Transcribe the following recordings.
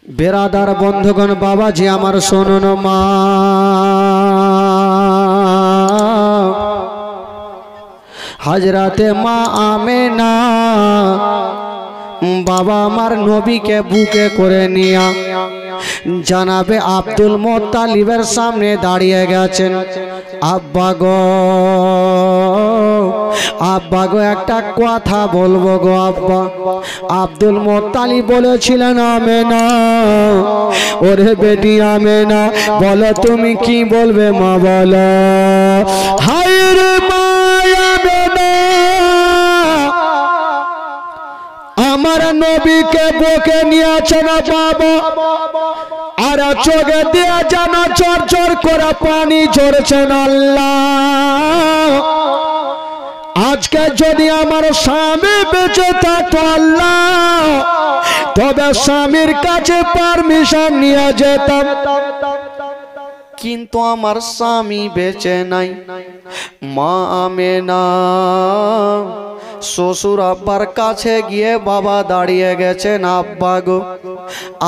बेरादार बंधुगण बाबाजी आमार शुनुन मा हजरते मा आमेना बाबा आमार नबी के बुके करे निया जनाबे आब्दुल मुत्तालिबेर सामने दाड़िये गेছেন। आब्बा गो একটা কথা বলবো গো আব্বা। আব্দুল মুত্তালিব বলেছিলেন আমেনা, ওরে বেটি আমেনা বলো তুমি কি বলবে মা বলো। হায় রে মা আমেনা আমার নবীকে বুকে নিয়েছেন বাবা, আর চোখে দিয়ে যেন চর চর করে পানি ঝরছেন। আল্লাহ আজকে যদি আমার স্বামী বেঁচে থাকতো আল্লাহ তবে স্বামীর কাছে পারমিশন নিয়ে যেতাম, কিন্তু আমার স্বামী বেঁচে নাই। মা আমেনা শ্বশুর আব্বার কাছে গিয়ে বাবা দাঁড়িয়ে গেছেন। আব্বা গো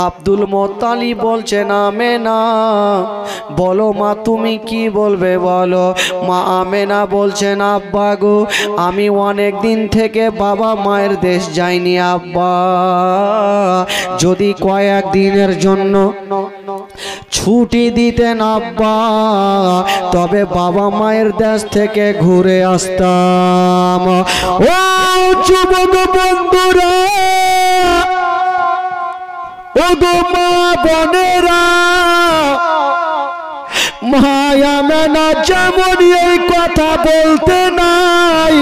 আব্দুল মুত্তালিব বলছেন আমেনা বলো মা তুমি কি বলবে বলো। মা আমেনা বলছেন আব্বা গো আমি অনেক দিন থেকে বাবা মায়ের দেশ যাইনি আব্বা, যদি কয়েক দিনের জন্য ছুটি দিতেন আব্বা তবে বাবা মায়ের দেশ থেকে ঘুরে আসতাম। ও যুবক বন্ধুরা, ও গো মা বোনেরা, মা আমেনা যেমন এই কথা বলতে নাই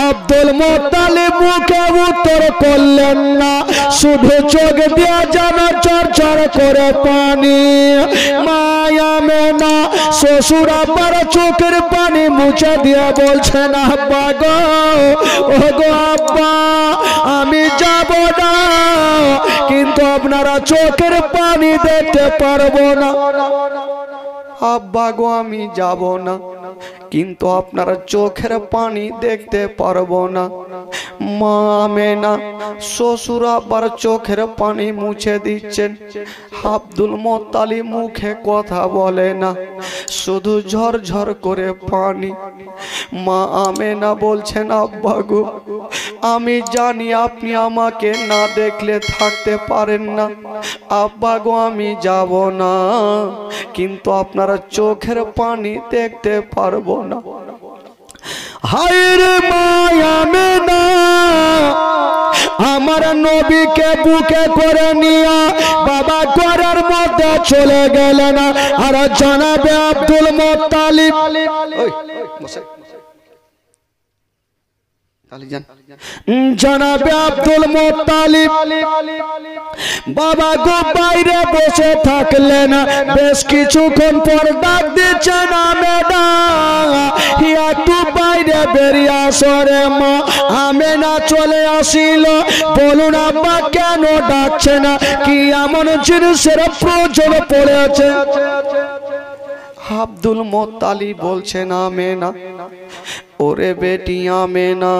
আব্দুল মুত্তালিব মুখে উত্তর করলেন না, শুধু চোখ দিয়ে যেন চরচর করে পানি। মা আমেনা শ্বশুর আব্বার চোখের পানি মুছে দিয়ে বলছেন আব্বা গো, ও গো আব্বা আমি যাব না, কিন্তু আপনারা চোখের পানি দেখতে পারবো না। আব্বা গো আমি যাব না, কিন্তু আপনারা চোখের পানি দেখতে পারবো না। মা আমেনা শ্বশুর আব্বার চোখের পানি মুছে দিচ্ছেন। আব্দুল মুত্তালিব মুখে কথা বলে না, শুধু ঝরঝর করে পানি। মা আমেনা বলছেন আব্বা গো আমি জানি আপনি আমাকে না দেখলে থাকতে পারেন না, আব্বা গো আমি যাব না, কিন্তু আপনারা চোখের পানি দেখতে পারবো না। হায় রে মা আমেনা আমার নবীকে বুকে করে নিয়ে বাবা ঘরের মধ্যে চলে গেলেন। আর জনাবে আব্দুল মুত্তালিব জনাবে আব্দুল মুত্তালিব বাবা গো বাইরে বসে থাকলেন। বেশ কিছুক্ষণ পর ডাক দিচ্ছেন আমেনা একটু বাইরে বেরিয়ে আসো রে মা। আমেনা চলে আসিল। বলুন আব্বা কেন ডাকছে না, কি এমন জিনিসের প্রয়োজন পড়েছে? আব্দুল মুত্তালিব বলছেন আমেনা ওরে বেটি আমেনা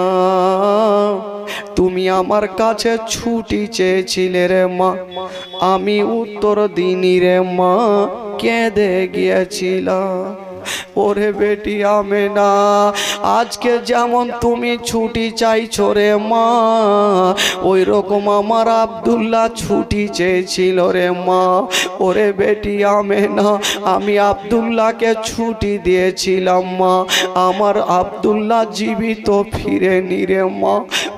তুমি আমার কাছে ছুটি চেয়েছিলে রে মা, আমি উত্তর দিনি রে মা, কেঁদে গিয়েছিলাম। ওরে বেটি আমেনা আজকে যেমন তুমি ছুটি চাইছো রে মা, ওই রকম আমার আব্দুল্লাহ ছুটি চেয়েছিল রে মা। ওরে বেটি আমেনা আমি আব্দুল্লাহকে ছুটি দিয়েছিলাম মা, আমার আব্দুল্লাহ জীবিত ফিরেনি রে মা।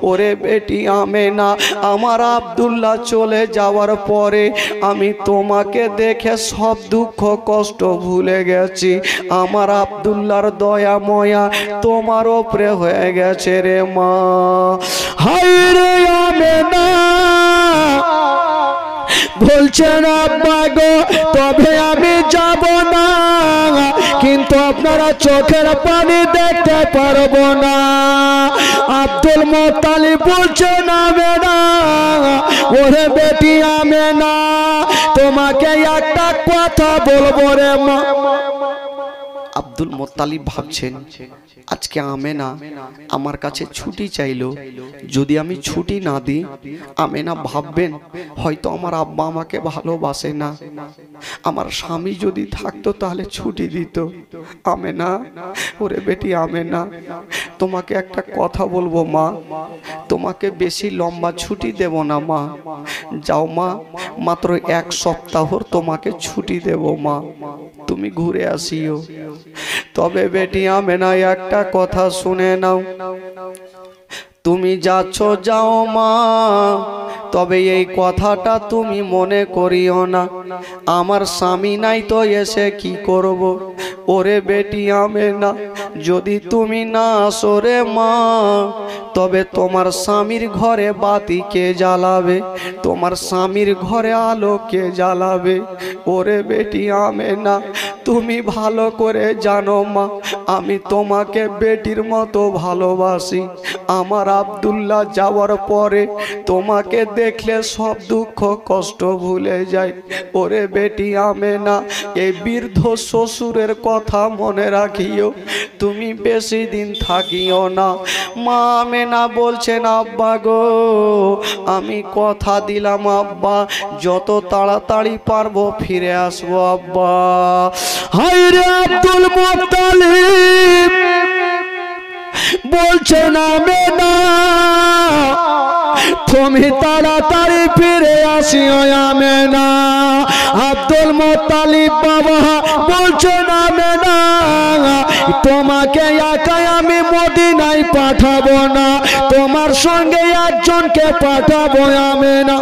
ওরে বেটি আমেনা আমার আব্দুল্লাহ চলে যাওয়ার পরে আমি তোমাকে দেখে সব দুঃখ কষ্ট ভুলে গেছি, আমার আব্দুল্লাহর দয়া ময়া তোমার উপরে হয়ে গেছে রে মা। হায় রে আমেনা বলছেন আব্বা গো তবে আমি যাব না, কিন্তু আপনারা চোখের পানি দেখতে পারবো না। আব্দুল মুত্তালিব বলছেন আমেনা ওরে বেটি আমেনা তোমাকে একটা কথা বলবো রে মা। আব্দুল মুত্তালিব ভাবছেন আজকে আমেনা আমার কাছে ছুটি চাইলো, যদি আমি ছুটি না দিই আমেনা ভাববেন হয়তো আমার আব্বা আমাকে ভালোবাসে না। আমার স্বামী যদি থাকতো তাহলে ছুটি দিত। আমেনা, ওরে বেটি আমেনা, তোমাকে একটা কথা বলবো মা, তোমাকে বেশি লম্বা ছুটি দেব না মা। যাও মা, মাত্র 1 সপ্তাহর তোমাকে ছুটি দেব মা, তুমি ঘুরে আসিও। তবে বেটি আমেনা একটা কথা শুনে নাও, তুমি যাচ্ছ যাও মা, তবে এই কথাটা তুমি মনে করিও না আমার স্বামী নাই তো এসে কি করব। ওরে বেটি আমেনা, যদি তুমি না আসো রে মা, তবে তোমার স্বামীর ঘরে বাতি কে জ্বালাবে, তোমার স্বামীর ঘরে আলো কে জ্বালাবে। ওরে বেটি আমেনা, তুমি ভালো করে জানো মা, আমি তোমাকে বেটির মতো ভালোবাসি। আমার আব্দুল্লাহ যাওয়ার পরে তোমাকে দেখলে সব দুঃখ কষ্ট ভুলে যায়। ওরে বেটি আমেনা, এই বৃদ্ধ শ্বশুরের কথা মনে রাখিও, তুমি বেশি দিন থাকিও না। মা আমেনা বলছেন আব্বা গো, আমি কথা দিলাম আব্বা, যত তাড়াতাড়ি পারবো ফিরে আসবো আব্বা। হায় রে আব্দুল মুত্তালিব বলছেন আমেনা, তুমি তাড়াতাড়ি ফিরে আসিও আমেনা। আব্দুল মুত্তালিব বাবা বলছেন আমেনা, তোমাকে একাই আমি মদিনায় পাঠাবো না, তোমার সঙ্গে একজনকে পাঠাবো আমেনা।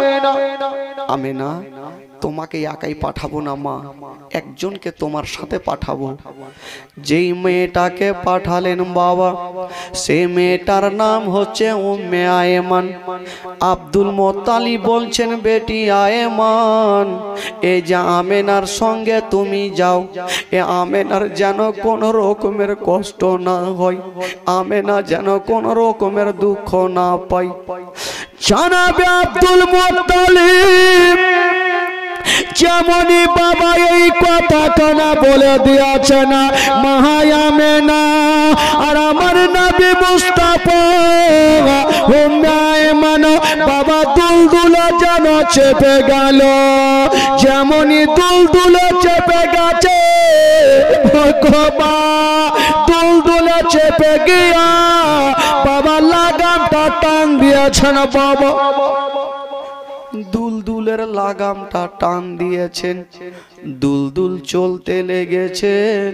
আমেনা, তোমাকে একাই পাঠাবো না মা, একজনকে তোমার সাথে পাঠাবো। যেই মেয়েটাকে পাঠালেন বাবা, সেই মেয়েটার নাম হচ্ছে উম্মে আয়েমান। আব্দুল মুত্তালিব বলছেন বেটি আয়েমান, এই যে আমেনার সঙ্গে তুমি যাও, এ আমেনার যেন কোনো রকমের কষ্ট না হয়, আমেনা যেন কোনো রকমের দুঃখ না পাই। জানাবে আব্দুল মুত্তালিব যেমনই বাবা এই কথা কানা বলে দিয়েছে না মাহায়ামেনা, আর আমার নবী মুস্তাফা উম্মে আয়েমান বাবা দুলদুলে যেন চেপে গেল। যেমনই দুলদুলে চেপে গেছে বাবা, দুলদুলে চেপে গিয়া বাবা লাগামটা টান দিয়েছেন বাবা, দুলদুলের লাগামটা টান দিয়েছেন, দুলদুল চলতে লেগেছেন।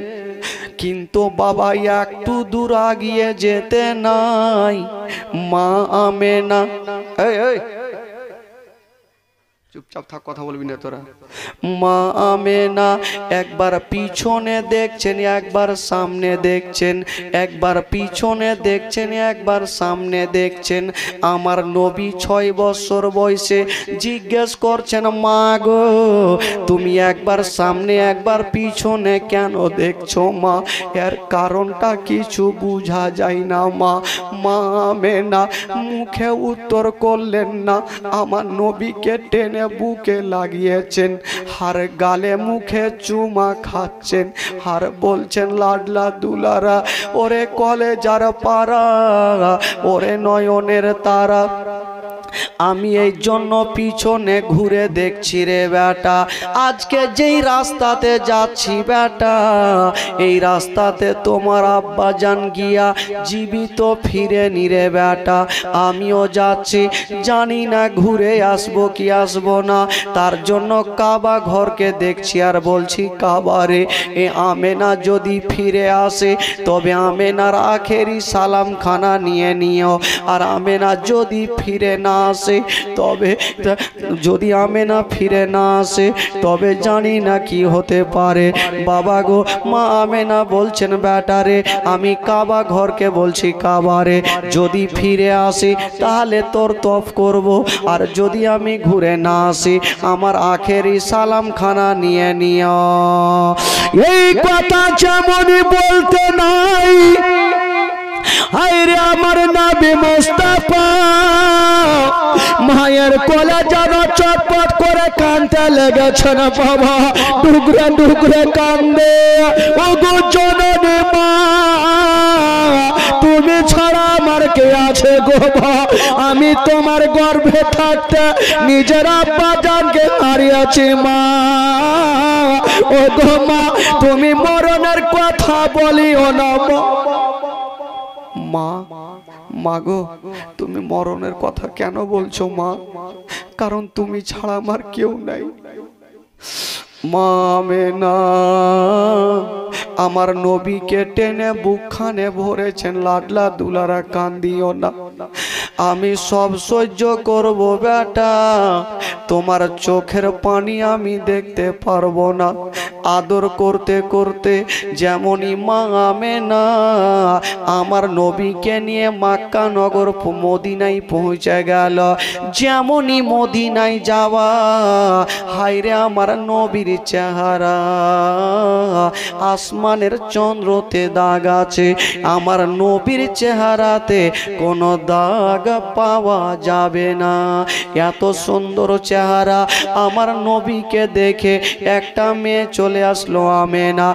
কিন্তু বাবা একটু দূর আগিয়ে যেতে নাই। মা আমেনা, এই চুপচাপ থাক, কথা বলবি না তোরা। মা আমেনা একবার পিছনে দেখছেন, একবার সামনে দেখছেন, একবার পিছনে দেখছেন, একবার সামনে দেখছেন। আমার নবী 6 বছর বয়সে জিজ্ঞেস করছেন মা গো, তুমি একবার সামনে একবার পিছনে কেন দেখছো মা? এর কারণটা কিছু বোঝা যায় না মা। মা আমেনা মুখে উত্তর করলেন না, আমার নবীকে টেনে বুকে লাগিয়েছেন, আর গালে মুখে চুমা খাচ্ছেন, আর বলছেন লাডলা দুলারা, ওরে কলেজার পারা, ওরে নয়নের তারা, আমি এই জন্য পিছনে ঘুরে দেখছি রে বেটা, আজকে যেই রাস্তাতে যাচ্ছি বেটা, এই রাস্তাতে তোমার আব্বা জান গিয়া জীবিত ফিরে নিরে বেটা, আমিও যাচ্ছি, জানি না ঘুরে আসবো কি আসবো না, তার জন্য কাবা ঘরকে দেখছি আর বলছি কাবারে এ আমেনা যদি ফিরে আসে তবে আমেনার আখেরি সালাম খানা নিয়ে নিও, আর আমেনা যদি ফিরে না আসে তবে যদি আমেনা ফিরে না আসে তবে জানি না কি হতে পারে। বাবা গো, মা আমেনা বলছেন বেটারে আমি কাবা ঘরকে বলছি কাবারে, যদি ফিরে আসি তাহলে তোর তফ করব, আর যদি আমি ঘুরে না আসি আমার আখেরি সালাম খানা নিয়ে নিও। এই কথা যেমনই বলতে নাই, আইরে আমার নবী মুস্তাফা মায়ের কোলে যেন চটপট করে কাঁদতে লেগেছেন বাবা, ডুগরে ডুগরে কান্দে, ওগো জননী মা তুমি ছাড়া আমার কে আছে গো মা? আমি তোমার গর্ভে থাকতে নিজের আব্বা জানকে হারিয়েছি মা। ও গো মা, তুমি মরণের কথা বলিও না মা। মা গো, তুমি মরণের কথা কেন বলছো মা? কারণ তুমি ছাড়া আমার কেউ নাই মা। আমেনা আমার নবীকে টেনে বুকখানে ভরেছেন, লাডলা দুলারা কান্দিও না, আমি সব সহ্য করব বেটা, তোমার চোখের পানি আমি দেখতে পারবো না। আদর করতে করতে যেমনই মা আমেনা আমার নবীকে নিয়ে মক্কা নগর মদিনায় পৌঁছে গেল, যেমনই মদিনায় যাওয়া, হায়রে আমার নবীর চেহারা আসমানের চন্দ্রতে দাগ আছে, আমার নবীর চেহারাতে কোনো দাগ পাওয়া যাবে না। এত সুন্দর চেহারা আমার নবীকে দেখে একটা মেয়ে চলে আসলো আমেনা।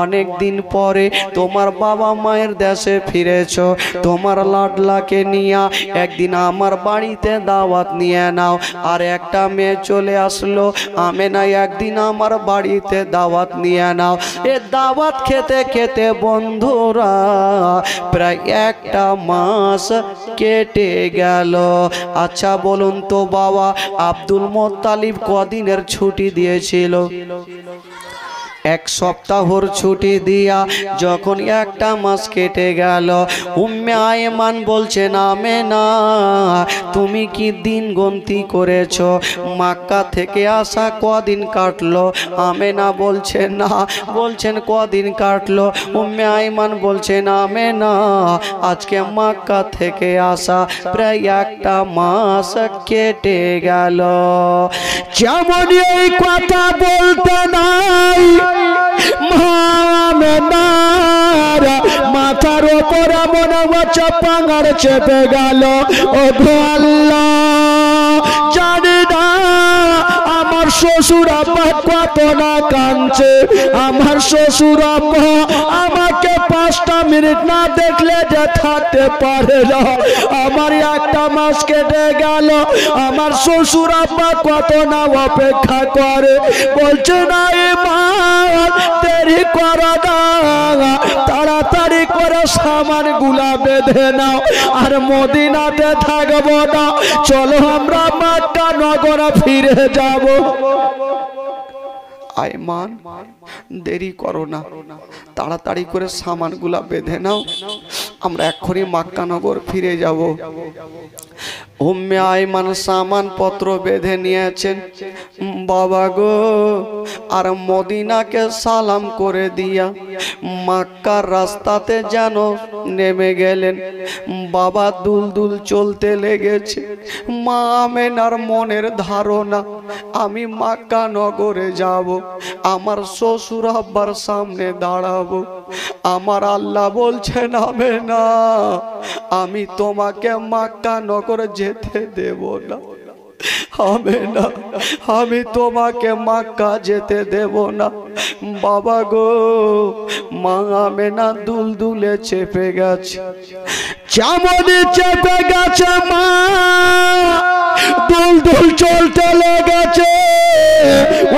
অনেক দিন পরে তোমার বাবা মায়ের দেশে ফিরেছ, তোমার লাডলাকে নিয়ে একদিন আমার বাড়িতে দাওয়াত নিয়ে নাও। আর একটা মেয়ে চলে আসলো আমেনা, একদিন আমার বাড়িতে দাওয়াত নিয়ে নাও। এ দাওয়াত খেতে খেতে বন্ধুরা প্রায় একটা মাস কেটে গেল। আচ্ছা বলুন তো বাবা, আব্দুল মোত্তালিব কদিনের ছুটি দিয়েছিল? এক সপ্তাহর ছুটি দিয়া যখন একটা মাস কেটে গেল, উম্মে আয়মান বলছেন আমেনা তুমি কি দিন গন্তি করেছ? মক্কা থেকে আসা কদিন কাটলো? আমেনা বলছেন না, বলছেন কদিন কাটলো? উম্মে আয়মান বলছেন আমেনা আজকে মক্কা থেকে আসা প্রায় একটা মাস কেটে গেল। যেমন এই কথা বলতে নাই মাথার ওপরে মনে হচ্ছে পাঙার চেপে গেল। ও গো আল্লাহ, জানি না আমার শ্বশুর আব্বা কত না কাঁদছে। আমার শ্বশুর আব্বা আমাকে 5টা মিনিট না দেখলে যে থাকতে পারে না। আমার একটা মাস কেটে গেল, আমার শ্বশুর আব্বা কত না অপেক্ষা করে। বলছে না এ মা দেরি করো না, তাড়াতাড়ি করে সামান গুলা বেঁধে নাও, আর মদিনাতে থাকবো না, চলো আমরা মক্কা নগরে ফিরে যাব। আয়মান দেরি করো না, তাড়াতাড়ি করে সামানগুলা বেঁধে নাও, আমরা এক্ষুনি মক্কা নগর ফিরে যাব। উম্মে আয়মান সামান পত্র বেঁধে নিয়েছেন বাবা গো, আর মদিনাকে সালাম করে দিয়া মক্কার রাস্তাতে যেন নেমে গেলেন। বাবা দুলদুল চলতে লেগেছে। মা আমেনার মনের ধারণা আমি মক্কা নগরে যাব, আমার শ্বশুর আব্বার সামনে দাঁড়াবো। আমার আল্লাহ বলছেন আমেনা আমি তোমাকে মক্কা নগরে যেতে দেব না। আমেনা আমি তোমাকে মক্কা যেতে দেব না। বাবা গো, মা আমেনা দুলদুলে চেপে গেছে। যেমন চেপে গেছে মা দুলদুল চলতে লেগেছে।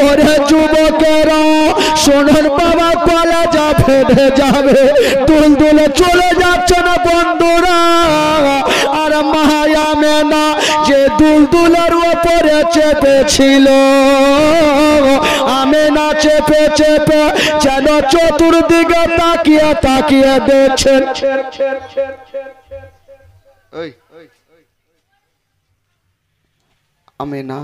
ওরে যুবকেরা শোনেন বাবা, কলেজা ফেটে যাবে, দুলদুলে চলে যাচ্ছে না বন্ধুরা। আর মা আমেনা যে দুলদুলের উপরে চেপেছিল, আমেনা চেপে চেপে যেন চতুর্দিকে তাকিয়ে তাকিয়ে দেখছেন। আমেনা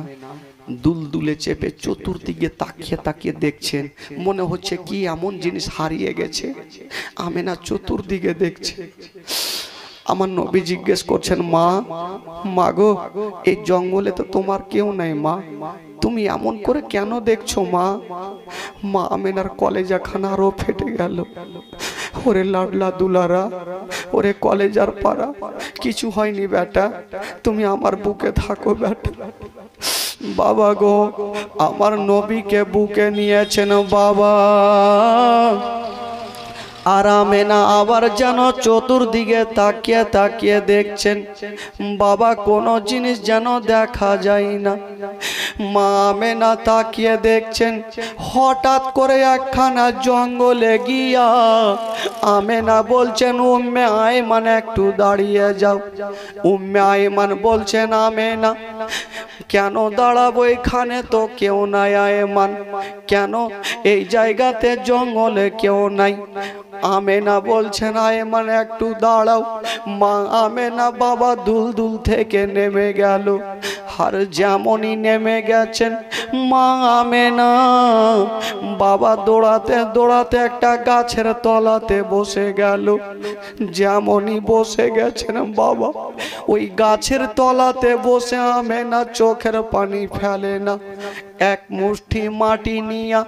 দুলদুলে চেপে চতুর্দিকে তাকিয়ে তাকিয়ে দেখছেন, মনে হচ্ছে কি এমন জিনিস হারিয়ে গেছে। আমেনা চতুর্দিকে দেখছে। আমার নবী জিজ্ঞেস করছেন মা, মা গো এই জঙ্গলে তো তোমার কেউ নাই মা, তুমি এমন করে কেন দেখছো মা? মা আমেনার কলেজা খানা আরো ফেটে গেল। ওরে লাডলা দুলারা, ওরে কলেজার পাড়া, কিছু হয়নি বেটা, তুমি আমার বুকে থাকো বেটা। বাবা গো, আমার নবীকে বুকে নিয়েছেন বাবা। আর আমেনা আবার যেন চতুর্দিকে তাকিয়ে তাকিয়ে দেখছেন, বাবা কোনো জিনিস যেন দেখা যায় না। মা আমেনা তাকিয়ে দেখছেন, হঠাৎ করে একখানা জঙ্গলে গিয়া আমেনা বলছেন, উম্মে আয়মান একটু দাঁড়িয়ে যাও। উম্মে আয়মান বলছেন, আমেনা কেন দাঁড়াবো, এখানে তো কেউ নাই। আয়মান কেন এই জায়গাতে জঙ্গলে কেউ নাই? আমেনা বলছেন, আয়মান একটু দাঁড়াও। মা আমেনা বাবা দুলদুল থেকে নেমে গেল। আর যেমনই নেমে গেছেন মা আমেনা বাবা দৌড়াতে দৌড়াতে একটা গাছের তলাতে বসে গেল। যেমনই বসে গেছেন বাবা ওই গাছের তলাতে বসে আমেনা চোখের পানি ফেলে না। এক মুষ্টি মাটি নিয়া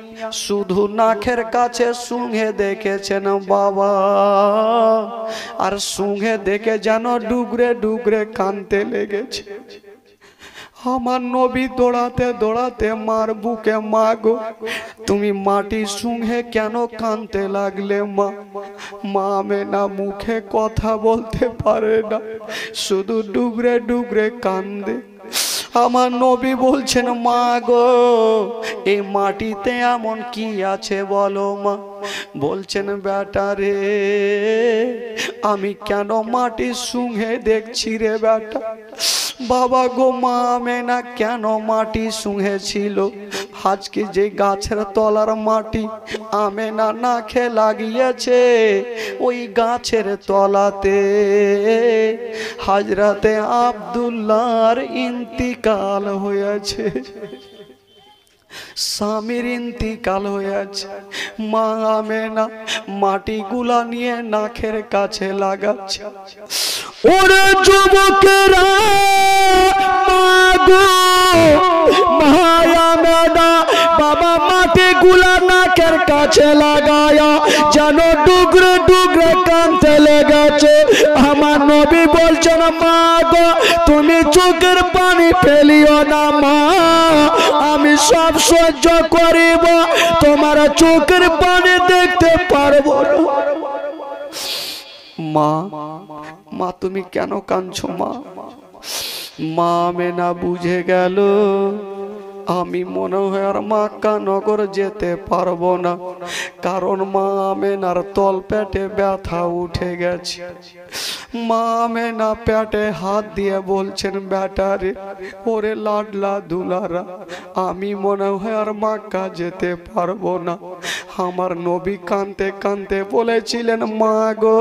শুধু নাকের কাছে শুঙে দেখেছেন বাবা। আর শুঙে দেখে যেন ডুগরে ডুগরে কাঁদতে লেগেছে। আমার নবী দৌড়াতে দৌড়াতে মার বুকে, মা গো তুমি মাটি শুঙে কেন কাঁদতে লাগলে? মা মা আমেনা মুখে কথা বলতে পারে না, শুধু ডুগরে ডুগরে কান্দে। আমার নবী বলছেন, মা গো এই মাটিতে এমন কি আছে বলো মা? বলছেন, বেটা রে আমি কেন মাটি শুঙে দেখছি রে বেটা। বাবা গো মা আমেনা কেন মাটি শুঙেছিল? আজকে যে গাছের তলার মাটি আমেনা নাকে লাগিয়েছে ওই গাছের তলাতে হযরতে আব্দুল্লাহর ইন্তিকাল হয়েছে, স্বামীর ইন্তিকাল হয়েছে। মা আমেনা মাটিগুলা নিয়ে নাকের কাছে লাগাচ্ছে। ওরে যুবকেরা মাগো মায়ামেনা বাবা মাটি গুলা নাকের কাছে লাগায়া যেন ডুগরে ডুগরে কাঁদতে লেগেছে। আমার নবী বলছেন, মা গো তুমি চোখের পানি ফেলিও না মা, আমি সব সহ্য করিব, তোমার চোখের পানি দেখতে পারবো না। মা মা তুমি কেন কাঁদছো? মা মা আমেনা বুঝে গেল আমি মনে হয় আর মক্কা নগর যেতে পারবো না, কারণ মা আমেনার তল পেটে ব্যথা উঠে গেছে। মা আমেনা পেটে হাত দিয়ে বলছেন, বেটা রে ওরে লাডলা দুলারা আমি মনে হয় আর মক্কা যেতে পারবো না। আমার নবী কাঁদতে কাঁদতে বলেছিলেন, মা গো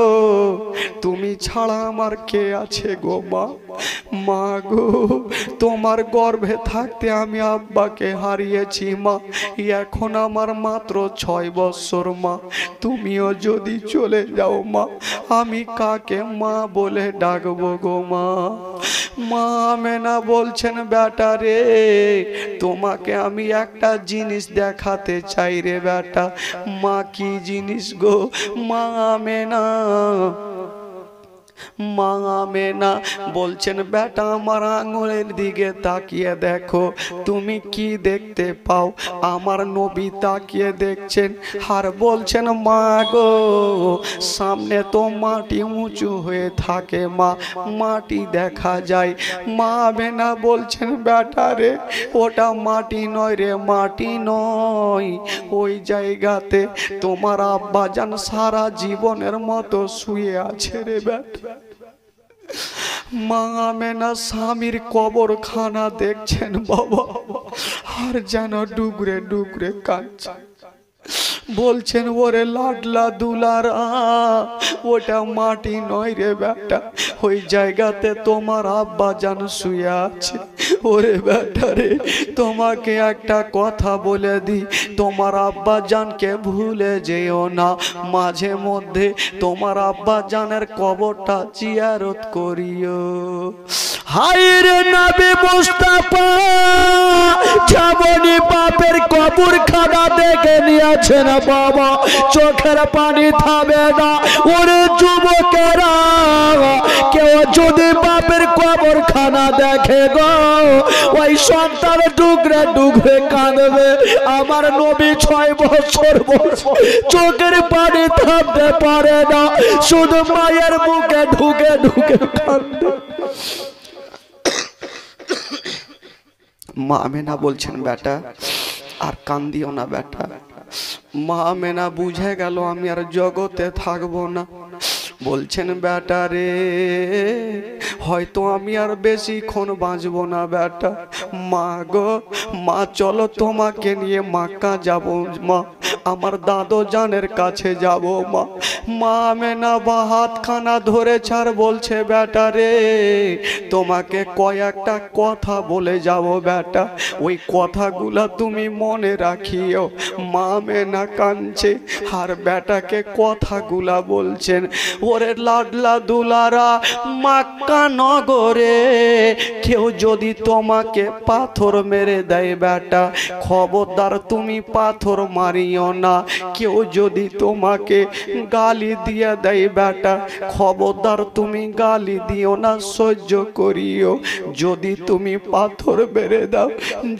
তুমি ছাড়া আমার কে আছে গো মা। মা গো তোমার গর্ভে থাকতে আমি আব্বাকে হারিয়েছি মা, এখন আমার মাত্র 6 বছর মা, তুমিও যদি চলে যাও মা আমি কাকে মা বলে ডাকবো গো মা। মা আমেনা বলছেন, বেটা রে তোমাকে আমি একটা জিনিস দেখাতে চাই রে বেটা। মা কি জিনিস গো? মা আমেনা মা আমেনা বলছেন, বেটা আমার আঙুলের দিকে তাকিয়ে দেখো তুমি কি দেখতে পাও? আমার নবী তাকিয়ে দেখছেন আর বলছেন, মা গো সামনে তো মাটি উঁচু হয়ে থাকে মা, মাটি দেখা যায়। মা আমেনা বলছেন, বেটা রে ওটা মাটি নয় রে, মাটি নয়, ওই জায়গাতে তোমার আব্বাজান সারা জীবনের মতো শুয়ে আছে রে বেটা। মা আমেনা স্বামীর কবরখানা দেখছেন বাবা আর যেন ডুগরে ডুগরে কাঁদছে। বলছেন, ওরে লাডলা দুলারা ওটা মাটি নয় রে বেটা, ওই জায়গাতে তোমার আব্বা জান শুয়ে আছে। ওরে বেটা রে তোমাকে একটা কথা বলে দি, তোমার আব্বা জানকে ভুলে যেও না, মাঝে মধ্যে তোমার আব্বা জানের কবরটা জিয়ারত করিও। হায়রে নবী মুস্তাফা যেমনই বাপের কবরখানা দেখে নিয়েছেন বাবা চোখের পানি থামে না। ওরে যুবকেরা কেউ যদি বাপের কবরখানা দেখে গো ওই সন্তান ডুগরে ডুগরে কাঁদবে। আমার নবী 6 বছর বয়স, চোখের পানি থামতে পারে না, শুধু মায়ের মুখে ঢুকে ঢুকে কাঁদে। মা আমেনা বলছেন, বেটা আর কান্দিও না বেটা। মা আমেনা বুঝে গেল আমি আর জগতে থাকবো না। বলছেন, বেটা রে, হয়তো আমি আর বেশিক্ষণ বাঁচবো না বেটা। মা গো, মা চলো তোমাকে নিয়ে মক্কা যাব মা, আমার দাদু জানের কাছে যাব মা। মা আমেনা বা হাতখানা ধরে ছাড়, বলছে, বেটা রে, তোমাকে কয়েকটা কথা বলে যাব বেটা, ওই কথাগুলা তুমি মনে রাখিও। মা আমেনা কাঁদছে আর বেটাকে কথাগুলা বলছেন। ওরে লাডলা দুলারা, মক্কা নগরে কেউ যদি তোমাকে পাথর মেরে দেয় বেটা, খবরদার তুমি পাথর মারিও না। কেউ যদি তোমাকে গালি দিয়ে দেয় বেটা, খবরদার তুমি গালি দিও না, সহ্য করিও। যদি তুমি পাথর মেরে দাও,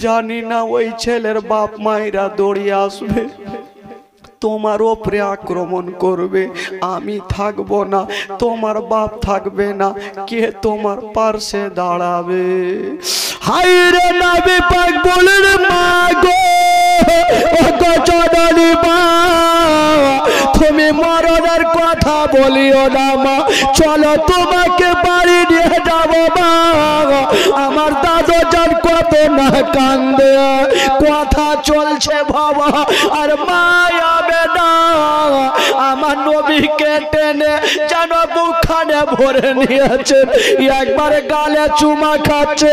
জানি না ওই ছেলের বাপ মায়েরা দৌড়িয়ে আসবে, তোমার ওপরে আক্রমণ করবে। আমি থাকবো না, তোমার বাপ থাকবে না, কে তোমার পাশে দাঁড়াবে? হায়রে নবী পাক বলেন, মা গো, ও গো জননী মা, তুমি মরণের কথা বলিও না মা, চলো তোমাকে বাড়ি নিয়ে যাবো মা। আমার দাদু জান কত না কান্দে, কথা চলছে বাবা, আর মায়া বেদা আমার নবীকে টেনে যেন বুকখানে ভরে নিয়েছে। একবার গালে চুমা খাচ্ছে,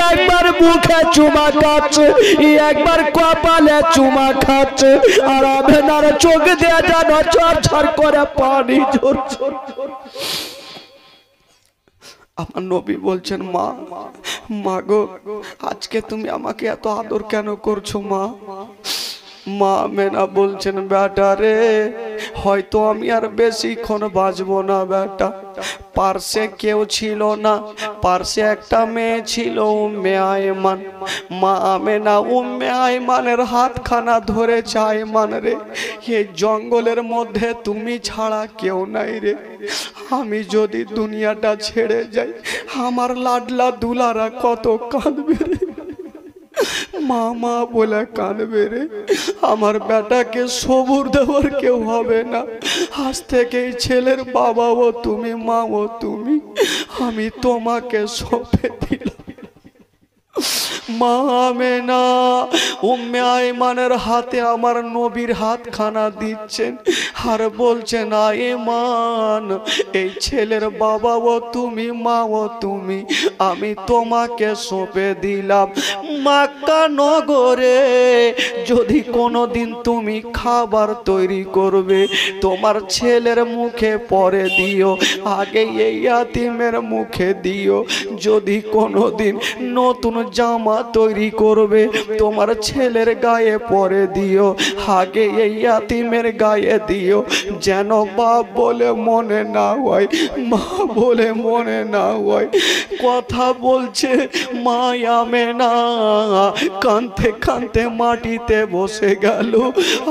একবার মুখে চুমা খাচ্ছে, একবার কপালে চুমা খাচ্ছে, আর আমেনার চোখ দিয়ে যেন ঝরঝর করে পানি ঝরছে। আমার নবী বলছেন, মা, মা গো, আজকে তুমি আমাকে এত আদর কেন করছো মা? মা আমেনা বলছেন, বেটা রে, হয়তো আমি আর বেশিক্ষণ বাঁচবো না বেটা। পার্শ্বে কেউ ছিল না, পার্শ্বে একটা মেয়ে ছিল, উম্মে আয়মান। মা আমেনা উম্মে আয়মানের হাতখানা ধরে চায়, মান রে, এই জঙ্গলের মধ্যে তুমি ছাড়া কেউ নাই রে। আমি যদি দুনিয়াটা ছেড়ে যাই, আমার লাডলা দুলারা কত কাঁদবে রে। মা মা বলে কাঁদবে রে। আমার বেটাকে সবুর দেওয়ার কেউ হবে না। আজ থেকে এই ছেলের বাবাও তুমি, মাও তুমি, আমি তোমাকে সঁপে দিলাম। মা আমেনা উম্মে আয়মানের হাতে আমার নবীর হাতখানা দিচ্ছেন আর বলছেন, আয়মান, এই ছেলের বাবাও তুমি, মাও তুমি, আমি তোমাকে সঁপে দিলাম। মক্কা নগরে যদি কোনোদিন তুমি খাবার তৈরি করবে, তোমার ছেলের মুখে পরে দিও, আগে এই ইয়াতিমের মুখে দিও। যদি কোনোদিন নতুন জামা তৈরি করবে, তোমার ছেলের গায়ে পরে দিও, আগে এই ইয়াতিমের গায়ে দিও, যেন বাপ বলে মনে না হয়, মা বলে মনে না হয়। কথা বলছে মা আমেনা, কাঁদতে কাঁদতে মাটিতে বসে গেল।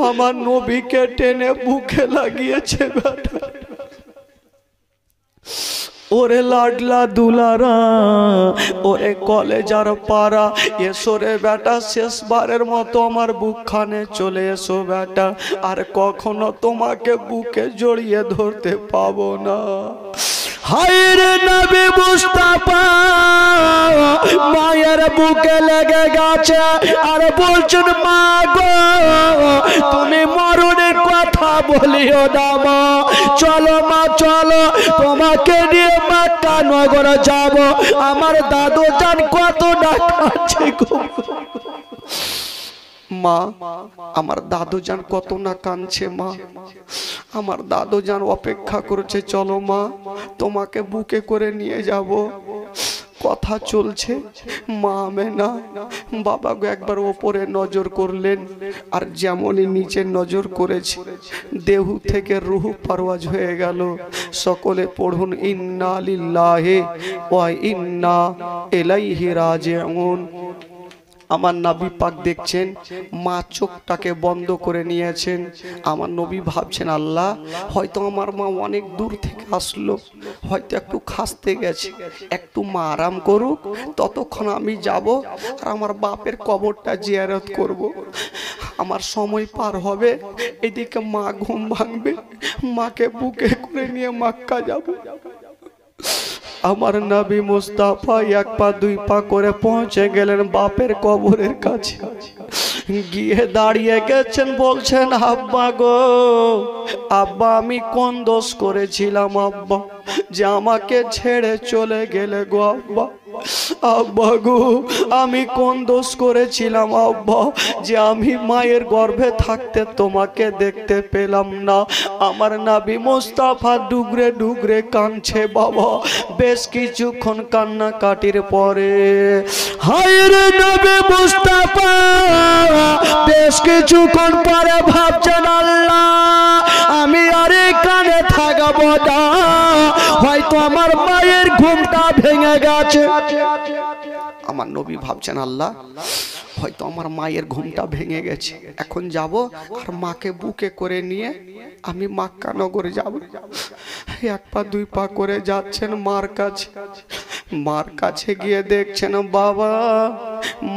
আমার নবীকে টেনে বুকে লাগিয়েছে বেটা। ওরে লাডলা দুলারা, ওরে কলেজার পাড়া, এসো রে বেটা, শেষবারের মতো আমার বুকখানে চলে এসো বেটা, আর কখনো তোমাকে বুকে জড়িয়ে ধরতে পাবো না। হায়রে নবী মুস্তাফা মায়ের বুকে লেগে গেছে আর বলছেন, মা গো, তুমি মরণের কথা বলিও না মা, চলো মা চলো, তোমাকে নিয়ে মক্কা নগরে যাব। আমার দাদু জান কত না কাছে গো মা, আমার দাদু জান কত না কাঁদছে মা, আমার দাদু জান অপেক্ষা করছে, চলো মা, তোমাকে বুকে করে নিয়ে যাব। কথা চলছে। মা আমেনা বাবা গো একবার ওপরে নজর করলেন, আর যেমনই নিচে নজর করেছে দেহ থেকে রূহ পারওয়াজ হয়ে গেল। সকলে পড়ুন ইন্না লিল্লাহি ওয়া ইন্না ইলাইহি রাজিউন। আমার নবী পাক দেখছেন মা চোখটাকে বন্ধ করে নিয়েছেন। আমার নবী ভাবছেন আল্লাহ হয়তো আমার মা অনেক দূর থেকে আসলো, হয়তো একটু খাসতে গেছে, একটু মা আরাম করুক, ততক্ষণ আমি যাব আর আমার বাপের কবরটা জিয়ারত করব। আমার সময় পার হবে, এদিকে মা ঘুম ভাঙবে, মাকে বুকে করে নিয়ে মক্কা যাব। আমার নবী মুস্তাফা এক পা দুই পা করে পৌঁছে গেলেন বাপের কবরের কাছে। গিয়ে দাঁড়িয়ে গেছেন, বলছেন আব্বা গো, আব্বা আমি কোন দোষ করেছিলাম আব্বা যে আমাকে ছেড়ে চলে গেলে গো আব্বা? আব্বা গো আমি কোন দোষ করেছিলাম আব্বা যে আমি মায়ের গর্ভে থাকতে তোমাকে দেখতে পেলাম না? আমার নবী মুস্তাফা ডুগরে ডুগরে কাঁদছে বাবা। বেশ কিছুক্ষণ কান্নাকাটির পরে হায়রে নবী মুস্তাফা বেশ কিছুক্ষণ পরে ভাবছেন আল্লাহ আমি আরে কানে থাকবো না, হয়তো আমার মায়ের ঘুমটা ভেঙে গেছে। আমার নবী ভাবছেন আল্লাহ হয়তো আমার মায়ের ঘুমটা ভেঙে গেছে, এখন যাব আর মাকে বুকে করে নিয়ে আমি মক্কা নগরে যাব। এক পা দুই পা করে যাচ্ছেন মার কাছে। মার কাছে গিয়ে দেখছেন বাবা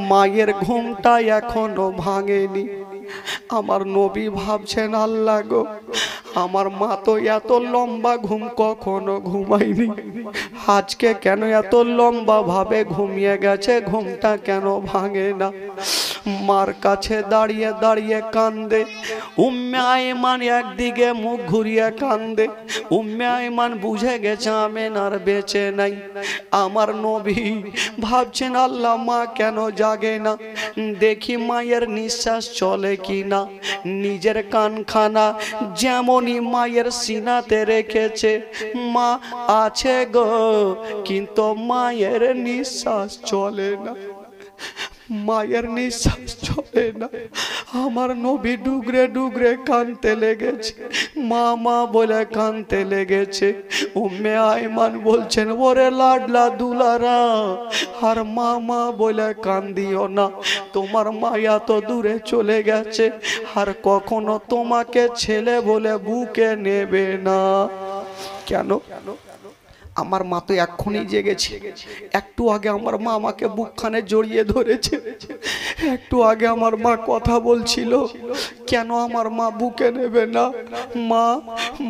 মায়ের ঘুমটা এখনো ভাঙেনি। আমার নবী ভাবছেন আল্লাহ গো আমার মা তো এত লম্বা ঘুম কখনো ঘুমায়নি, আজকে কেন এত লম্বা ভাবে ঘুমিয়ে গেছে, ঘুমটা কেন ভাঙে না? মার কাছে দাঁড়িয়ে দাঁড়িয়ে কান্দে। উম্মে আয়মান একদিকে মুখ ঘুরিয়ে কান্দে। উম্মে আয়মান বুঝে গেছে আমেনার বেঁচে নাই। আমার নবী ভাবছেন আল্লাহ মা কেন জাগে না, দেখি মায়ের নিঃশ্বাস চলে কিনা। নিজের কানখানা যেমনই মায়ের সিনাতে রেখেছে, মা আছে গো কিন্তু মায়ের নিঃশ্বাস চলে না, মায়ের নিঃশ্বাস চলে না। আমার নবী ডুগরে ডুগরে কাঁদতে লেগেছে, মা মা বলে কাঁদতে লেগেছে। উম্মে আয়মান বলছেন ওরে লাডলা দুলারা আর মা মা বলে কান্দিও না, তোমার মায়া তো দূরে চলে গেছে আর কখনো তোমাকে ছেলে বলে বুকে নেবে না। কেন? আমার মা তো এক্ষুনি জেগেছে, একটু আগে আমার মা আমাকে বুকখানে জড়িয়ে ধরেছে, একটু আগে আমার মা কথা বলছিল, কেন আমার মা বুকে নেবে না? মা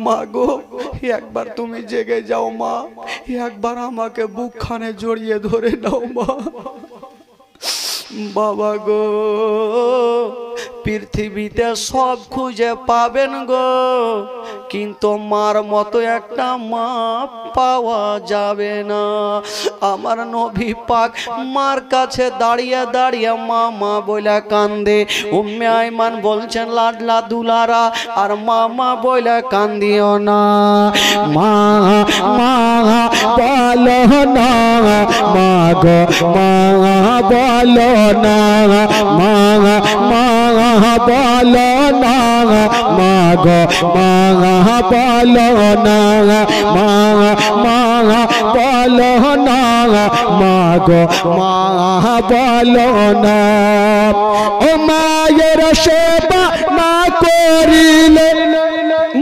মা গো একবার তুমি জেগে যাও মা, একবার আমাকে বুকখানে জড়িয়ে ধরে নাও মা। বাবা গো পৃথিবীতে সব খুঁজে পাবেন গো কিন্তু মার মতো একটা মা পাওয়া যাবে না। আমার নবী পাক মার কাছে দাঁড়িয়ে দাঁড়িয়ে মা মা বলে কান্দে। উম্মে আয়মান বলছেন লাডলা দুলারা আর মা মা বলে কান্দিও না। মা মা বলো না, মা গো মা বলো না, মা মা বলো না, মা গো মা বলো না, মা মা বলো না, মা গো মা বলো না। ও মায়ের সেবা না করিলে,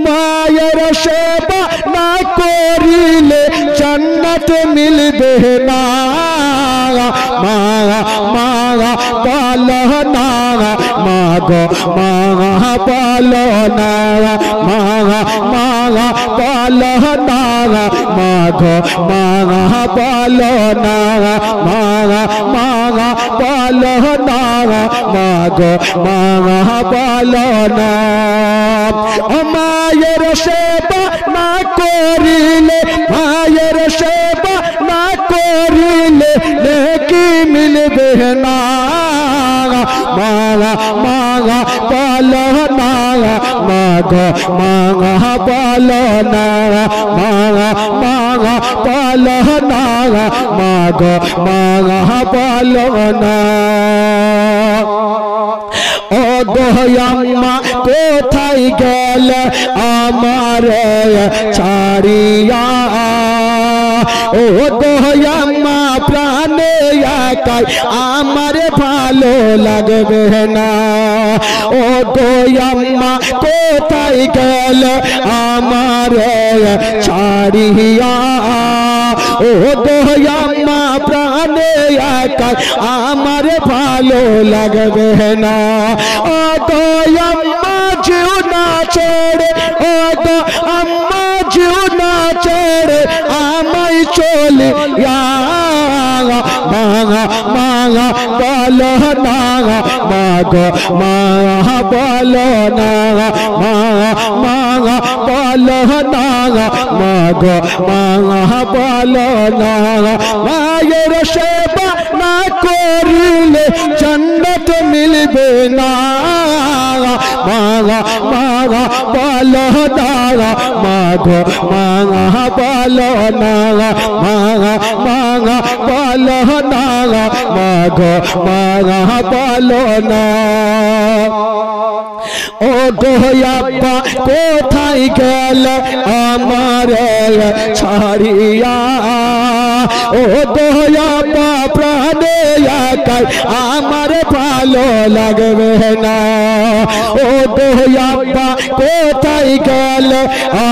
মায়ের সেবা না করিলে জান্নাত মিলবে না। মা মা বলো না, মা গো মা বলো না, মা মা বলো না, মা গো মা বলো না, মা মা বলো না, মা গো মা বলো না। ও মায়ের সেবা না করিলে, মায়ের সেবা না করিলে নেকি মিলবে না। মা মা বলো না মাগো বলো না বলো না মাগো বলো না। ও গো আম্মা কোথায় গেলে আমার ছাড়িয়া, ও গো আম্মা প্রাণে একাই আমার ভালো লাগবে না। ও গো আম্মা কোথায় গেলে আমার ছাড়িয়া, ও গো আম্মা প্রাণে একাই আমার ভালো লাগবে না। ও গো আম্মা যেও না ছেড়ে, ও গো আম্মা যেও না ছেড়ে আমায় চলে মাগো বলো না মাগো বলো না মাগো বলো না মাগো বলো না। মায়ের সেবা না করিলে জান্নাত মিলবে না। মাগো বলো না মাগো বলো না মাগো বলো না মাগো বলো না। ও গো আব্বা কোথায় গেলে আমার ছাড়িয়া, ও গো আব্বা প্রাণে একাই আমার ভালো লাগবে না। ও গো আব্বা কোথায় গেলে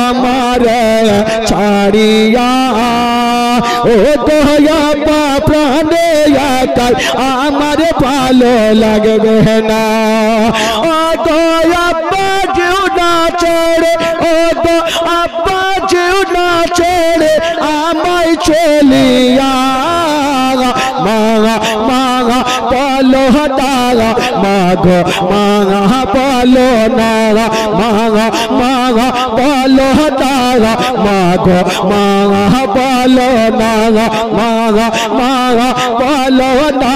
আমার ছাড়িয়া, ও গো আব্বা প্রাণে একাই আমার ভালো লাগবে না। ও গো আব্বা যেও না ছেড়ে, ও গো আব্বা যেও না ছেড়ে আমায় চলিয়া মাগো বলো না মাগো বলো না মাগো বলো না মাগো বলো না মাগো বলো না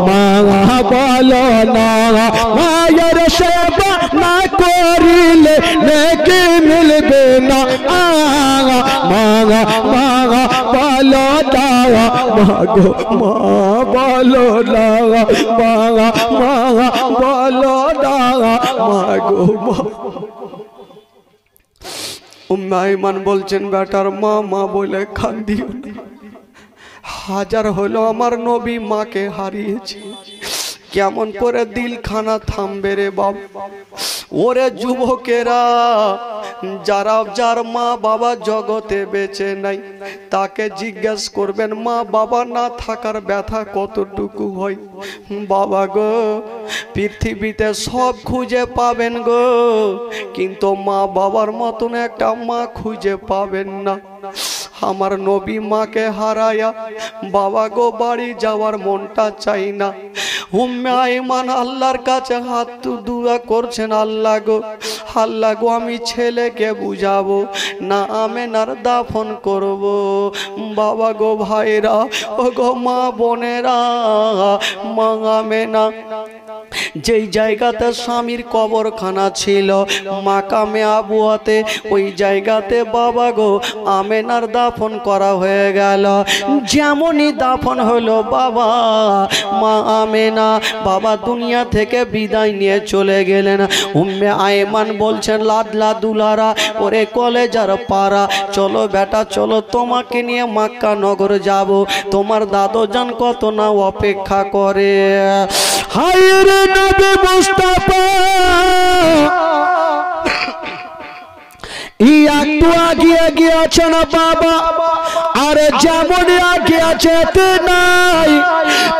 মাগো বলো না। মায়ের সেবা না করিলে নেকি মিলবে না। মাগো বলো না মাগো বলো না মাগো বলো না মাগো। উম্মে আইমান বলছেন বেটার মা মা বলে কান্দিও না। হাজার হলো আমার নবী মাকে হারিয়েছে, কেমন করে দিলখানা থামবে রে বাপ। ওরে যুবকেরা, যারা যার মা বাবা জগতে বেঁচে নাই তাকে জিজ্ঞেস করবেন মা বাবা না থাকার ব্যথা কতটুকু হয়। বাবা গো, পৃথিবীতে সব খুঁজে পাবেন গো, কিন্তু মা বাবার মতন একটা মা খুঁজে পাবেন না। আমার নবী মাকে হারায়া বাবা গো বাড়ি যাওয়ার মনটা চাই না। উম্মে আইমান আল্লাহর কাছে হাত দুয়া করছেন, আল্লাহ গো আমি ছেলেকে বুঝাবো না আমেনার দাফন করব। বাবা গো ভাইরা, ও গো মা বোনেরা, মা আমেনা যেই জায়গাতে স্বামীর কবরখানা ছিল মাকামে আবুয়াতে, ওই জায়গাতে বাবা গো আমেনার দাফন করা হয়ে গেল। যেমনই দাফন হলো বাবা, মা আমেনা বাবা দুনিয়া থেকে বিদায় নিয়ে চলে গেলেন। উম্মে আইমান বলছেন লাদলা দুলারা, ওরে কলেজার পাড়া, চলো বেটা চলো, তোমাকে নিয়ে মক্কা নগর যাব, তোমার দাদুজান কত না অপেক্ষা করে। হায় রে নবী মুস্তাফা, একটু আগিয়ে গিয়েছেন বাবা, আর যেমন আগিয়ে যেতে নাই,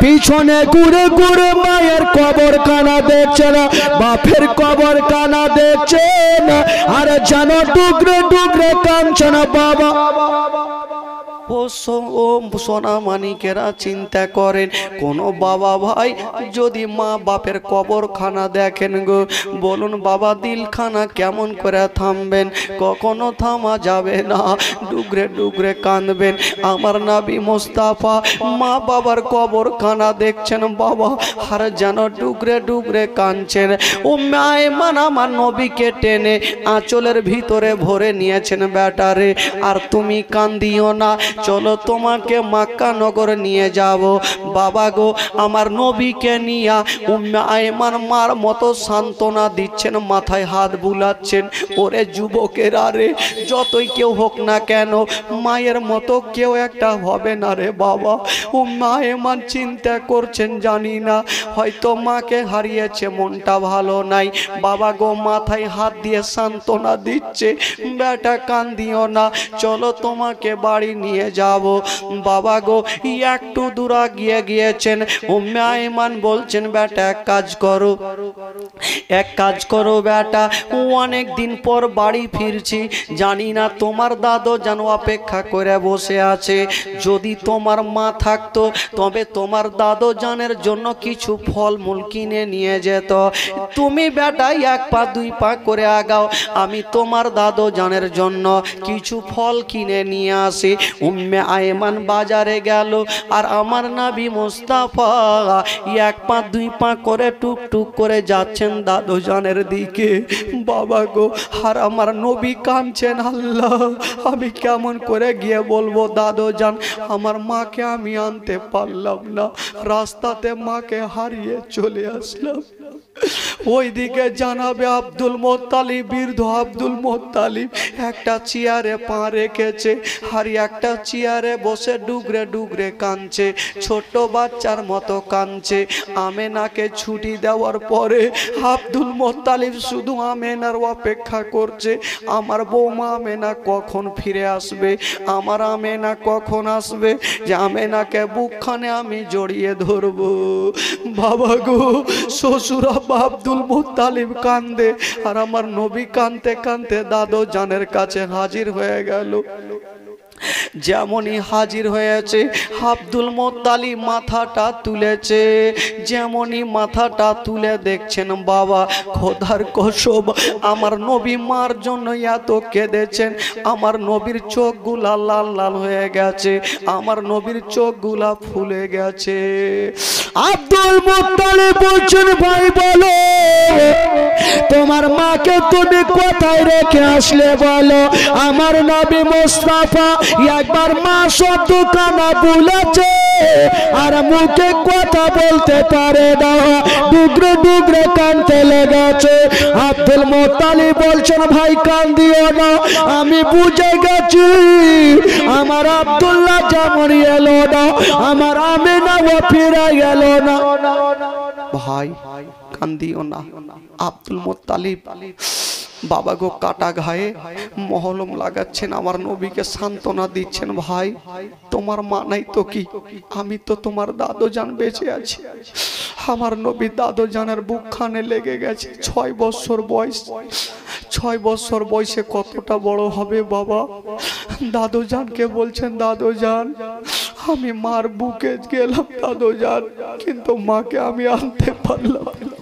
পিছনে ঘুরে ঘুরে মায়ের কবর কানা দেখছেন, বাপের কবর কানা দেখছেন, আর যেন টুকরে টুকরে কাঁদছেন বাবা। ও সোনা মানিকেরা চিন্তা করেন, কোনো বাবা ভাই যদি মা বাপের কবরখানা দেখেন গো, বলুন বাবা দিলখানা কেমন করে থামবেন? কখনো থামা যাবে না, ডুগরে ডুগরে কাঁদবেন। আমার নবী মুস্তাফা মা বাবার কবরখানা দেখছেন বাবা, আর যেন ডুগরে ডুগরে কাঁদছেন। ও মায়ে মান আমার নবীকে টেনে আঁচলের ভিতরে ভরে নিয়েছেন বেটারে, আর তুমি কান্দিও না, চলো তোমাকে মক্কা নগর নিয়ে যাব। বাবা গো আমার নবীকে নিয়া উম্মে আয়মান মার মতো সান্ত্বনা দিচ্ছেন, মাথায় হাত বুলাচ্ছেন। ওরে যুবকেরা রে, যতই কেউ হোক না কেন মায়ের মতো কেউ একটা হবে না রে বাবা। উম্মে আয়মান চিন্তা করছেন, জানি না হয়তো মাকে হারিয়েছে, মনটা ভালো নাই। বাবা গো মাথায় হাত দিয়ে সান্ত্বনা দিচ্ছে, বেটা কান্দিও না, চলো তোমাকে বাড়ি নিয়ে যাব। বাবা গো একটু দূর গিয়েছেন, উম্মে আয়মান বলছেন বেটা এক কাজ করো বেটা, অনেক দিন পর বাড়ি ফিরছি, জানি না তোমার দাদু যেন অপেক্ষা করে বসে আছে। যদি তোমার মা থাকতো তবে তোমার দাদু জানের জন্য কিছু ফলমূল কিনে নিয়ে যেত। তুমি বেটা এক পা দুই পা করে আগাও, আমি তোমার দাদু জানের জন্য কিছু ফল কিনে নিয়ে আসি। উম্মে আয়মান বাজারে গেল, আর আমার নবী মুস্তাফা এক পা দুই পা করে টুকটুক করে যাচ্ছেন দাদু জানের দিকে। বাবা গো আর আমার নবী কাঁদছেন, আল্লাহ আমি কেমন করে গিয়ে বলবো দাদু জান আমার মাকে আমি আনতে পারলাম না, রাস্তাতে মাকে হারিয়ে চলে আসলাম। ওইদিকে জানাবে আব্দুল মোত্তালিব, বৃদ্ধ আব্দুল মোত্তালিব একটা চেয়ারে পা রেখেছে, আর একটা চেয়ারে বসে ডুগরে ডুগরে কাঁদছে, ছোট বাচ্চার মতো কাঁদছে। আমেনাকে ছুটি দেওয়ার পরে আব্দুল মোত্তালিব শুধু আমেনার অপেক্ষা করছে, আমার বৌমা আমেনা কখন ফিরে আসবে, আমার আমেনা কখন আসবে, যে আমেনাকে বুকখানে আমি জড়িয়ে ধরবো। বাবা গো শ্বশুর আব্দুল মুত্তালিব কান্দে, আর আমার নবী কাঁদতে কাঁদতে দাদু জানের কাছে হাজির হয়ে গেল। যেমনই হাজির হয়েছে আব্দুল মুত্তালিব মাথাটা তুলেছে, যেমনই মাথাটা তুলে দেখছেন বাবা খোদার কসম আমার নবী মার জন্য এত কেঁদেছেন, আমার নবীর চোখগুলা লাল লাল হয়ে গেছে, আমার নবীর চোখগুলা ফুলে গেছে। আব্দুল মুত্তালিব বলছেন ভাই বলো তোমার মাকে তুমি কোথায় রেখে আসলে বলো। আমার নবী মুস্তাফা একবার মা শব্দ কানা বলেছে, আর মুখে কথা বলতে পারে না, ডুগরে ডুগরে কাঁদতে লেগেছে। আব্দুল মুত্তালিব বলছেন ভাই কান্দিও না, আমি বুঝে গেছি আমার আব্দুল্লাহ যেমন এলো না, আমার আমিনাও ফিরে গেল না। ভাই কান্দিও না। আব্দুল মুত্তালিব বাবা গো কাটা ঘায়ে মহলম লাগাচ্ছেন, আমার নবীকে সান্ত্বনা দিচ্ছেন, ভাই তোমার মা নাই তো কি, আমি তো তোমার দাদু জান বেঁচে আছি। আমার নবী দাদু জানের বুকখানে লেগে গেছে, 6 বছর বয়স, 6 বছর বয়সে কতটা বড় হবে বাবা। দাদু জানকে বলছেন দাদু জান আমি মার বুকে গেলাম দাদু জান, কিন্তু মাকে আমি আনতে পারলাম না,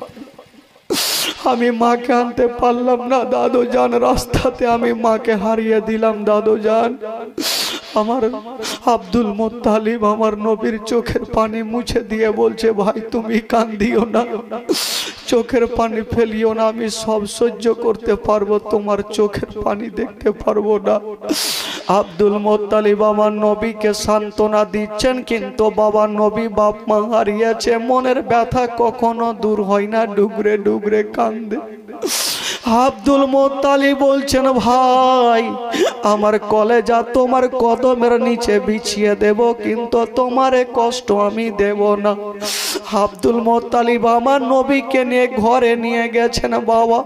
আমি মাকে আনতে পারলাম না দাদু জান, রাস্তাতে আমি মাকে হারিয়ে দিলাম দাদু জান। আমার আব্দুল মুত্তালিব আমার নবীর চোখের পানি মুছে দিয়ে বলছে ভাই তুমি কান্দিও না, চোখের পানি ফেলিও না, আমি সব সহ্য করতে পারবো, তোমার চোখের পানি দেখতে পারবো না। আব্দুল মুত্তালিব আমার নবীকে সান্ত্বনা দিচ্ছেন, কিন্তু বাবা নবী বাপ মা হারিয়েছে, মনের ব্যথা কখনো দূর হয় না, ডুগরে ডুগরে কান্দে। আব্দুল মুত্তালিব বলছেন ভাই আমার কলেজা তোমার কদমের নিচে বিছিয়ে দেব, কিন্তু তোমারে কষ্ট আমি দেব না। আব্দুল মুত্তালিব আমার নবীকে নিয়ে ঘরে নিয়ে গেছেন বাবা।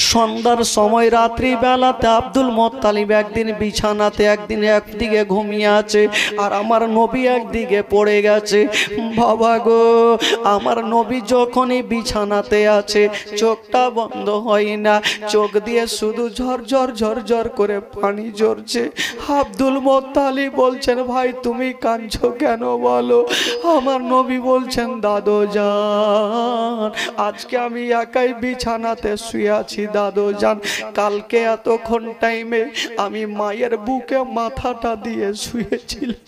সন্ধ্যার সময় রাত্রি বেলাতে আব্দুল মোত্তালিব একদিন বিছানাতে একদিন একদিকে ঘুমিয়ে আছে আর আমার নবী একদিকে পড়ে গেছে। বাবা গো, আমার নবী যখনই বিছানাতে আছে চোখটা বন্ধ হয় না, চোখ দিয়ে শুধু ঝরঝর ঝরঝর করে পানি ঝরছে। আব্দুল মোত্তালিব বলছেন, ভাই তুমি কাঁদছো কেন বলো? আমার নবী বলছেন, দাদু জান আজকে আমি একাই বিছানাতে শুয়ে আছি দাদু জান, কালকে এতক্ষণ টাইমে আমি মায়ের বুকে মাথাটা দিয়ে শুয়েছিলাম,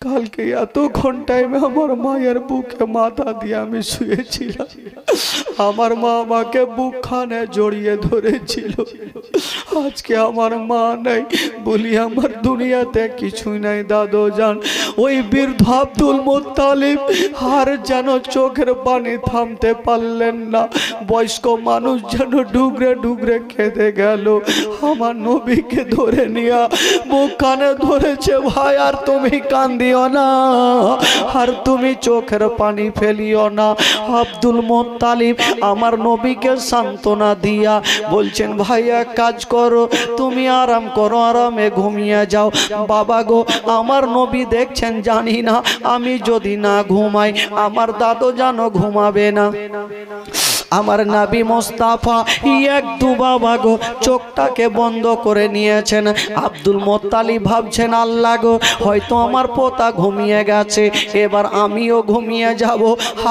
কালকে এতক্ষণ টাইমে আমার মায়ের বুকে মাথা দিয়ে আমি শুয়েছিলাম, আমার মা আমাকে বুকখানে জড়িয়ে ধরেছিল। আজকে আমার মা নাই বলি আমার দুনিয়াতে কিছুই নাই দাদু জান। ওই বৃদ্ধ আব্দুল মোত্তালিব আর যেন চোখের পানি থামতে পারলেন না, বয়স্ক মানুষ যেন ডুগরে ডুগরে কেঁদে গেল। আমার নবীকে ধরে নিয়া বুকখানে ধরেছে, ভাই আর তুমি কান্দিও না, আর তুমি চোখের পানি ফেলিও না। আব্দুল মোত্তালিব আমার নবীকে সান্ত্বনা দিয়া বলছেন, ভাইয়া কাজ করো, তুমি আরাম করো, আরামে ঘুমিয়ে যাও। বাবা গো, আমার নবী দেখছেন জানি না আমি যদি না ঘুমাই আমার দাদু জানো ঘুমাবে না। আমার নবী মোস্তাফা এক দু বাবা গো চোখটাকে বন্ধ করে নিয়েছেন। আব্দুল মোত্তালিব ভাবছেন, আল্লাহ গো হয়তো আমার পোতা ঘুমিয়ে গেছে, এবার আমিও ঘুমিয়ে যাব।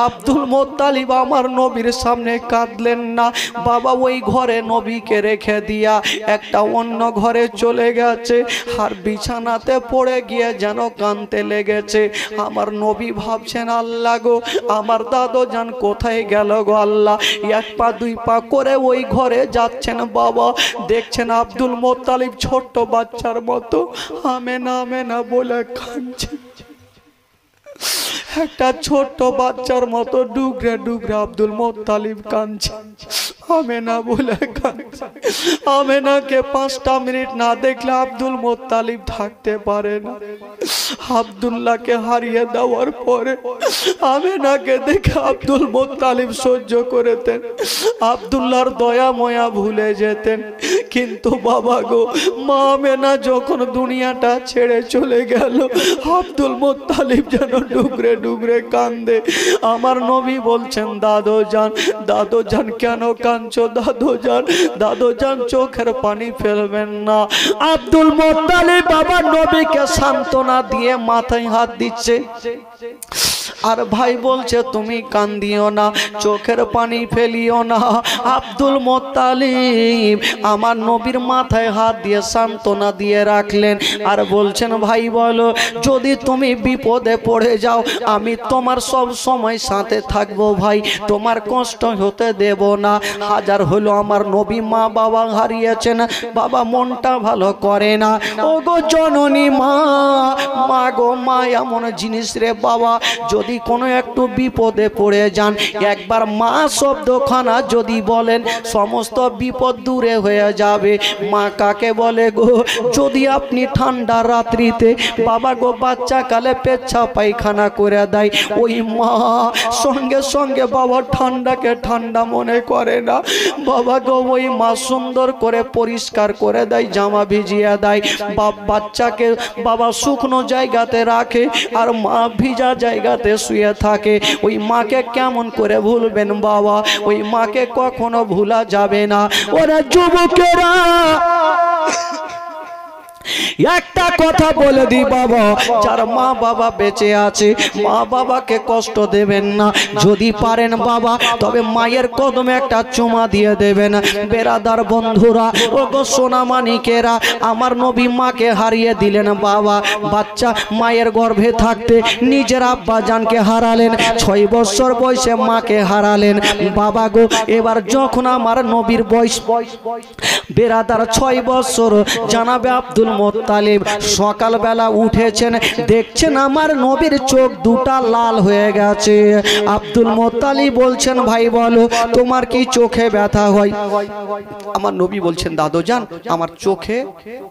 আব্দুল মোত্তালিব আমার নবীর সামনে কাঁদলেন না, বাবা ওই ঘরে নবীকে রেখে দিয়া একটা অন্য ঘরে চলে গেছে আর বিছানাতে পড়ে গিয়ে যেন কাঁদতে লেগেছে। আমার নবী ভাবছেন, আল্লাহ গো আমার দাদু জান কোথায় গেল গো আল্লাহ। এক পা দুই পা করে ওই ঘরে যাচ্ছেন, বাবা দেখছেন আব্দুল মোত্তালিব ছোট্ট বাচ্চার মতো আমেনা আমেনা বলে কাঁদছে, একটা ছোট্ট বাচ্চার মতো ডুগরে ডুগরে আব্দুল মোত্তালিব কাঁদছে, আমেনা বলে কাঁদছে। আমেনাকে 5টা মিনিট না দেখলে আব্দুল মোত্তালিব থাকতে পারে না। আব্দুল্লাহকে হারিয়ে দেওয়ার পরে আমেনাকে দেখে আব্দুল মোত্তালিব সহ্য করেতেন, আব্দুল্লাহর দয়া ময়া ভুলে যেতেন। কিন্তু বাবা গো, মা আমেনা যখন দুনিয়াটা ছেড়ে চলে গেল আব্দুল মোত্তালিব যেন ডুগরে ডুগরে কান্দে। আমার নবী বলছেন, দাদু জান কেন কাঁদছো দাদু জান? দাদু জান চোখের পানি ফেলবেন না। আব্দুল মোত্তালিব বাবা নবীকে সান্ত্বনা দিয়ে মাথায় হাত দিচ্ছে আর ভাই বলছে, তুমি কান্দিও না, চোখের পানি ফেলিও না। আব্দুল মোত্তালিব আমার নবীর মাথায় হাত দিয়ে সান্ত্বনা দিয়ে রাখলেন আর বলছেন, ভাই বলো যদি তুমি বিপদে পড়ে যাও আমি তোমার সব সময় সাথে থাকবো ভাই, তোমার কষ্ট হতে দেব না। হাজার হলো আমার নবী মা বাবা হারিয়েছেন, বাবা মনটা ভালো করে না। ও গো জননী মা, মা গো মা এমন জিনিস রে বাবা, যদি কোনো একটু বিপদে পড়ে যান একবার মা শব্দখানা যদি বলেন সমস্ত বিপদ দূরে হয়ে যাবে। মা কাকে বলে গো? যদি আপনি ঠান্ডা রাত্রিতে বাবা গো বাচ্চা কালে পেচ্ছা পায়খানা করে দেয়, ওই মা সঙ্গে সঙ্গে বাবা ঠান্ডাকে ঠান্ডা মনে করে না, বাবা গো ওই মা সুন্দর করে পরিষ্কার করে দেয়, জামা ভিজিয়ে দেয়, বাচ্চাকে বাবা শুকনো জায়গাতে রাখে আর মা ভিজা জায়গাতে শুয়ে থাকে। ওই মাকে কেমন করে ভুলবেন বাবা? ওই মাকে কখনো ভুলা যাবে না। ওরা যুবকেরা একটা কথা বলে দি বাবা, যার মা বাবা বেঁচে আছে মা বাবাকে কষ্ট দেবেন না, যদি পারেন বাবা তবে মায়ের কদমে একটা চুমা দিয়ে দেবেন। বেরাদার বন্ধুরা, ও গো সোনামানিকেরা, আমার নবী মাকে হারিয়ে দিলেন বাবা, বাচ্চা মায়ের গর্ভে থাকতে নিজের আব্বা জানকে হারালেন, 6 বছর বয়সে মাকে হারালেন বাবা গো। এবার যখন আমার নবীর বয়স বেরাদার 6 বছর, জানাবে আব্দুল মোত্তালিব মোত্তালিব সকালবেলা উঠেছেন, দেখছেন আমার নবীর চোখ দুটা লাল হয়ে গেছে। আব্দুল মোত্তালিব বলছেন ভাই বলো তোমার কি চোখে ব্যথা হয়? আমার নবী বলছেন দাদুজান আমার চোখে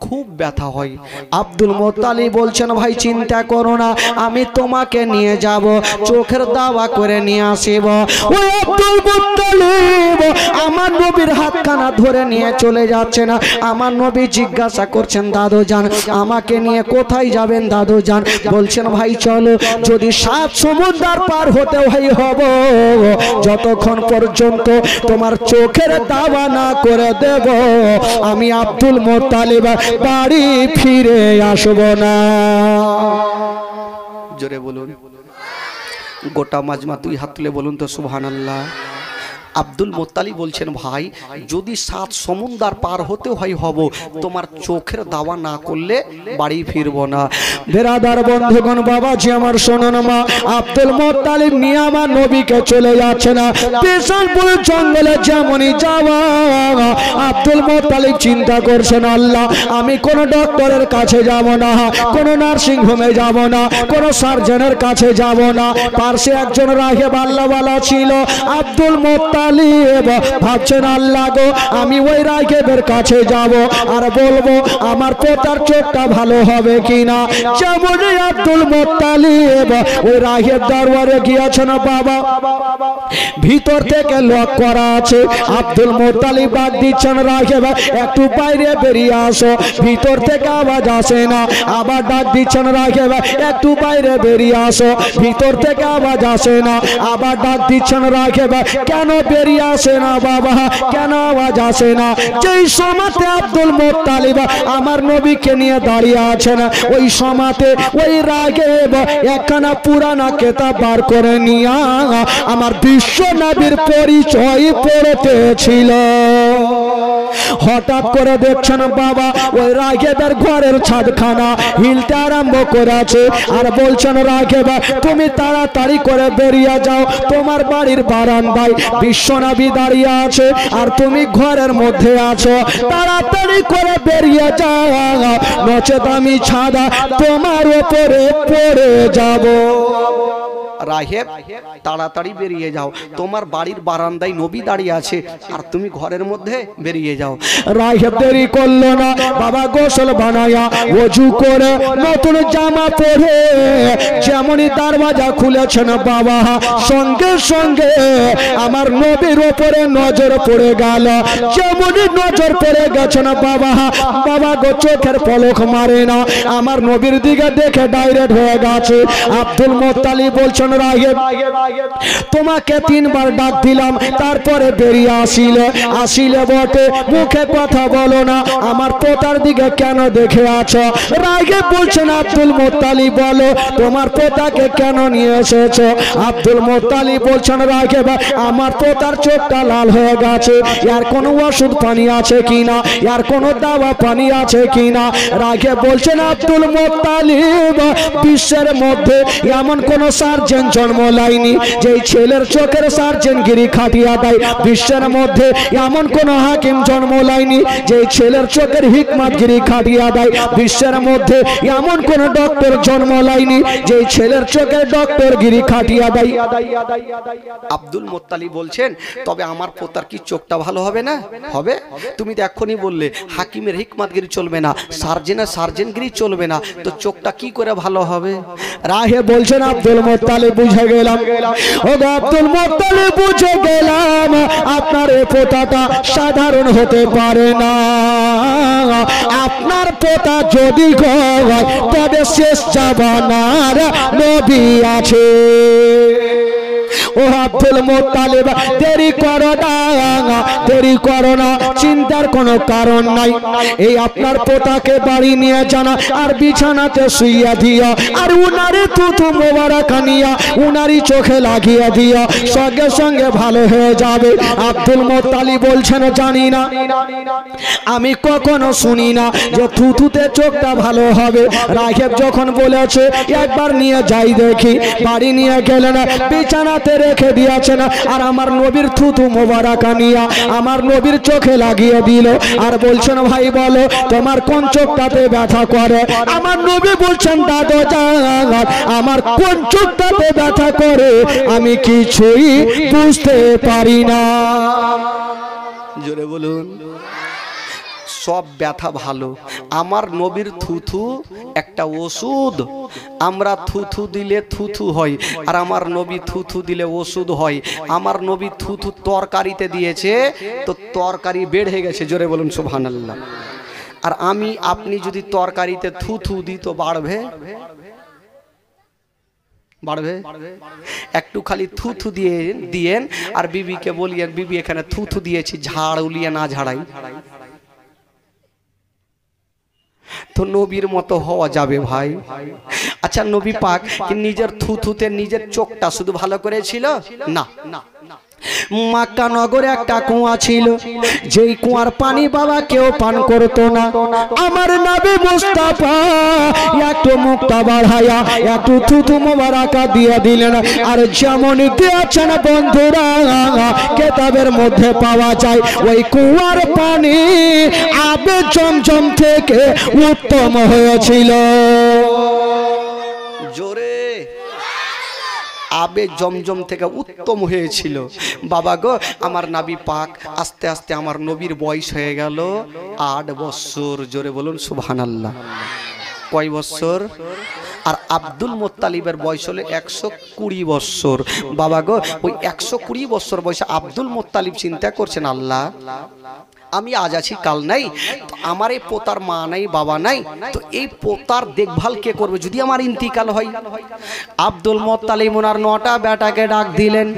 খুব ব্যথা হয়। আব্দুল মোত্তালিব বলছেন ভাই চিন্তা করো না, আমি তোমাকে নিয়ে যাব, চোখের দাওয়া করে নিয়ে আসিব। ওই আব্দুল মোত্তালিব আমার নবীর হাতখানা ধরে নিয়ে চলে যাচ্ছে না। আমার নবী জিজ্ঞাসা করছেন দাদুজান আমাকে নিয়ে কোথায় যাবেন দাদুজান? বলছেন ভাই চলো, যদি 7 সমুদ্র পার হতে হয় হব, যতক্ষণ পর্যন্ত তোমার চোখের দাওয়া না করে দেব আমি আব্দুল মোত্তালিব বাড়ি ফিরে আসব না। জোরে বলুন, গোটা মাজমা 2 হাত তুলে বলুন তো সুবহানাল্লাহ। আব্দুল মোত্তালিব বলছেন ভাই যদি 7 সমুদ্র পার হতে হয় হব, তোমার চোখের দাওয়া না করলে বাড়ি ফিরব না। বেরাদার বন্ধুগণ বাবাজি আমার শোনেন মা, আব্দুল মোত্তালিব নিয়ে আমার নবীকে চলে যাচ্ছে না পেশানপুর জঙ্গলে যেমনই যাওয়া। আব্দুল মোত্তালিব চিন্তা করছেন আল্লাহ আমি কোন ডক্টরের কাছে যাব না, কোন নার্সিং হোমে যাব না, কোন সার্জনের কাছে যাব না। পাশে একজন রাহেব আল্লাহওয়ালা ছিল। আব্দুল মোত্তালিব ভাবছেন আল্লাহ গো আমি ওই রাহেবের কাছে যাব আর বলবো আমার পোতার চোখটা ভালো হবে কিনা। যেমনই আব্দুল মোত্তালিব ওই রাহেব দরবারে গিয়েছেন বাবা, ভিতর থেকে লক করা আছে। আব্দুল মোত্তালিব ডাক দিচ্ছেন রাহেব একটু বাইরে বেরিয়ে আসো, ভিতর থেকে আওয়াজ আসে না। আবার ডাক দিচ্ছেন রাহেব একটু বাইরে বেরিয়ে আসো, ভিতর থেকে আওয়াজ আসে না। আবার ডাক দিচ্ছেন রাহেব কেন বেরিয়ে আসে না বাবা, কেন আওয়াজ আসে না? যেই সময়তে আব্দুল মোত্তালিব আমার নবীকে নিয়ে দাঁড়িয়ে আছেন, ওই সময়তে ওই রাহেব একখানা পুরানা কিতাব বার করে নিয়ে আমার বিশ্ব নবীর পরিচয় পড়তেছিল। হঠাৎ করে দেখছেন বাবা ওই রাহেবের ঘরের ছাদখানা হিলতে আরম্ভ করেছে আর বলছেন রাহেব তুমি তাড়াতাড়ি করে বেরিয়ে যাও, তোমার বাড়ির বারান্দায় বিশ্বনবী দাঁড়িয়ে আছে আর তুমি ঘরের মধ্যে আছো, তাড়াতাড়ি করে বেরিয়ে যাও নচেত আমি ছাদা তোমার উপরে পড়ে যাব। রাহেব তাড়াতাড়ি বেরিয়ে যাও, তোমার বাড়ির বারান্দায় নবী দাঁড়িয়ে আছে আর তুমি ঘরের মধ্যে বেরিয়ে যাও। রাহেব দেরি করলো না, বাবা গোসল বানায়া ওযু করে নতুন জামা পরে যেমনই দরওয়াজা খুলেছেন বাবা সঙ্গে সঙ্গে আমার নবীর উপরে নজর পড়ে গেল। যেমনই নজর পড়ে গেছেন বাবা, বাবা গো চোখের পলক মারে না, আমার নবীর দিকে দেখে ডাইরেক্ট হয়ে গেছে। আব্দুল মোত্তালিব বলছেন রাহেব তোমাকে 3 বার ডাক দিলাম তারপরে বেরিয়ে আসিলে বটে, মুখে কথা বলো না, আমার পোতার দিকে কেন দেখে আছো? রাহেব বলছেন আব্দুল মোত্তালিব বলো তোমার পোতাকে কেন নিয়ে এসেছো? আব্দুল মোত্তালিব বলছেন রাহেব আমার পোতার চোখটা লাল হয়ে গেছে, এর কোনো ওষুধ পানি আছে কিনা, এর কোনো দাওয়া পানি আছে কিনা? রাহেব বলছেন আব্দুল মোত্তালিব বিশ্বের মধ্যে এমন কোন সার্জন জন্ম লাইনি যেই ছেলের চোখের সার্জনগিরি খাটিয়া দেয়, বিশ্বের মধ্যে এমন কোন হাকিম জন্ম লাইনি যেই ছেলের চোখের হিকমতগিরি খাটিয়া দেয়, বিশ্বের মধ্যে এমন কোন ডক্টর জন্ম লাইনি যেই ছেলের চোখের ডক্টরগিরি খাটিয়া দেয়। আব্দুল মোত্তালিব বলছেন তবে আমার পোতার কি চোখটা ভালো হবে না? হবে। তুমি তো এখনই বললে হাকিমের হিকমতগিরি চলবে না, সার্জনের সার্জনগিরি চলবে না, তো চোখটা কি করে ভালো হবে? রাহেব বলছেন আব্দুল মোত্তালিব বুঝে গেলাম, ও আব্দুল মোত্তালিব বুঝে গেলাম আপনার এই পোতাটা সাধারণ হতে পারে না, আপনার পোতা যদি হয় তবে শেষ জামানার নবী আছে। ও আব্দুল মোত্তালিব দেরি করো না, চিন্তার কোনো কারণ নাই। এই আপনার পোতাকে বাড়ি নিয়ে জানা আর বিছানাতে শুইয়া দিও আর উনারে থুথু মোবারক নিয়া উনারই চোখে লাগিয়ে দিও, সঙ্গে সঙ্গে ভালো হয়ে যাবে। আব্দুল মোত্তালিব বলছেন জানি না, আমি কখনো শুনি না যে থুথুতে চোখটা ভালো হবে। রাহেব যখন বলেছে একবার নিয়ে যাই দেখি, বাড়ি নিয়ে গেলেন, বিছানাতে রেখে দিয়েছেন আর আমার নবীর থুথু মোবারক নিয়া আমার নবীর চোখে লাগিয়ে দিল আর বলছেন ভাই বলো তোমার কোন চোখটাতে ব্যথা করে আমার নবী বলছেন দাদু জান আমার কোন চোখটাতে ব্যথা করে আমি কিছুই বুঝতে পারি না। জোরে বলুন। সব ব্যথা ভালো, আমার নবীর থুথু একটা ওষুধ। আমরা থুথু দিলে থুথু হয় আর আমার নবী থুথু দিলে ওষুধ হয়। আমার নবী থুথু তরকারিতে দিয়েছে তো তরকারি বেড়ে গেছে। জোরে বলুন সুবহানাল্লাহ। আর আমি আপনি যদি তরকারিতে থুথু দিই তো বাড়বে বাড়বে? একটু খালি থুথু দিয়ে দিয়েন আর বিবিকে বলিয়েন বিবি এখানে থুথু দিয়েছি ঝাড় উলিয়ে না ঝাড়াই, তো নবীর মতো হওয়া যাবে ভাই? আচ্ছা নবী পাক কি নিজের থুথুতে নিজের চোখটা শুধু ভালো করেছিল? না, মক্কা নগরে একটা কুয়া ছিল, যেই কুয়ার পানি বাবা কেউ পান করতো না। আমার নবী মুস্তাফা একটু মুখটা বাড়ায়া একটু থুথু মোবারক দিয়ে দিলেন আর যেমন দিয়েছেন বন্ধুরা কিতাবের মধ্যে পাওয়া যায় ওই কুয়ার পানি আবে জমজম থেকে উত্তম হয়েছিল। জোরে আবে জমজম থেকে উত্তম হয়েছিল। বাবা গো আমার নবী পাক আস্তে আস্তে আমার নবীর বয়স হয়ে গেল 8 বছর। জোরে বলুন সুবহানাল্লাহ। কয় বছর? আর আব্দুল মুত্তালিবের বয়স হলো 120 বছর। বাবা গো ওই 120 বছর বয়সে আব্দুল মুত্তালিব চিন্তা করছেন আল্লাহ আমি আজ আছি কাল নাই, তো আমার এই পোতার মা নাই বাবা নাই, তো এই পোতার দেখভাল কে করবে যদি আমার ইন্তিকাল হয়? আব্দুল মুত্তালিব ওনার 9টা বেটাকে ডাক দিলেন।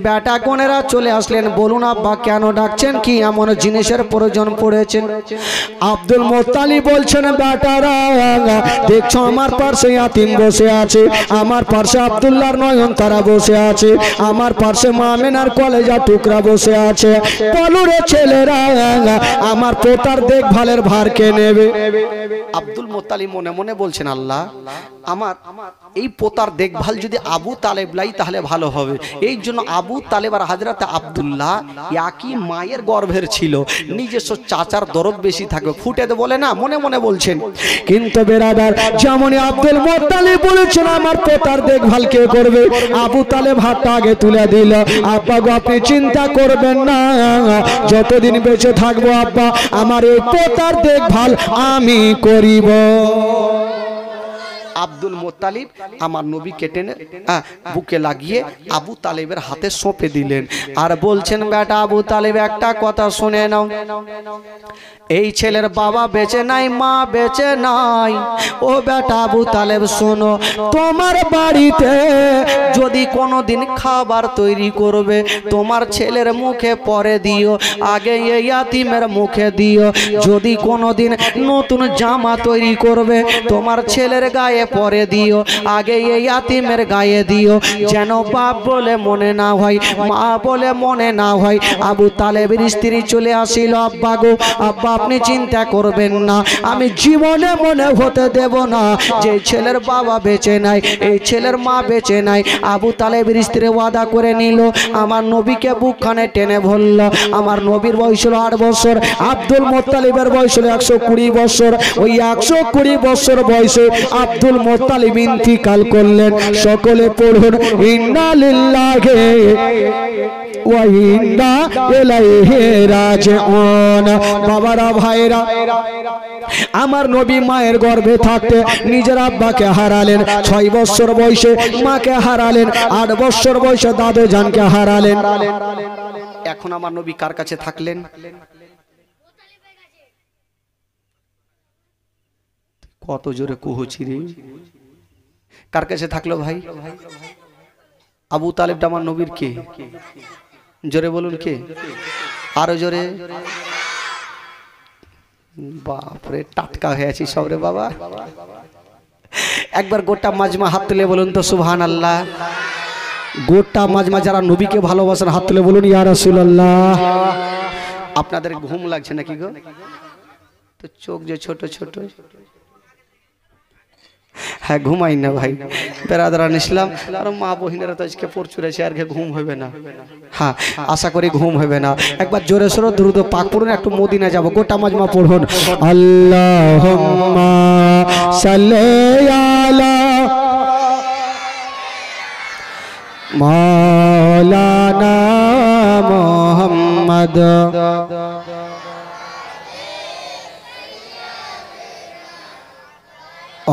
বেটা কোনেরা চলে আসলেন। বলুন আব্বা কেন ডাকছেন, কি এমন জিনিসের প্রয়োজন পড়েছেন? আব্দুল মুত্তালিব বলছেন বেটারা দেখছো আমার পাশে ইয়াতিম বসে আছে, আমার পাশে আব্দুল্লাহর নয়নতারা বসে আছে, আমার পাশে মামেনার কলেজা টুকরা বসে আছে, বলুরে ছেলেরা আমার পোতার দেখভালের ভার কে নেবে? আব্দুল মুত্তালিব মনে মনে বলছেন আল্লাহ আমার এই পোতার দেখভাল যদি আবু তালেব লাই তাহলে ভালো হবে। এই জন্য আবু তালেব আর হযরত আব্দুল্লাহ একই মায়ের গর্ভের ছিল, নিজস্ব চাচার দরদ বেশি থাকবে, ফুটে তো বলে না, মনে মনে বলছেন। কিন্তু বেরাদার যেমনই আব্দুল মুত্তালিব বলেছেন আমার পোতার দেখভাল কে করবে, আবু তালেব হাতটা আগে তুলে দিল। আব্বা গো আপনি চিন্তা করবেন না, যতদিন বেঁচে থাকবো আব্বা আমার এই পোতার দেখভাল আমি করিব। আব্দুল মুত্তালিব আমার নবীকে টেনে বুকে লাগিয়ে আবু তালেবের হাতে সঁপে দিলেন আর বলছেন বেটা আবু তালেব একটা কথা শুনে নাও, এই ছেলের বাবা বেঁচে নাই মা বেঁচে নাই। ও বেটা আবু তালেব শোনো, তোমার বাড়িতে যদি কোনোদিন খাবার তৈরি করবে তোমার ছেলের মুখে পরে দিও, আগে এই ইয়াতিমের মুখে দিও। যদি কোনোদিন নতুন জামা তৈরি করবে তোমার ছেলের গায়ে পরে দিও, আগে এই ইয়াতিমের গায়ে দিও, যেন বাপ বলে মনে না হয় মা বলে মনে না হয়। আবু তালেবের স্ত্রী চলে আসিল, আব্বা গো আব্বা আপনি চিন্তা করবেন না, আমি জীবনে মনে হতে দেব না যে ছেলের বাবা বেঁচে নাই এই ছেলের মা বেঁচে নাই। আবু তালেবের স্ত্রী ওয়াদা করে নিল, আমার নবীকে বুকখানে টেনে ধরল। আমার নবীর বয়স হলো 8 বছর, আব্দুল মুত্তালিবের বয়স হলো 120 বছর। ওই 120 বছর বয়সে আব্দুল মুত্তালিব ইন্তিকাল করলেন। সকলে পড়ুন ইন্না লিল্লাহি ওয়া ইন্না ইলাইহি রাজিউন। বাবারা ভাইরা আমার নবী মায়ের গর্ভে থাকতে নিজের আব্বাকে হারালেন, 6 বছর বয়সে মাকে হারালেন, 8 বছর বয়সে দাদু জানকে হারালেন। এখন আমার নবী কার কাছে থাকলেন? কত জোরে কুহুছি রে, কার কাছে থাকলো ভাই? আবু তালেবটা আমার নবীর কে? জোরে বলুন কে? আরো জোরে। বাপরে টাটকা হয়ে আছি সবরে বাবা। একবার গোটা মাজমা হাত তুলে বলুন তো সুবহানাল্লাহ। গোটা মাজমা যারা নবীকে ভালোবাসেন হাত তুলে বলুন ইয়া রাসূলুল্লাহ। আপনাদের ঘুম লাগছে নাকি গো? তো চোখ যে ছোট ছোট, হ্যাঁ ঘুমাই না ভাই বেরাদারান ইসলাম আর মা বহিনেরা তো আজকে প্রচুর আছে আর ঘুম হবে না। হ্যাঁ আশা করি ঘুম হবে না। একবার জোরে সোরে দ্রুত পাক পড়ুন, একটু মদিনা যাব, গোটা মাজমা পড়ুন। আল্লাহুম্মা সাল্লি আলা মাওলানা মুহাম্মদ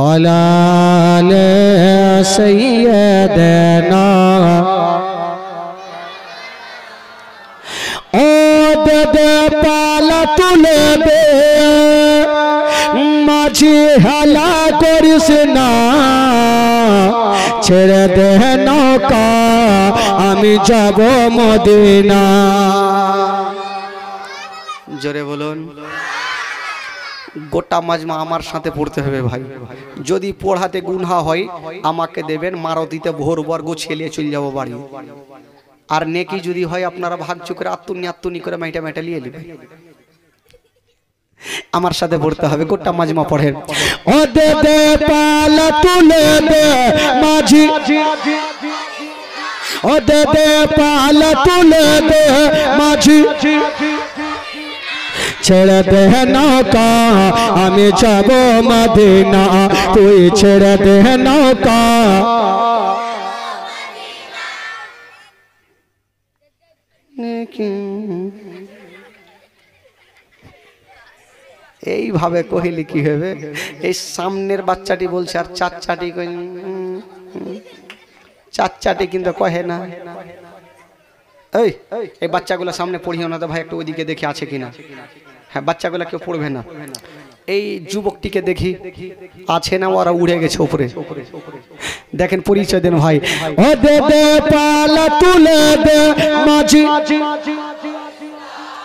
আলা আলি সাইয়্যিদিনা ও দে পালা তুলে দে মাঝি হালা করিস না, ছেড়ে দে নৌকা আমি যাব মদিনা। জোরে বলুন। গোটা মাজমা আমার সাথে পড়তে হবে ভাই। যদি পড়াতে গুনহা হয় আমাকে দেবেন, মারতিতে ভোর বর্গ ছেলিয়ে চলে যাবো বাড়ি। আর নেকি যদি হয় আপনারা ভাগচু করে আত্মনি করে মাইটা মাইটা নিয়ে নেবেন। আমার সাথে পড়তে হবে, গোটা মাজমা পড়েন। ও দে দে পালা তুলে দে মাঝি, ও দে দে পালা তুলে দে মাঝি, ছেড়ে দে নৌকা আমি যাব মদিনা, তুই ছেড়ে দে নৌকা। এইভাবে কহিলে কি হবে? এই সামনের বাচ্চাটি বলছে আর চাচাটি কিন্তু কহে না। এই বাচ্চাগুলো সামনে পড়িও না তো ভাই, একটু ওইদিকে দেখে আছে কিনা। হ্যাঁ বাচ্চাগুলো কেউ পড়বে না। এই যুবকটিকে দেখি আছে না, ওরা উড়ে গেছে উপরে। দেখেন পরিচয় দেন ভাই। ও দে দে পালা তুলে দে মাঝি,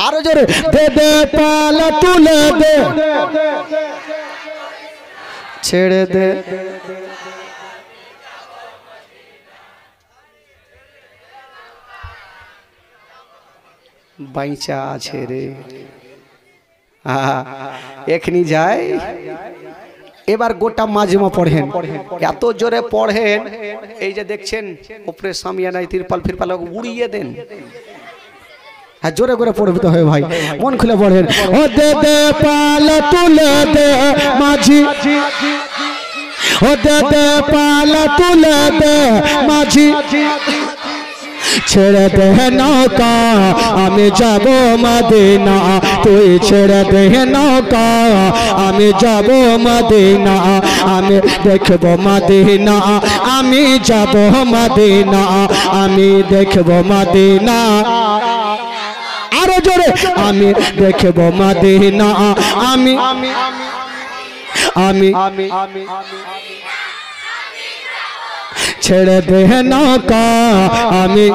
আরো জোরে দে দে পালা তুলে দে, ছেড়ে দে বাইচা আছে রে। এখনি যায়। এবার গোটা মাজমা পড়েন, এত জোরে পড়েন এই যে দেখছেন উপরে সামিয়ানায় তিরপাল ফিরপাল উড়িয়ে দেন। হ্যাঁ জোরে করে পড়তে হবে ভাই, মন খুলে পড়েন। ও দে দে পালা তুলে দে মাঝি, ও দে দে পালা তুলে দে মাঝি, ছেড়ে দে নৌকা আমি যাব মদিনা, তুই ছেড়ে দে নৌকা আমি যাব মদিনা, আমি দেখব মদিনা, আমি যাব মদিনা, আমি দেখব মদিনা। আরো জোরে আমি দেখব মদিনা, আমি আমি ছেড়ে দে নৌকা আমি,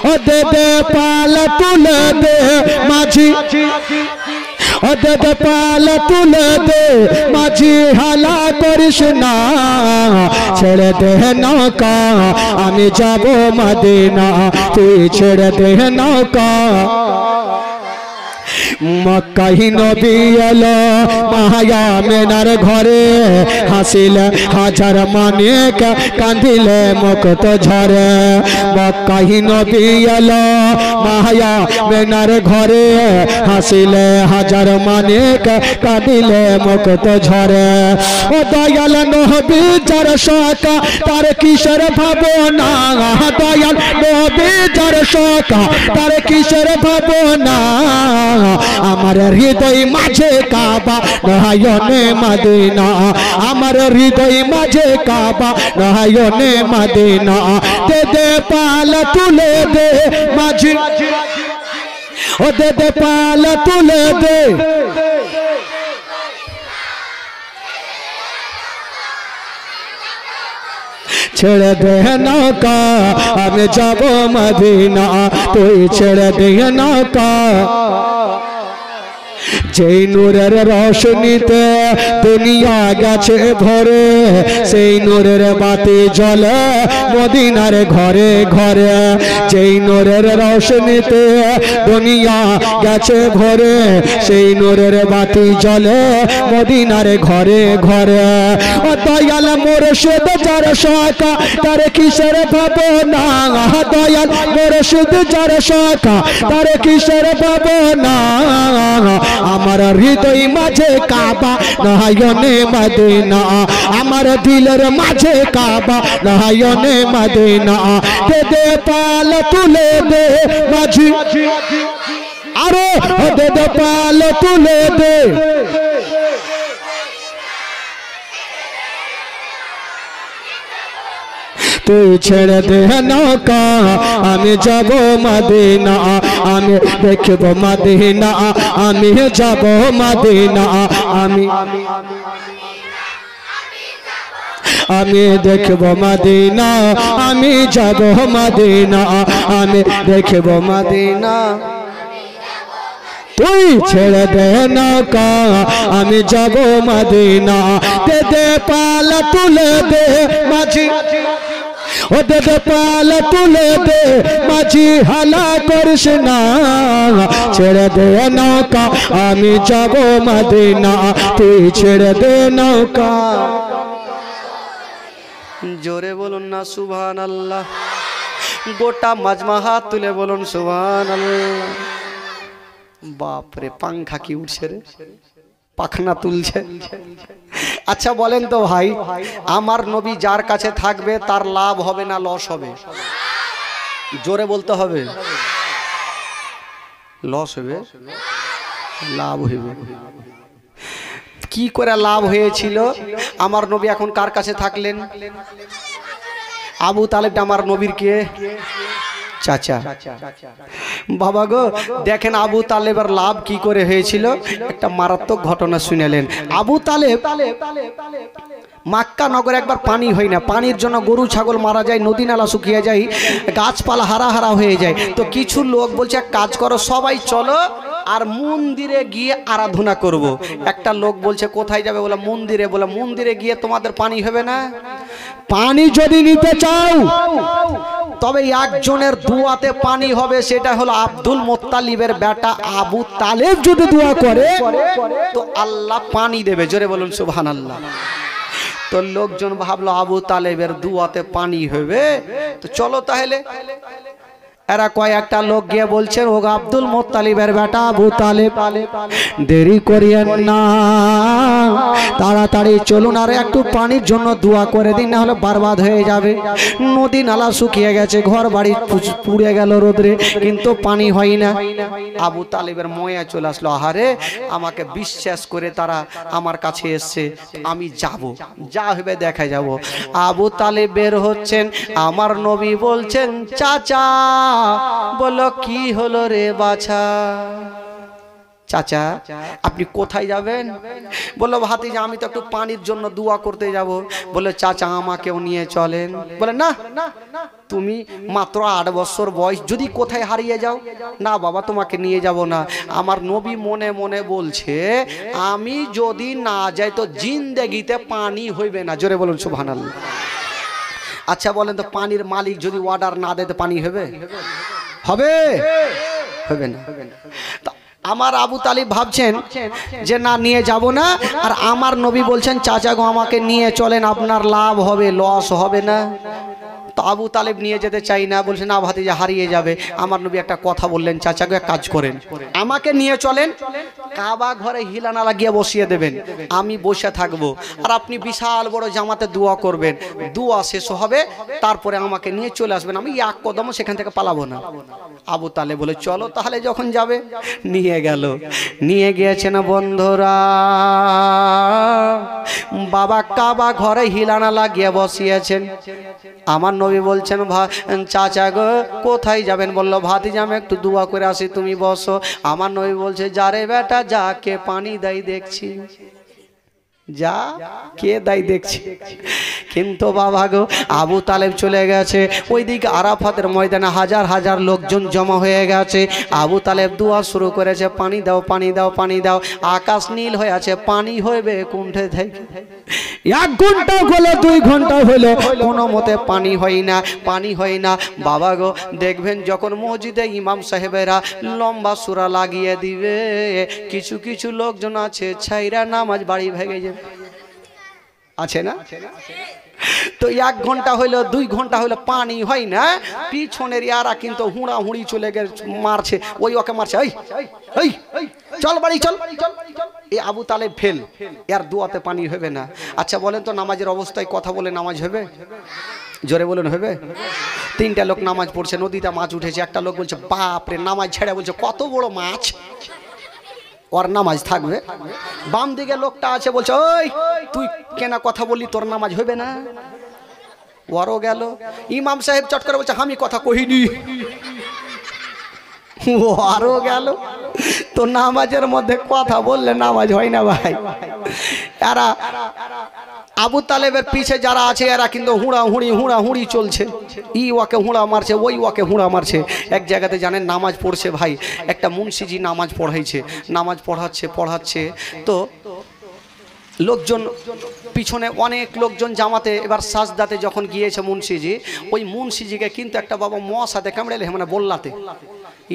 ও দে দে পালা তুলে দে মাঝি, ও দে দে পালা তুলে দে মাঝি হালা করিস না, ছেড়ে দে নৌকা আমি যাব মদিনা, তুই ছেড়ে দে নৌকা। মক্কায় নবী এলো মায়া মেনার ঘরে, হাসিলে হাজার মানিক কান্দিলে মুক্ত ঝরে। মক্কায় নবী এলো মায়া মেনার ঘরে, হাসিলে হাজার মানিক কান্দিলে মুক্ত ঝরে। ও দয়াল নবী যার শোকা তার কিসের ভাবনা, দয়াল নবী যার শোকা তার কিসের ভাবনা, আমার হৃদয় মাঝে কাবা নয়নে মদিনা, আমার হৃদয় মাঝে কাবা নয়নে মদিনা। দে দে পালা তুলে দে মাঝি, ও দে দে পালা তুলে দে, ছেড়ে দে নৌকা আমি যাব মদিনা, তুই ছেড়ে দে নৌকা। যেই নূরের রোশনীতে দুনিয়া গেছে ভরে, সেই নূরের বাতি জ্বলে মদিনার ঘরে ঘরে। যেই নূরের রোশনীতে দুনিয়া গেছে ভরে, সেই নূরের বাতি জ্বলে মদিনার ঘরে ঘরে। ও দয়াল মুর্শিদ যার শাখা তার কিসের ভাবনা, দয়াল মুর্শিদ যার শাখা তার কিসের ভাবনা। আমার হৃদয় মাঝে কাবা নয়নে মদিনা, আমার দিলের মাঝে কাবা নয়নে মদিনা। দে দে পাল তুলে দে মাঝি, আরো দে দে পাল তুলে দে। তুই ছেড়ে দে নৌকা, আমি যাব মদিনা, আমি দেখব মদিনা, আমি যাব মদিনা, আমি দেখব মদিনা, আমি যাব মদিনা, আমি দেখব মদিনা। তুই ছেড়ে দে নৌকা, আমি যাব মদিনা। দে দে পাল তুলে দে মাঝি, ও দে দে পাল তুলে দে মাঝি, হালা করিস না। ছেড়ে দে নৌকা, আমি যাব মদিনা, তুই ছেড়ে দে নৌকা। জোরে বলুন না সুবহানাল্লাহ। গোটা মাজমা হাত তুলে বলুন সুবহানাল্লাহ। বাপরে পাংখা কি উঠছে রে, পাখনা তুলছে। আচ্ছা বলেন তো ভাই, আমার নবী যার কাছে থাকবে তার লাভ হবে না লস হবে? জোরে বলতে হবে। লস হবে, লাভ হইবে। কি করে লাভ হয়েছিল? আমার নবী এখন কার কাছে থাকলেন? আবু তালেব আমার নবীর কে? চাচা। বাবা গো দেখেন আবু তালেবের লাভ কি করে হয়েছিল, একটা মারাত্মক ঘটনা শুনেলেন। আবু তালেব মাক্কা নগরে একবার পানি হয় না, পানির জন্য গরু ছাগল মারা যায়, নদী নালা শুকিয়ে যায়, গাছপালা হারা হারা হয়ে যায়। তো কিছু লোক বলছে এক কাজ করো, সবাই চলো আর মন্দিরে গিয়ে আরাধনা করব। একটা লোক বলছে কোথায় যাবে? বলে মন্দিরে। বলে মন্দিরে গিয়ে তোমাদের পানি হবে না? পানি যদি নিতে চাও তবে একজনের দুয়াতে পানি হবে, সেটা হলো আব্দুল মুত্তালিবের বেটা আবু তালেব যদি দোয়া করে তো আল্লাহ পানি দেবে। জোরে বলুন সুবহানাল্লাহ। তো লোকজন ভাবলো আবু তালেবের দুয়াতে পানি হবে, তো চলো তাহলে। এরা কয়েকটা লোক গিয়ে বলছেন ও আব্দুল মুত্তালিবের বেটা আবু তালেব, দেরি করিয়েন না, তাড়াতাড়ি চলুন আর একটু পানির জন্য দোয়া করে দিন, না হলে বরবাদ হয়ে যাবে। নদী নালা শুকিয়ে গেছে, ঘর বাড়ি পুড়ে গেল রোদরে, কিন্তু পানি হয় না। আবু তালেবের ময়া চলে আসলো, আহারে আমাকে বিশ্বাস করে তারা আমার কাছে এসছে, আমি যাব, যা হবে দেখা যাব। আবু তালেব বের হচ্ছেন, আমার নবী বলছেন চাচা। বলো কি হলো রে বাছা? চাচা আপনি কোথায় যাবেন? বললো ভাতিজা আমি তো একটু পানির জন্য দোয়া করতে যাব। বলে চাচা আমাকেও নিয়ে চলেন। বলে না, তুমি মাত্র 8 বছর বয়স, যদি কোথায় হারিয়ে যাও। না বাবা তোমাকে নিয়ে যাব না। আমার নবী মনে মনে বলছে আমি যদি না যাই তো জিন্দেগিতে পানি হইবে না। জোরে বলুন সুবহানাল্লাহ। আচ্ছা বলেন তো পানির মালিক যদি অর্ডার না দেয় তো পানি হবে? হবে? হবে না। আমার আবু তালিব ভাবছেন যে না নিয়ে যাব না, আর আমার নবী বলছেন চাচা গো আমাকে নিয়ে চলেন, আপনার লাভ হবে, লস হবে না। তো আবু তালেব নিয়ে যেতে চাই না, বলছে না ভাতিজা হারিয়ে যাবে। আমার নবী একটা কথা বললেন, চাচা গো এক কাজ করেন, আমাকে নিয়ে চলেন, কাবা ঘরে হিলানা লাগিয়ে বসিয়ে দেবেন, আমি বসে থাকবো, আর আপনি বিশাল বড় জামাতে দোয়া করবেন, দোয়া শেষ হবে তারপরে আমাকে নিয়ে চলে আসবেন, আমি এক কদমও সেখান থেকে পালাবো না। আবু তালেব বলে চলো তাহলে, যখন যাবে নিয়ে গেল। নিয়ে গিয়েছে না বন্ধুরা, বাবা কাবা ঘরে হিলানা লাগিয়ে বসিয়েছেন। আমার নবী বলছেন চাচা গো কোথায় যাবেন? বললো ভাতিজা আমি একটু দোয়া করে আসি, তুমি বসো। আমার নবী বলছে যারে বেটা যাকে পানি দেয় দেখছি। যা কে দায় দেখছি। কিন্তু বাবা গো আবু তালেব চলে গেছে ওইদিকে আরাফাতের ময়দানে হাজার হাজার লোকজন জমা হয়ে গেছে। আবু তালেব দোয়া শুরু করেছে, পানি দাও পানি দাও পানি দাও। আকাশ নীল হয়ে আছে, পানি হইবে কুণ্ঠে থেকে। 1 ঘন্টা হলো 2 ঘন্টা হলো কোনো মতে পানি হয় না, পানি হয় না। বাবা গো দেখবেন যখন মসজিদে ইমাম সাহেবেরা লম্বা সূরা লাগিয়ে দিবে, কিছু কিছু লোকজন আছে ছাইরা নামাজ বাড়ি ভেঙে যাবে, আছে না? তো 1 ঘন্টা হইলো 2 ঘন্টা হইলো পানি হয় না, পিছনের ইয়ারা কিন্তু হুড়া হুড়ি চলে গেছে, মারছে, ওই ওকে মারছে, এই চল বাড়ি চল। এই আবু তালেব ফেল, এর দোয়াতে পানি হবে না। আচ্ছা বলেন তো নামাজের অবস্থায় কথা বলে নামাজ হবে? জোরে বলুন হবে? 3টা লোক নামাজ পড়ছে, নদীতে মাছ উঠেছে। একটা লোক বলছে বাপরে, নামাজ ছেড়ে বলছে কত বড় মাছ, ওর নামাজ থাকবে? বাম দিকে লোকটা আছে বলছে ওই তুই কেনা কথা বললি, তোর নামাজ হবে না। ওরও গেল। ইমাম সাহেব চট করে বলছে আমি কথা কহিনি, আরো গেল। তো নামাজের মধ্যে কথা বললে নামাজ হয় না ভাই। এরা আবু তালেবের পিছে যারা আছে এরা কিন্তু হুড়া হুড়ি চলছে। ই ওকে হুড়া মারছে, ওই ওকে হুড়া মারছে। এক জায়গাতে জানেন নামাজ পড়ছে ভাই, একটা মুন্সিজি নামাজ পড়াইছে, নামাজ পড়াচ্ছে তো লোকজন পিছনে অনেক লোকজন জামাতে। এবার সাজদাতে যখন গিয়েছে মুন্সিজি, ওই মুন্সিজিকে কিন্তু একটা বাবা মশাতে কামড়েলে, মানে বললাতে।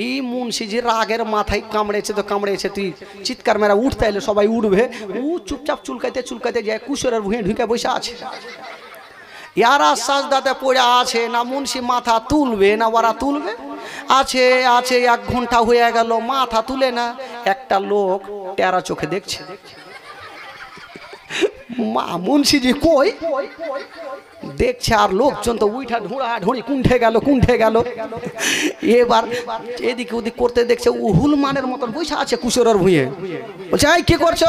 এই মুন্সিজি রাগের মাথায় কামড়েছে তো কামড়েছে, তুই চিৎকার মেরা উঠতে এলে সবাই উঠবে, ও চুপচাপ চুলকাইতে যায় কুশরের ভুঁয়ে ঢুকে বসে আছে। ইয়ারা সাজদাতে পড়ে আছে, না মুন্সি মাথা তুলবে না ওরা তুলবে, আছে 1 ঘন্টা হয়ে গেল মাথা তুলে না। একটা লোক টেরা চোখে দেখছে, মুন্সিজি কই দেখছে, আর লোকজন তো উঠা ঢুড়ি কুণ্ঠে গেল। এবার এদিকে ওদিক করতে দেখছে হুলমানের মতন বসে আছে কুশোরের ভুঁয়ে। বলছে এই কি করছো?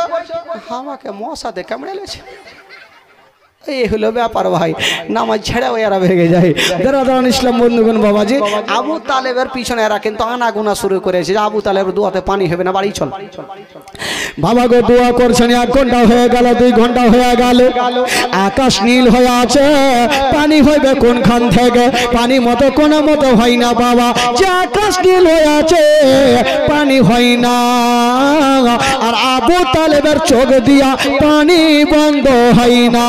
আমাকে মশাতে কামড়ে লেছে। এই হলো ব্যাপার ভাই, নামাজ ছেড়েও এরা ভেঙে যায়। দাঁড়ান ইসলাম বন্ধুগণ বাবাজি, আবু তালেবের পিছনে এরা কিন্তু আনাগোনা শুরু করেছে, আবু তালেবের দোয়াতে পানি হবে না, বাড়ি চল। বাবা গো দোয়া করছেন, 1 ঘন্টা হয়ে গেল 2 ঘন্টা হয়ে গেল, আকাশ নীল হয়ে আছে, পানি হইবে কোনখান থেকে? পানি মতো কোনো মতো হয় না বাবা, যে আকাশ নীল হয়ে আছে পানি হয় না। আর আবু তালেবের চোখ দিয়া পানি বন্ধ হয় না।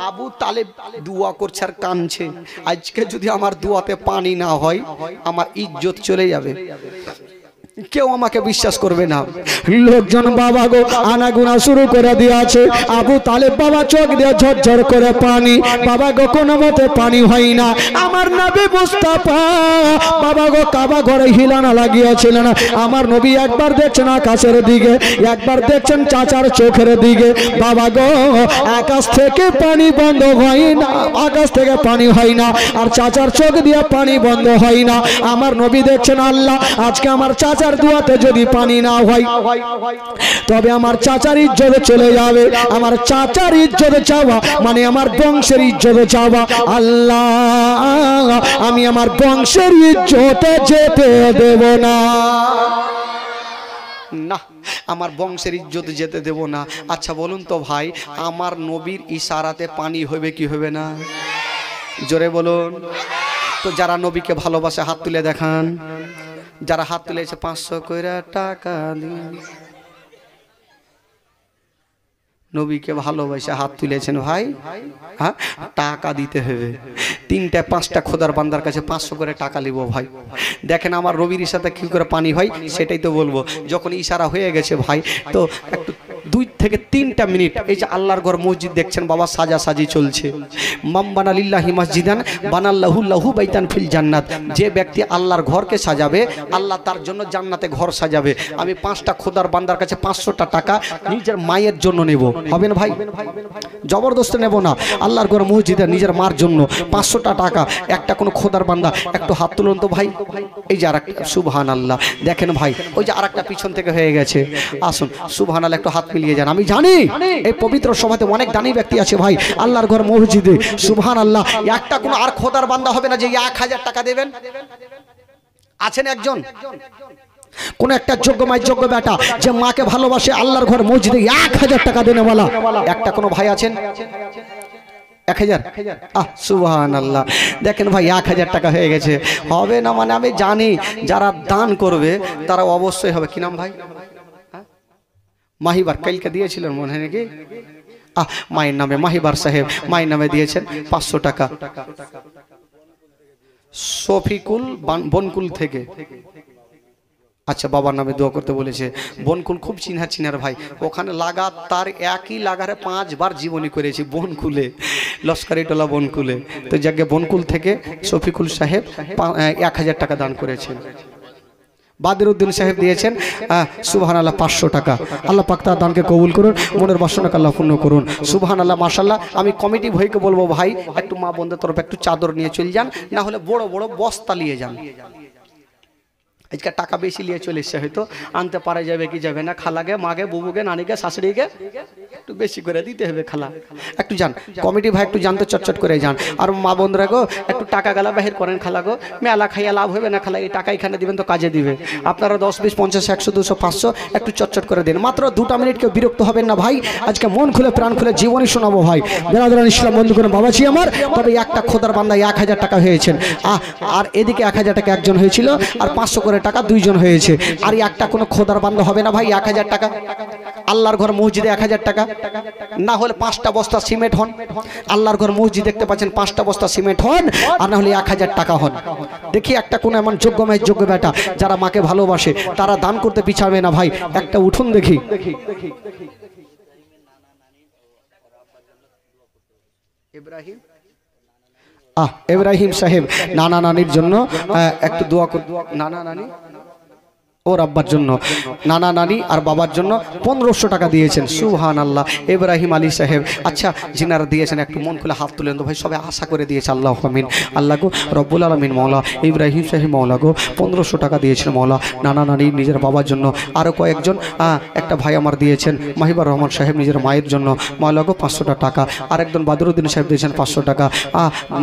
আবু তালেব দোয়া করছে আর কাঁদছে, আজকে যদি আমার দোয়াতে পানি না হয় আমার ইজ্জত চলে যাবে, কেউ আমাকে বিশ্বাস করবে না। লোকজন বাবা গো আনাগুনা শুরু করে দিয়েছে। আবু তালেব বাবা চোখ দিয়ে ঝরঝর করে পানি, বাবা গো কোনো মতে পানি হয় না। আমার নবী মুস্তাফা বাবা গো কাবা ঘরে হিলানা লাগিয়েছিলেন। আমার নবী একবার দেখছেন আকাশের দিকে, একবার দেখছেন চাচার চোখের দিকে। বাবা গো আকাশ থেকে পানি বন্ধ হয় না, আকাশ থেকে পানি হয় না, আর চাচার চোখ দিয়ে পানি বন্ধ হয় না। আমার নবী দেখছেন আল্লাহ আজকে আমার চাচার দোয়াতে যদি পানি না হয় তবে আমার চাচার ইজ্জত চলে যাবে। আমার চাচার ইজ্জত চাওয়া মানে আমার বংশের ইজ্জত চাওয়া। আল্লাহ আমি আমার বংশের ইজ্জতে যেতে দেব না, না আমার বংশের ইজ্জত যেতে দেব না। আচ্ছা বলুন তো ভাই, আমার নবীর ইশারাতে পানি হবে কি হবে না? জোরে বলুন। তো যারা নবীকে ভালোবাসে হাত তুলে দেখান। যারা হাত তুলেছে 500 কইরা টাকা দিন, নবীকে ভালোবাসে হাত তুলেছেন ভাই, হ্যাঁ টাকা দিতে হবে। 3টা 5টা খোদার বান্দার কাছে 500 করে টাকা নিব ভাই। দেখেন আমার নবীর সাথে কি করে পানি হয় সেটাই তো বলবো। যখন ইশারা হয়ে গেছে ভাই, তো একটু 2 থেকে 3টা মিনিট এই যে আল্লাহর ঘর মসজিদ দেখছেন বাবা সাজাসাজি চলছে। মাম বানা লিল্লাহি মসজিদান বানাল্লাহু লাহু বাইতান ফিল জান্নাত। যে ব্যক্তি আল্লাহর ঘরকে সাজাবে আল্লাহ তার জন্য জান্নাতে ঘর সাজাবে। আমি 5টা খোদার বান্দার কাছে 500টা টাকা নিজের মায়ের জন্য নেব, হবে না ভাই? জবরদস্তি নেব না, আল্লাহর ঘর মসজিদে নিজের মার জন্য 500টা টাকা। একটা কোনো খোদার বান্দা একটু হাত তুলুন তো ভাই। এই যে আরেকটা সুবহানাল্লাহ, দেখেন ভাই ওই যে আরেকটা পিছন থেকে হয়ে গেছে। আসুন সুবহানাল্লাহ, একটু হাত মিলিয়ে যান। আমি জানি এই পবিত্র সভাতে অনেক দানি ব্যক্তি আছে ভাই আল্লাহর ঘর মসজিদে। সুবহানাল্লাহ, একটা কোনো আর খোদার বান্দা হবে না যে 1000 টাকা দেবেন। আছেন একজন? কোন একটা যোগ্য মায়ের যোগ্য বেটা যে মাকে ভালোবাসে, আল্লাহর ঘর মসজিদে 1000 টাকা দেনে বলা একটা কোনো ভাই আছেন? 1000? সুবহানাল্লাহ। দেখেন ভাই 1000 টাকা হয়ে গেছে। হবে না মানে আমি জানি যারা দান করবে তারা অবশ্যই হবে। কি নাম ভাই? মাহিবার। কালকে দিয়েছিলেন মনে হয় নাকি? মায়ের নামে মাহিবার সাহেব মায়ের নামে দিয়েছেন 500 টাকা। শফিকুল বনকুল থেকে, আচ্ছা বাবার নামে দোয়া করতে বলেছে। বনকুল খুব চিনার ভাই, ওখানে লাগাতার একই লাগারে 5 বার জীবনী করেছি বনকুলে, লস্করি টোলা বনকুলে। তো যাকে বনকুল থেকে শফিকুল সাহেব 1000 টাকা দান করেছেন। বাদিরউদ্দিন সাহেব দিয়েছেন সুবহানাল্লাহ 500 টাকা। আল্লাহ পাক তার দানকে কবুল করুন, মনের বাসনাকে আল্লাহ পূর্ণ করুন। সুবহানাল্লাহ মাশাআল্লাহ। আমি কমিটি ভাইকে বলবো ভাই একটু মা বোনদের তরফে একটু চাদর নিয়ে চলে যান, না হলে বড় বড় বস্তা নিয়ে যান। আজকে টাকা বেশি নিয়ে চলে এসছে, হয়তো আনতে পারা যাবে কি যাবে না। খালাকে, মাকে, বুবুকে, নানিকে, শাশুড়িকে একটু বেশি করে দিতে হবে। খালা একটু যান, কমিটি ভাই একটু জানতে চটচট করে যান। আর মা বোনরা গো একটু টাকা গালা বাহির করেন। খালা গো মেলা খাইয়া লাভ হবে না, খালা এই টাকা এখানে দিবেন তো কাজে দিবে। আপনারা 10, 20, 50, 100, 200, 500 একটু চটচট করে দিন। মাত্র 2টা মিনিট, কেউ বিরক্ত হবেন না ভাই। আজকে মন খুলে প্রাণ খুলে জীবনী শোনাবো ভাই। বেরাদারান ইসলাম বন্ধু করে বাবাজি আমার, তবে একটা খোদার বান্দা 1000 টাকা হয়েছেন। আর এদিকে 1000 টাকা একজন হয়েছিল, আর 500 করে টাকা 2 জন হয়েছে। আর একটা কোনো খোদার বান্দা হবে না ভাই 1000 টাকা। আল্লাহর ঘর মসজিদে 1000 টাকা, না হলে 5টা বস্তা সিমেন্ট হন। আল্লাহর ঘর মসজিদ দেখতে পাচ্ছেন, 5টা বস্তা সিমেন্ট হন, আর না হলে 1000 টাকা হন। দেখি একটা কোন এমন যোগ্য মায়ের যোগ্য বেটা যারা মাকে ভালোবাসে তারা দান করতে পিছাবে না ভাই। একটা উঠুন দেখি। ইব্রাহিম সাহেব নানা নানির জন্য একটু দোয়া করুন। নানা নানি ওর আব্বার জন্য, নানা নানি আর বাবার জন্য 1500 টাকা দিয়েছেন। সুবহানাল্লাহ। ইব্রাহিম আলী সাহেব, আচ্ছা যিনারা দিয়েছেন একটু মন খুলে হাত তুলেন তো ভাই। সবাই আশা করে দিয়েছে। আল্লাহ আমিন। আল্লাহ গো রব্বুল আলামিন মওলা ইব্রাহিম সাহেব মওলা গো 1500 টাকা দিয়েছেন মওলা নানা নানি নিজের বাবার জন্য। আরও কয়েকজন একটা ভাই আমার দিয়েছেন মাহিবুর রহমান সাহেব নিজের মায়ের জন্য মওলা গো 500 টাকা। আরেকজন বাদরুদ্দিন সাহেব দিয়েছেন 500 টাকা।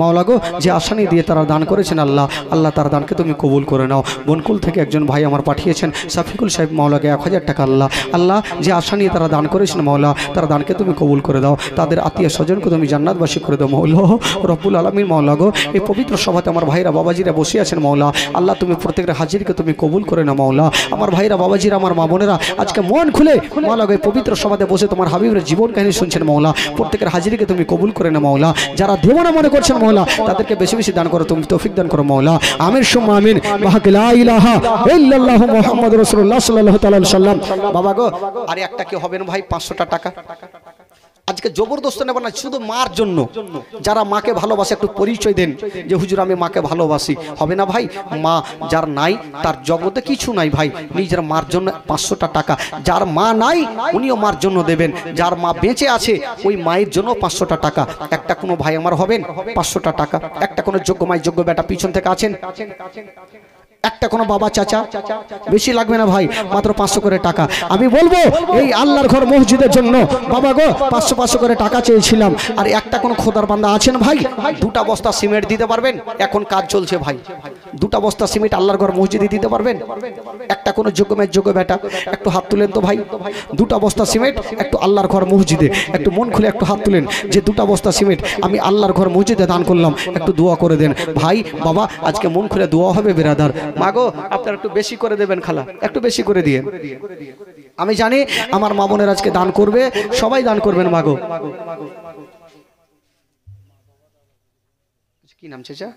মওলা গো যে আশা নিয়ে দিয়ে তারা দান করেছেন আল্লাহ, আল্লাহ তার দানকে তুমি কবুল করে নাও। বনকুল থেকে একজন ভাই আমার পাঠিয়েছেন সাফিকুল সাহেব মওলাকে 1000 টাকা। আল্লাহ আল্লাহ যে আশা নিয়ে তারা দান করেছেন মওলা, তার দানকে তুমি কবুল করে দাও। তাদের আত্মীয় স্বজনকে তুমি জান্নাতবাসী করে দাও মওলা রব্বুল আলামিন। মওলা গো এই পবিত্র সভাতে আমার ভাইরা বাবাজিরা বসে আছেন মওলা, আল্লাহ তুমি প্রত্যেকের হাজিরকে তুমি কবুল করে নাও মওলা। আমার ভাইরা বাবাজিরা আমার মা বোনেরা আজকে মন খুলে মওলা গো এই পবিত্র সভাতে বসে তোমার হাবিবের জীবন কাহিনী শুনছেন মওলা, প্রত্যেকের হাজিরকে তুমি কবুল করে নাও মওলা। যারা দেওয়ানা মনে করছেন মওলা তাদেরকে বেশি বেশি দান করো, তুমি তৌফিক দান করো মওলা। আমিন সুম্মা আমিন। লা ইলাহা ইল্লাল্লাহু মুহাম্মাদুর রাসূলুল্লাহ সাল্লাল্লাহু তাআলা আলাইহি সাল্লাম। বাবা গো আর একটা কি হবে না ভাই 500 টাকা আজকে জবরদস্ত নেব না, শুধু মার জন্য। যারা মাকে ভালোবাসে একটু পরিচয় দেন যে হুজুর আমি মাকে ভালোবাসি। হবে না ভাই, মা যার নাই তার জগতে কিছু নাই ভাই। নিজের মার জন্য 500 টাকা। যার মা নাই উনিও মার জন্য দেবেন, যার মা বেঁচে আছে ওই মায়ের জন্য 500 টাকা। একটা কোনো ভাই আমার হবেন 500 টাকা। একটা কোনো যোগ্য মাই যোগ্য বেটা পিছন থেকে আছেন, একটা কোনো বাবা চাচা, বেশি লাগবে না ভাই, মাত্র 500 করে টাকা। আমি বলবো এই আল্লাহর ঘর মসজিদের জন্য বাবা গো 500 করে টাকা চেয়েছিলাম। আর একটা কোনো খোদার বান্দা আছেন ভাই 2টা বস্তা সিমেন্ট দিতে পারবেন? এখন কাজ চলছে ভাই, 2টা বস্তা সিমেন্ট আল্লাহর ঘর মসজিদে দিতে পারবেন? একটা কোনো যোগ্য মেয়ের যোগ্য বেটা একটু হাত তুলেন তো ভাই। 2টা বস্তা সিমেন্ট একটু আল্লাহর ঘর মসজিদে, একটু মন খুলে একটু হাত তুলেন যে 2টা বস্তা সিমেন্ট আমি আল্লাহর ঘর মসজিদে দান করলাম, একটু দোয়া করে দেন ভাই। বাবা আজকে মন খুলে দোয়া হবে বেরাদার। মাগো আপনারা একটু বেশি করে দেবেন, খালা একটু বেশি করে দিয়ে। আমি জানি আমার মা বোনের আজকে দান করবে, সবাই দান করবেন মাগো। কি নাম চাচা?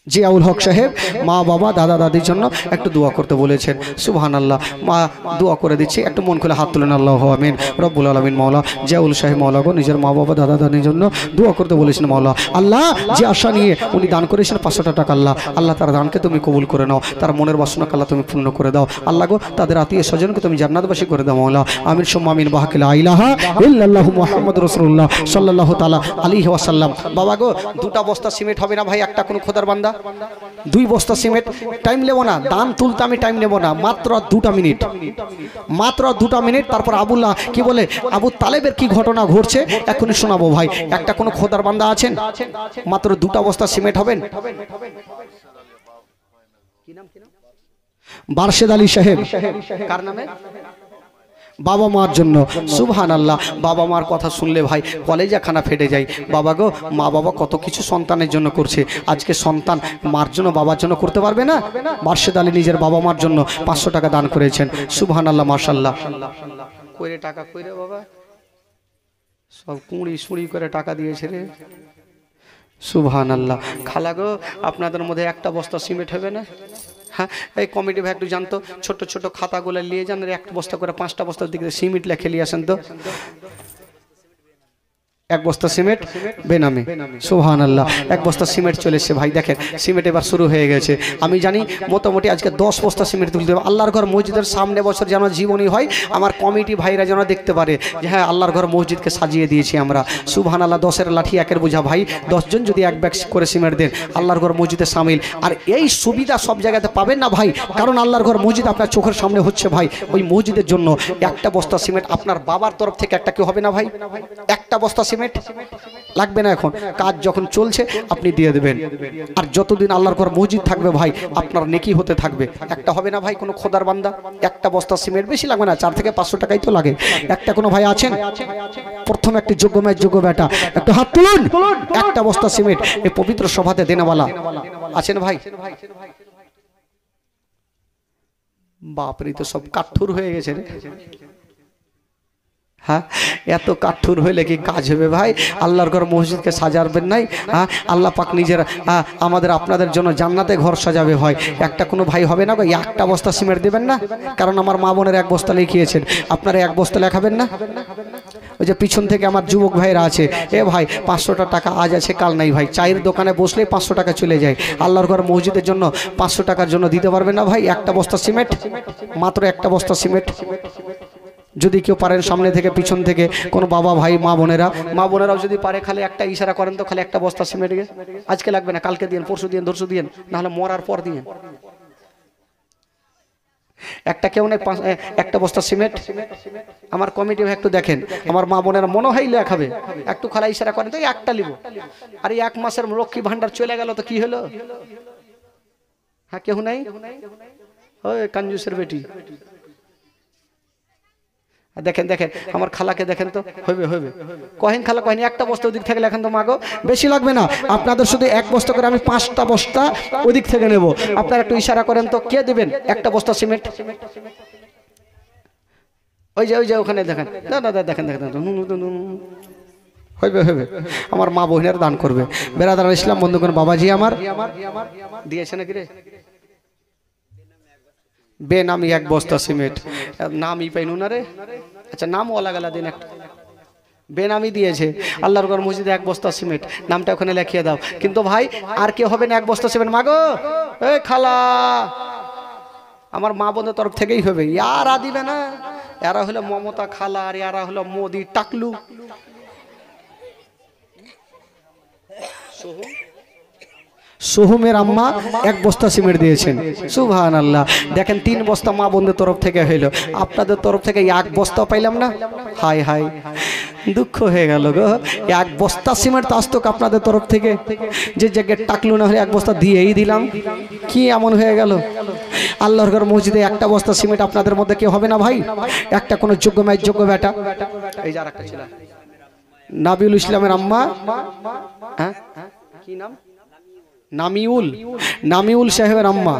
জিয়াউল হক সাহেব মা বাবা দাদা দাদির জন্য একটু দোয়া করতে বলেছেন। সুবহানাল্লাহ। মা দোয়া করে দিচ্ছি, একটু মন খুলে হাত তুলেন। আল্লাহু আমিন। রব্বুল আলামিন মওলা জিয়াউল সাহেব মওলা গো নিজের মা বাবা দাদা দাদির জন্য দোয়া করতে বলেছেন মওলা। আল্লাহ যে আশা নিয়ে উনি দান করেছেন 500 টাকা, আল্লাহ আল্লাহ তার দানকে তুমি কবুল করে নাও, তার মনের বাসনাকে আল্লাহ তুমি পূর্ণ করে দাও। আল্লাহ গো তাদের আত্মীয় স্বজনকে তুমি জান্নাতবাসী করে দাও মওলা। আমিন সুম্মা আমিন। বাহাক লা ইলাহা ইল্লাল্লাহু মুহাম্মাদুর রাসূলুল্লাহ সাল্লাল্লাহু তাআলা আলাইহি ওয়াসাল্লাম। বাবা গো 2টা বস্তা সিমেন্ট হবে না ভাই? একটা কোনো খোদার বান্দা 2 বস্তা সিমেন্ট। টাইম নেব না, দান তুলতে আমি টাইম নেব না, মাত্র 2টা মিনিট, মাত্র 2টা মিনিট। তারপর আবুল্লাহ কি বলে আবু তালেবের কি ঘটনা ঘটছে এখনই শোনাবো ভাই। একটা কোনো খোদার বান্দা আছেন? মাত্র 2টা বস্তা সিমেন্ট হবেন? কি নাম? বারশেদ আলী সাহেব কার নামে? বাবা মার জন্য। সুবহানাল্লাহ। বাবা মার কথা শুনলে ভাই কলেজা খানা ফেটে যায়। বাবা গো, মা বাবা কত কিছু সন্তানের জন্য করছে, আজকে সন্তান মার জন্য বাবার জন্য করতে পারবে না? বারশেদ আলী নিজের বাবা মার জন্য 500 টাকা দান করেছেন। সুবহানাল্লাহ, মাশাআল্লাহ। কইরে টাকা কইরে বাবা সব কুঁড়ি সুড়ি করে টাকা দিয়েছে রে। সুবহানাল্লাহ। খালা গো, আপনাদের মধ্যে একটা বস্তা সিমেন্ট হবে না? হ্যাঁ, এই কমিটি ভাই একটু জানতো, ছোট ছোট খাতাগুলো নিয়ে যান, এক বস্তা করে 5টা বস্তার দিকে সিমেন্ট লেখে নিয়ে আসেন তো। 1 বস্তা সিমেন্ট বেনামে। সুবহানাল্লাহ। 1 বস্তা সিমেন্ট চলে এসেছে ভাই। দেখেন সিমেন্ট এবার শুরু হয়ে গেছে। আমি জানি মোটামুটি আজকে 10 বস্তা সিমেন্ট তুলতে হবে। আল্লাহর ঘর মসজিদের সামনে বছর যেন জীবনী হয়, আমার কমিটি ভাইরা যেন দেখতে পারে যে হ্যাঁ আল্লাহর ঘর মসজিদকে সাজিয়ে দিয়েছি আমরা। সুবহানাল্লাহ। 10-এর লাঠি 1-এর বোঝা ভাই। 10 জন যদি 1 ব্যাগ করে সিমেন্ট দেন, আল্লাহর ঘর মসজিদে সামিল। আর এই সুবিধা সব জায়গাতে পাবেন না ভাই, কারণ আল্লাহর ঘর মসজিদ আপনার চোখের সামনে হচ্ছে ভাই। ওই মসজিদের জন্য 1টা বস্তা সিমেন্ট আপনার বাবার তরফ থেকে একটা কি হবে না ভাই? 1টা বস্তা সিমেন্ট লাগবে না, এখন কাজ যখন চলছে আপনি দিয়ে দেবেন। আর যতদিন আল্লাহর ঘর মসজিদ থাকবে ভাই আপনার নেকি হতে থাকবে। একটা হবে না ভাই কোনো খোদার বান্দা? 1টা বস্তা সিমেন্ট বেশি লাগবে না, 4 থেকে 500 টাকাই তো লাগে। একটা কোনো ভাই আছেন? প্রথম একটি যোগ্য মেয়ের যোগ্য বেটা, একটু হাত তুলুন। 1টা বস্তা সিমেন্ট এই পবিত্র সভাতে দেনেওয়ালা আছেন ভাই? বাপরে, তো সব কাঠুর হয়ে গেছে রে। হ্যাঁ, এত কাঠুর হইলে কি কাজ হবে ভাই? আল্লাহর ঘর মসজিদকে সাজাবেন নাই? হ্যাঁ, আল্লাহ পাক নিজের আমাদের আপনাদের জন্য জান্নাতে ঘর সাজাবে ভাই। একটা কোনো ভাই হবে না? 1টা বস্তা সিমেন্ট দেবেন না? কারণ আমার মা বোনের 1 বস্তা লিখিয়েছেন, আপনারা 1 বস্তা লেখাবেন না? ওই যে পিছন থেকে আমার যুবক ভাইরা আছে, এ ভাই 500টা টাকা আজ আছে কাল নাই ভাই, চায়ের দোকানে বসলেই 500 টাকা চলে যায়। আল্লাহর ঘর মসজিদের জন্য 500 টাকার জন্য দিতে পারবেন না ভাই? 1টা বস্তা সিমেন্ট, মাত্র 1টা বস্তা সিমেন্ট। যদি কেউ পারেন সামনে থেকে পিছন থেকে কোনো বাবা ভাই মা বোনেরাও যদি পারে, খালি একটা ইশারা করেন তো, খালি 1টা বস্তা সিমেন্ট। আজকে লাগবে না, কালকে দিন, পরশু দিন, ধরশু দিন, নাহলে মরার পর দিন। একটা কেউ নেই 1টা বস্তা সিমেন্ট। আমার কমিটি একটু দেখেন, আমার মা বোনেরা মনে হয় লেখাবে, একটু খালা ইশারা করেন তো, 1টা লিব। আর 1 মাসের লক্ষ্মী ভান্ডার চলে গেল তো কি হলো? হ্যাঁ, কেউ নাই? ওই কাঞ্জুসের বেটি। দেখেন দেখেন আমার খালাকে দেখেন তো, হইবে হইবে কহেন খালা, কহেন 1টা বস্তা ওদিক থেকে লেখেন তো মাগো। বেশি লাগবে না, আপনাদের শুধু 1 বস্তা করে, আমি 5টা বস্তা ওদিক থেকে নেব। আপনারা একটু ইশারা করেন তো, কে দিবেন 1টা বস্তা সিমেন্ট? ওই যে ওখানে দেখেন, দাদা দেখেন দেখেন, হইবে হইবে। আমার মা বোনের দান করবে। বেরাদার ইসলাম বন্ধুগণ, বাবাজি আমার দিয়েছে নাকি রে? বেনামি 1 বস্তা সিমেন্ট। নামই পাইনু না রে। আচ্ছা, নামও আলাদা দিন। একটা বেনামি দিয়েছে আল্লাহর ঘর মসজিদে 1 বস্তা সিমেন্ট, নামটা ওখানে লিখিয়ে দাও। কিন্তু ভাই আর কেউ হবে না 1 বস্তা সিমেন্ট। মাগো, এই খালা, আমার মা বোনের তরফ থেকেই হবে। ইয়ারা দিবে না, এরা হলো মমতা খালা, আর এরা হলো মোদি টাকলু। সোহমের আম্মা 1 বস্তা সিমেন্ট দিয়েছেন। সুবহানাল্লাহ। দেখেন 3 বস্তা মা বোনদের তরফ থেকে হইলো, আপনাদের তরফ থেকে 1 বস্তা পাইলাম না। হাই হাই, দুঃখ হয়ে গেল গো। 1 বস্তা সিমেন্ট তো আসতো আপনাদের তরফ থেকে, যে জায়গায় টাকলু না হলে 1 বস্তা দিয়েই দিলাম। কি এমন হয়ে গেল? আল্লাহর ঘর মসজিদে 1টা বস্তা সিমেন্ট আপনাদের মধ্যে কেউ হবে না ভাই? একটা কোনো যোগ্য মেয়ের যোগ্য বেটা। এই যে আরেকটা ছিল, নাবিউল ইসলামের আম্মা, হ্যাঁ কি নাম? নামিউল সাহেবের আম্মা।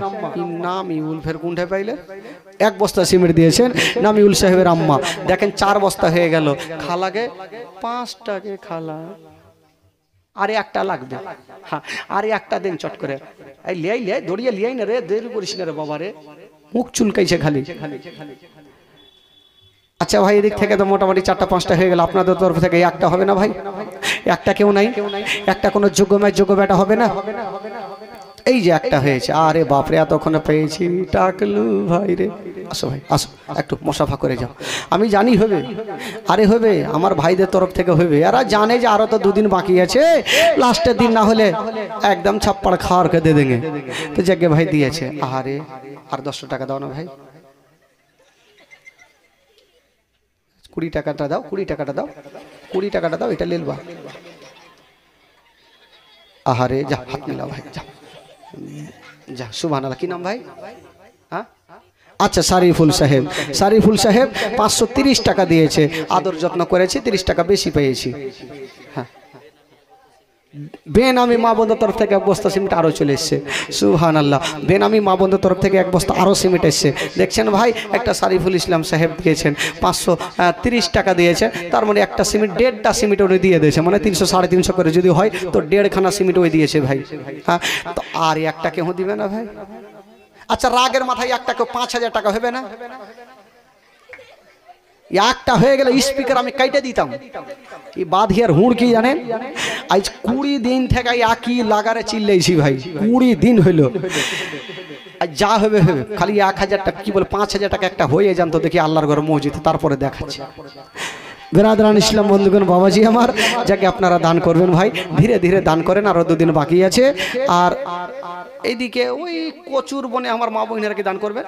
নামিউল ফের কোনটা পাইলে? 1 বস্তা সিমেন্ট দিয়েছেন নামিউল সাহেবের আম্মা। দেখেন 4 বস্তা হয়ে গেল। খালাকে 5টাকে খালা, আরে 1টা লাগবে। হ্যাঁ, আরে 1টা দিন চট করে। এই লিয়াই দড়িয়ে লিয়াই না রে, দেরি করিস না রে বাবা রে, মুখ চুলকাইছে খালি। আচ্ছা ভাই, এদিক থেকে তো মোটামুটি 4টা 5টা হয়ে গেল, আপনাদের তরফ থেকে 1টা হবে না ভাই? 1টা কেউ নাই? একটা কোনো যোগ্য মেয়ের যোগ্য বেটা হবে না? এই যে 1টা হয়েছে। আরে বাপরে, এতক্ষণে পেয়েছি টাকলু ভাই রে। আসো ভাই, আসো, একটু মশাফা করে যাও। আমি জানি হবে, আরে হবে, আমার ভাইদের তরফ থেকে হবে। এরা জানে যে আরো তো 2 দিন বাকি আছে, লাস্টের দিন না হলে একদম ছাপ্পাড় খাওয়ার কে দে দেंगे। তো জাগে ভাই দিয়েছে। আরে আর 10 টাকা দাও না ভাই, 20 টাকাটা দাও, 20 টাকাটা দাও, 20 টাকাটা দাও, এটা লেলবা। আহারে, যা হাত মিলাও ভাই, যা যা। সুবহানাল্লাহ। কি নাম ভাই? হ্যাঁ, আচ্ছা সারিফুল সাহেব, সারিফুল সাহেব 530 টাকা দিয়েছে, আদর যত্ন করেছি, 30 টাকা বেশি পেয়েছি। হ্যাঁ, বেনামি মা বন্ধুর তরফ থেকে এক বস্তা সিমেন্ট আরও চলে এসছে, সুবহানাল্লাহ। বেনামি মা বন্ধুর তরফ থেকে এক বস্তা আরও সিমেন্ট এসছে। দেখছেন ভাই, একটা সারিফুল ইসলাম সাহেব দিয়েছেন 530 টাকা দিয়েছে, তার মানে একটা সিমেন্ট 1.5টা সিমেন্ট উনি দিয়ে দিয়েছে, মানে 300 350 করে যদি হয় তো 1.5খানা সিমেন্ট ওই দিয়েছে ভাই। হ্যাঁ, তো আর একটা কেউ দিবে না ভাই? আচ্ছা রাগের মাথায় একটা কেউ 5000 টাকা হবে না? একটা হয়ে গেলে স্পিকার আমি কাইটে দিতাম। এই বাঁধিয়ার হুড় কি জানেন, আজ 20 দিন থেকে একই লাগারে চিল্লাইছি ভাই, 20 দিন হইল। আর যা হবে হবে, খালি 1000 টাকা কি বলে 5000 টাকা একটা হয়ে যান তো দেখি আল্লাহর ঘরে মসজিদ, তারপরে দেখাচ্ছি। বেরাদরান ইসলাম বন্ধুগণ, বাবাজি আমার, যাকে আপনারা দান করবেন ভাই, ধীরে ধীরে দান করেন, আরো 2 দিন বাকি আছে। আর এইদিকে ওই কচুর বনে আমার মা বোনেরা কি দান করবেন?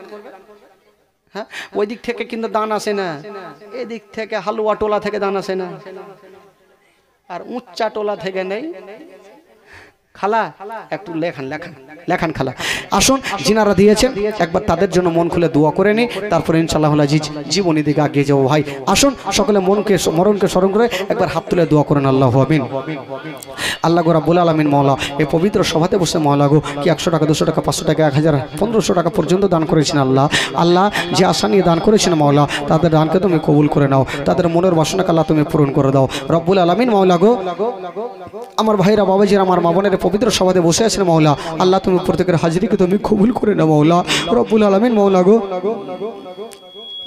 হ্যাঁ, ওই দিক থেকে কিন্তু দান আসে না, এদিক থেকে হালুয়া টোলা থেকে দান আসে না, আর উচ্চা টোলা থেকে নেই। খালা একটু লেখান লেখান লেখান খালা, আসুন যিনারা দিয়েছেন একবার তাদের জন্য মন খুলে দোয়া করে নি, তারপরে ইনশাআল্লাহ জীবনী দিকে এগিয়ে যাবো ভাই। আসুন সকলে মরণকে স্মরণ করে একবার হাত তুলে দোয়া করেন, আল্লাহু আমিন। আল্লাহ গো রাব্বুল আলামিন মাওলা, এই পবিত্র সভাতে বসে মাওলা গো, কি 100 টাকা 200 টাকা 500 টাকা 1000 1500 টাকা পর্যন্ত দান করেছেন আল্লাহ। আল্লাহ যে আশা নিয়ে দান করেছেন মাওলা, তাদের দানকে তুমি কবুল করে নাও, তাদের মনের বাসনাকে আল্লাহ তুমি পূরণ করে দাও রব্বুল আলামিন মাওলা গো। আমার ভাইরা বাবাজিরা আমার মা বোনের পবিত্র সভাতে বসে আছেন মাওলা, আল্লাহ তুমি প্রত্যেকের হাজিরিকে তুমি কবুল করে নাও মাওলা রব্বুল আলামিন মাওলা গো।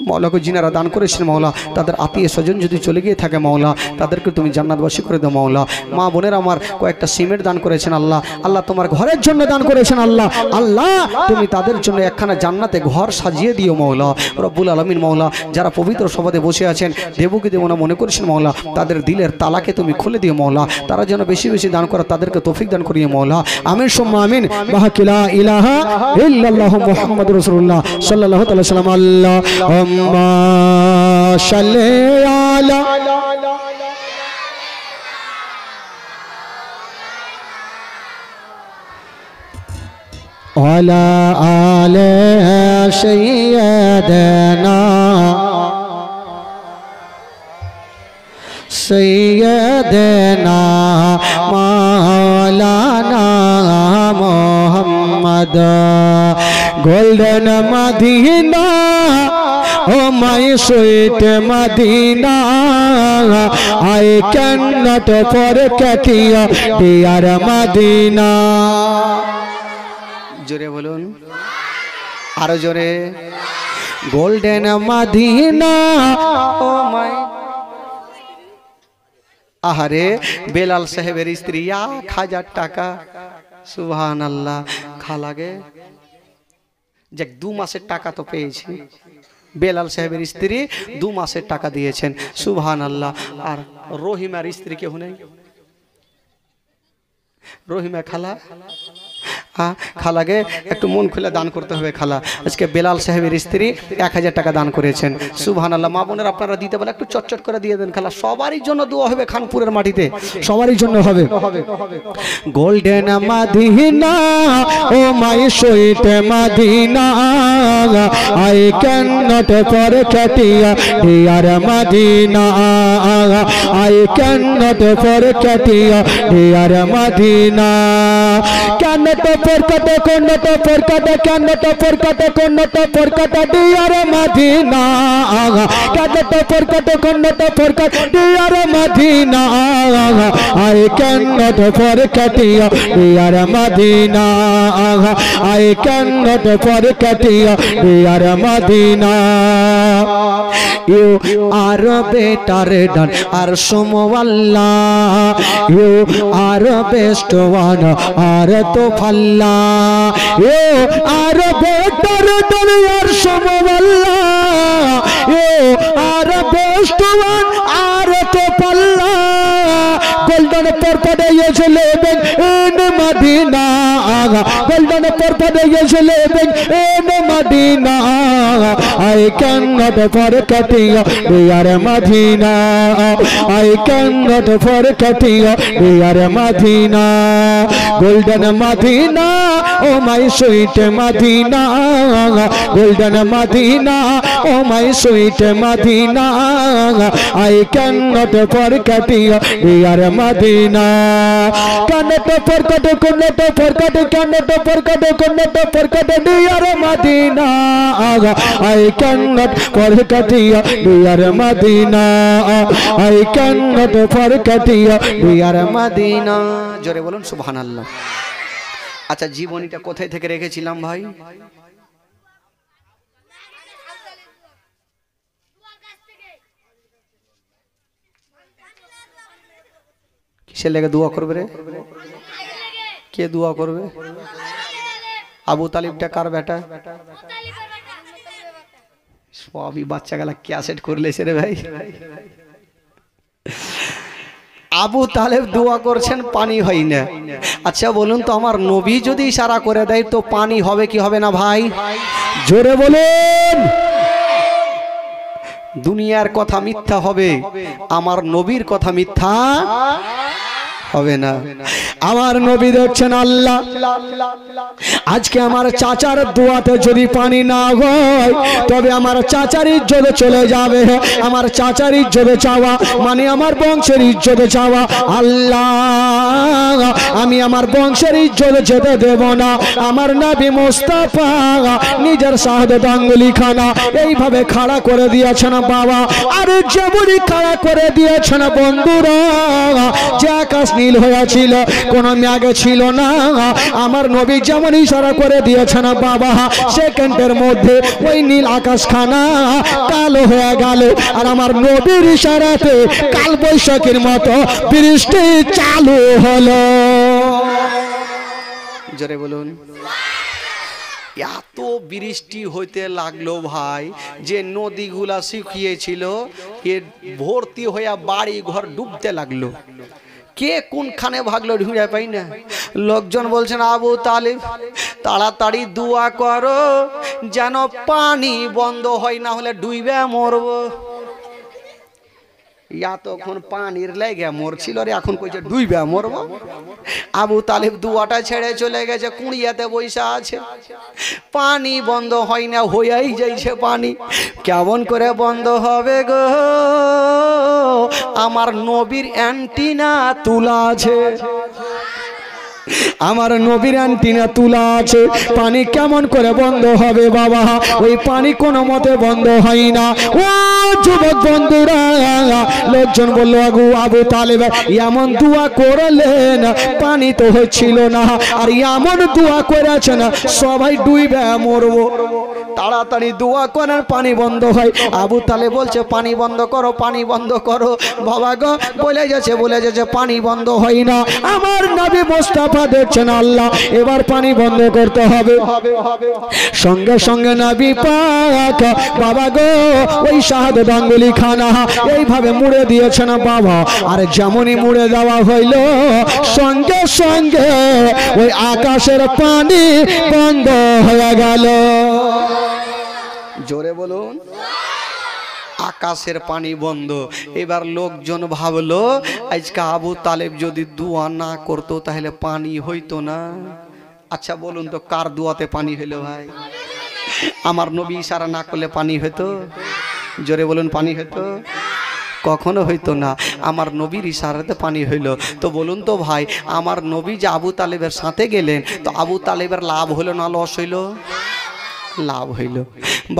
মাওলাকে যিনারা দান করেছেন মাওলা, তাদের আত্মীয় স্বজন যদি চলে গিয়ে থাকে মাওলা, তাদেরকে তুমি জান্নাতবাসী করে দাও মাওলা। মা বোনের আমার কয়েকটা সিমেন্ট দান করেছেন আল্লাহ, আল্লাহ তোমার ঘরের জন্য দান করেছেন আল্লাহ, আল্লাহ তুমি তাদের জন্য একখানা জান্নাতে ঘর সাজিয়ে দিও মাওলা রব্বুল আলামিন মাওলা। যারা পবিত্র সভাতে বসে আছেন দেবকে দেব না মনে করেছেন মাওলা, তাদের দিলের তালাকে তুমি খুলে দিও মাওলা, তারা যেন বেশি বেশি দান করে, তাদেরকে তৌফিক দান করিয়ে মাওলা। আমিন সুম্মা আমিন। বাহাকিলা ইলাহা ইল্লাল্লাহু মুহাম্মাদুর রাসূলুল্লাহ সাল্লাল্লাহু আলাইহি ওয়াসাল্লাম। আল্লাহুম্মা সাল্লি আলা ওয়ালা আলি সাইয়্যিদানা সাইয়্যিদানা মাওলানা Muhammad. Golden Medina, oh my sweet Medina, I cannot forget you dear Medina। জোরে বলুন, আরো জোরে, গোল্ডেন মদিনা ও মাই। আহারে বেলাল সাহেবের স্ত্রী 1000 টাকা, সুবহানাল্লাহ। খালাগে যে 2 মাসের টাকা তো পেয়েছি, বেলাল সাহেবের স্ত্রী 2 মাসের টাকা দিয়েছেন, সুবহানাল্লাহ। আর রহিমার স্ত্রী কেউ নেই, রহিমা খালা, খালাকে একটু মন খুলে দান করতে হবে খালা। আজকে বেলাল সাহেবের স্ত্রী 1000 টাকা দান করেছেন, সুবহানাল্লাহ। মা বোনের আপনারা দিতে বলে একটু চটচট করে দিয়ে দেন খালা, সবারই জন্য দোয়া হবে, খানপুরের মাটিতে সবারই জন্য হবে। Golden Medina o my sweet Medina, I can not forget you dear Medina, I can not forget you dear Medina. cannot forget, cannot forget, cannot forget, cannot forget dear Medina, cannot forget, cannot forget dear Medina, I cannot forget you dear Medina, I cannot forget you dear Medina। You are better than Arsumullah, you are best one, are to falla, you are better than Arsumullah, you are best one, are to falla। Golden purple is living in Medina, golden purple is living in Medina. I cannot forget you, dear Medina. I cannot forget you, dear Medina. Golden Medina, oh my sweet Medina. Golden Medina, oh my sweet Medina. I cannot forget you, dear Medina. Cannot forget, cannot forget, cannot forget, cannot forget, dear Medina. I cannot forget you, dear Medina. I cannot forget you, dear Medina. জোরে বলুন সুবহানাল্লাহ। আচ্ছা, জীবনীটা কোথায় থেকে রেখেছিলাম ভাই? কিসের লেগে দোয়া করবে রে? কে দোয়া করবে? আবু তালিবটা কার বেটা? সবই বাচ্চা গেলা ক্যাসেট করলেছে রে ভাই। আবু তালেব দোয়া করছেন, পানি হয় না। আচ্ছা বলুন তো, আমার নবী যদি ইশারা করে দেয় তো পানি হবে কি হবে না ভাই? জোরে বলুন। দুনিয়ার কথা মিথ্যা হবে, আমার নবীর কথা মিথ্যা হবে না। আমার নবী দেখছেন আল্লাহ, আজকে আমার চাচার দোয়াতে যদি পানি না হয় তবে আমার চাচার ইজ্জতে চলে যাবে। আমার চাচার ইজ্জতে চাওয়া মানে আমার বংশের ইজ্জতে চাওয়া। আল্লাহ, আমি আমার বংশের ইজ্জতে যেতে দেব না। আমার নবী মুস্তাফা নিজের শাহাদাত আঙ্গুলি খানা এইভাবে খাড়া করে দিয়েছেন বাবা। আর যেমনই খাড়া করে দিয়েছেন বন্ধুরা, যে আকাশ নীল হয়েছিল, কোনো মেঘ ছিল না। আমার নবী যেমন ইশারা করে দিয়েছেন বাবা, সেকেন্ডের মধ্যে ওই নীল আকাশ খানা কালো হয়ে গেল। আর আমার নবীর ইশারাতে কাল বৈশাখীর মতো বৃষ্টি চালু হলো। জোরে বলুন। এত বৃষ্টি হইতে লাগলো ভাই যে নদীগুলা শুকিয়েছিল এ ভর্তি হইয়া বাড়ি ঘর ডুবতে লাগলো। কে কোনখানে ভাগলো ঢুঁড়ে পাই না। লোকজন বলছেন, আবু তালিব তাড়াতাড়ি দোয়া করো যেন পানি বন্ধ হয়, না হলে ডুইবে মরবো। তখন পানির লেগে মরছিল রে, এখন কইছে ডুইবে মরবো। আবু তালিব দুয়াটা ছেড়ে চলে গেছে, কুড়িয়াতে বৈশা আছে। পানি বন্ধ হয় না, হইয়াই যাইছে পানি। কেমন করে বন্ধ হবে গো? আমার নবীর অ্যান্টিনা তুলা আছে, আমার নবীর অ্যান্টিনা তুলা আছে। পানি কেমন করে বন্ধ হবে বাবা? ওই পানি কোনো মতে বন্ধ হয় না। ও যুবক বন্ধুরা, লোকজন বললো আবু তালেব এমন দোয়া করলেন, পানি তো হচ্ছিল না, আর এমন দোয়া করেছেন সবাই ডুইবে মরবো। তাড়াতাড়ি দোয়া করেন পানি বন্ধ হয়। আবু তালেব বলছে, পানি বন্ধ করো, পানি বন্ধ করো। বাবা গো, বলে যাচ্ছে পানি বন্ধ হয় না। আমার নবী মুস্তাফা দেখছেন আল্লাহ, এবার পানি বন্ধ করতে হবে। সঙ্গে সঙ্গে নবী পাক বাবা গো ওই শাহাদাত আঙ্গুলি খানা এইভাবে মুড়ে দিয়েছেন বাবা। আর যেমনই মুড়ে দেওয়া হইল, সঙ্গে সঙ্গে ওই আকাশের পানি বন্ধ হয়ে গেল। জোরে বলুন। আকাশের পানি বন্ধ। এবার লোকজন ভাবলো, আজকে আবু তালেব যদি দোয়া না করতো তাহলে পানি হইতো না। আচ্ছা বলুন তো, কার দোয়াতে পানি হইলো ভাই? আমার নবী ইশারা না করলে পানি হইতো? জোরে বলুন, পানি হইতো? কখনো হইতো না। আমার নবীর ইশারাতে পানি হইল। তো বলুন তো ভাই, আমার নবী যে আবু তালেবের সাথে গেলেন, তো আবু তালেবের লাভ হইল না লস হইল? লাভ হইল।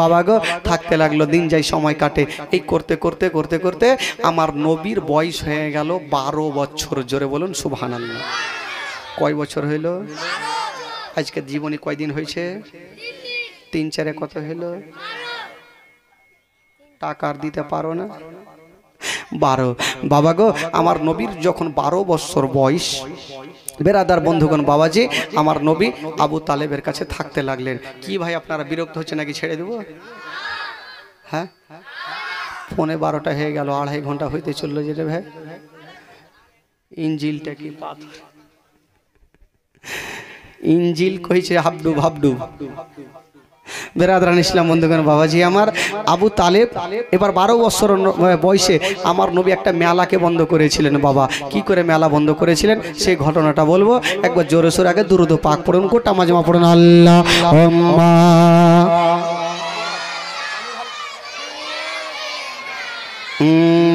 বাবা গো, থাকতে লাগলো, দিন যাই সময় কাটে। এই করতে করতে করতে করতে আমার নবীর বয়স হয়ে গেল 12 বছর। জোরে বলুন সুবহানাল্লাহ। কয় বছর হইল? আজকে জীবনী কয়দিন হয়েছে? 3-4 কত হইল? টাকার দিতে পারো না? 12। বাবা গো, আমার নবীর যখন 12 বছর বয়স, বেরাদার বন্ধুগণ, বাবাজি আমার নবী আবু তালেবের কাছে থাকতে লাগলেন। কি ভাই আপনারা বিরক্ত হচ্ছে নাকি ছেড়ে দেব? হ্যাঁ, 11:15 হয়ে গেল, 2.5 ঘন্টা হইতে চললো যে রে ভাই। ইঞ্জিলটা কি পাথর? ইঞ্জিল কইছে হাবডু ভাবডু। বেরাদরান ইসলাম বন্ধুগণ, বাবাজি আমার, আবু তালেব এবার 12 বছর বয়সে আমার নবী একটা মেলাকে বন্ধ করেছিলেন। বাবা কি করে মেলা বন্ধ করেছিলেন সেই ঘটনাটা বলবো। একবার জোরে সোরে আগে দুরূদ পাক পড়ুন, কোটা মাজমা পড়ুন। আল্লাহুম্মা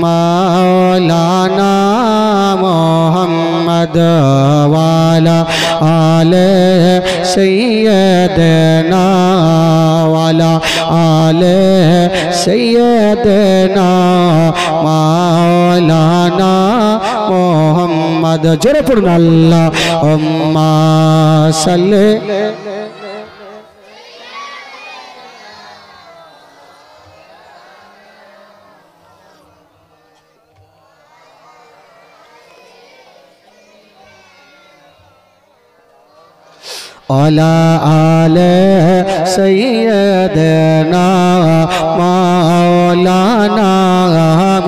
মাওলানা মুহাম্মদ ওয়ালা আলে সাইয়্যিদানা ওয়ালা আলে সাইয়্যিদানা মাওলানা মুহাম্মদ। জোরে পড়ুন আল্লাহুম্মা সাল্লি আলা আলে সাইয়্যিদানা মাওলানা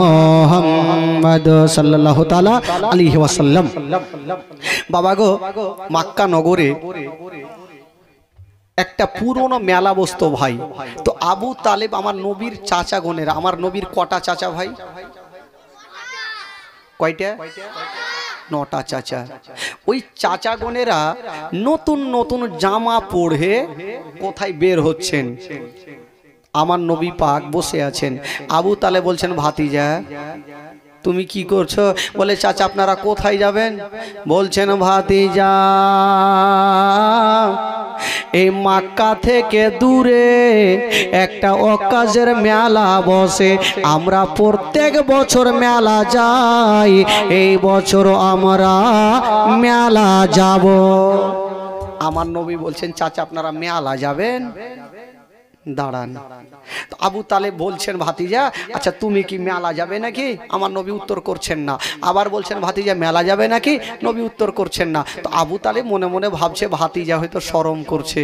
মুহাম্মদ সাল্লাল্লাহু তাআলা আলাইহি ওয়াসাল্লাম। বাবা গো, মক্কা নগরে একটা পুরনো মেলা বসতো ভাই। তো আবু তালেব আমার নবীর চাচা গোনেরা, আমার নবীর কটা চাচা ভাই? কয়টা? 9টা চাচা। ওই চাচা গোনেরা নতুন নতুন জামা পরে কোথায় বের হচ্ছেন। আমার নবী পাক বসে আছেন। আবু তালেব বলছেন, ভাতিজা তুমি কি করছো? বলে, চাচা আপনারা কোথায় যাবেন? বলছেন, ভাতিজা এই মক্কা থেকে দূরে একটা অকাজের মেলা বসে, আমরা প্রত্যেক বছর মেলা যাই, এই বছর আমরা মেলা যাব। আমার নবী বলছেন, চাচা আপনারা মেলা যাবেন? দাঁড়ান। তো আবু তালেব বলছেন, ভাতিজা আচ্ছা তুমি কি মেলা যাবে নাকি? আমার নবী উত্তর করছেন না। আবার বলছেন, ভাতিজা মেলা যাবে নাকি? নবী উত্তর করছেন না। তো আবু তালেব মনে মনে ভাবছে ভাতিজা হয়তো শরম করছে,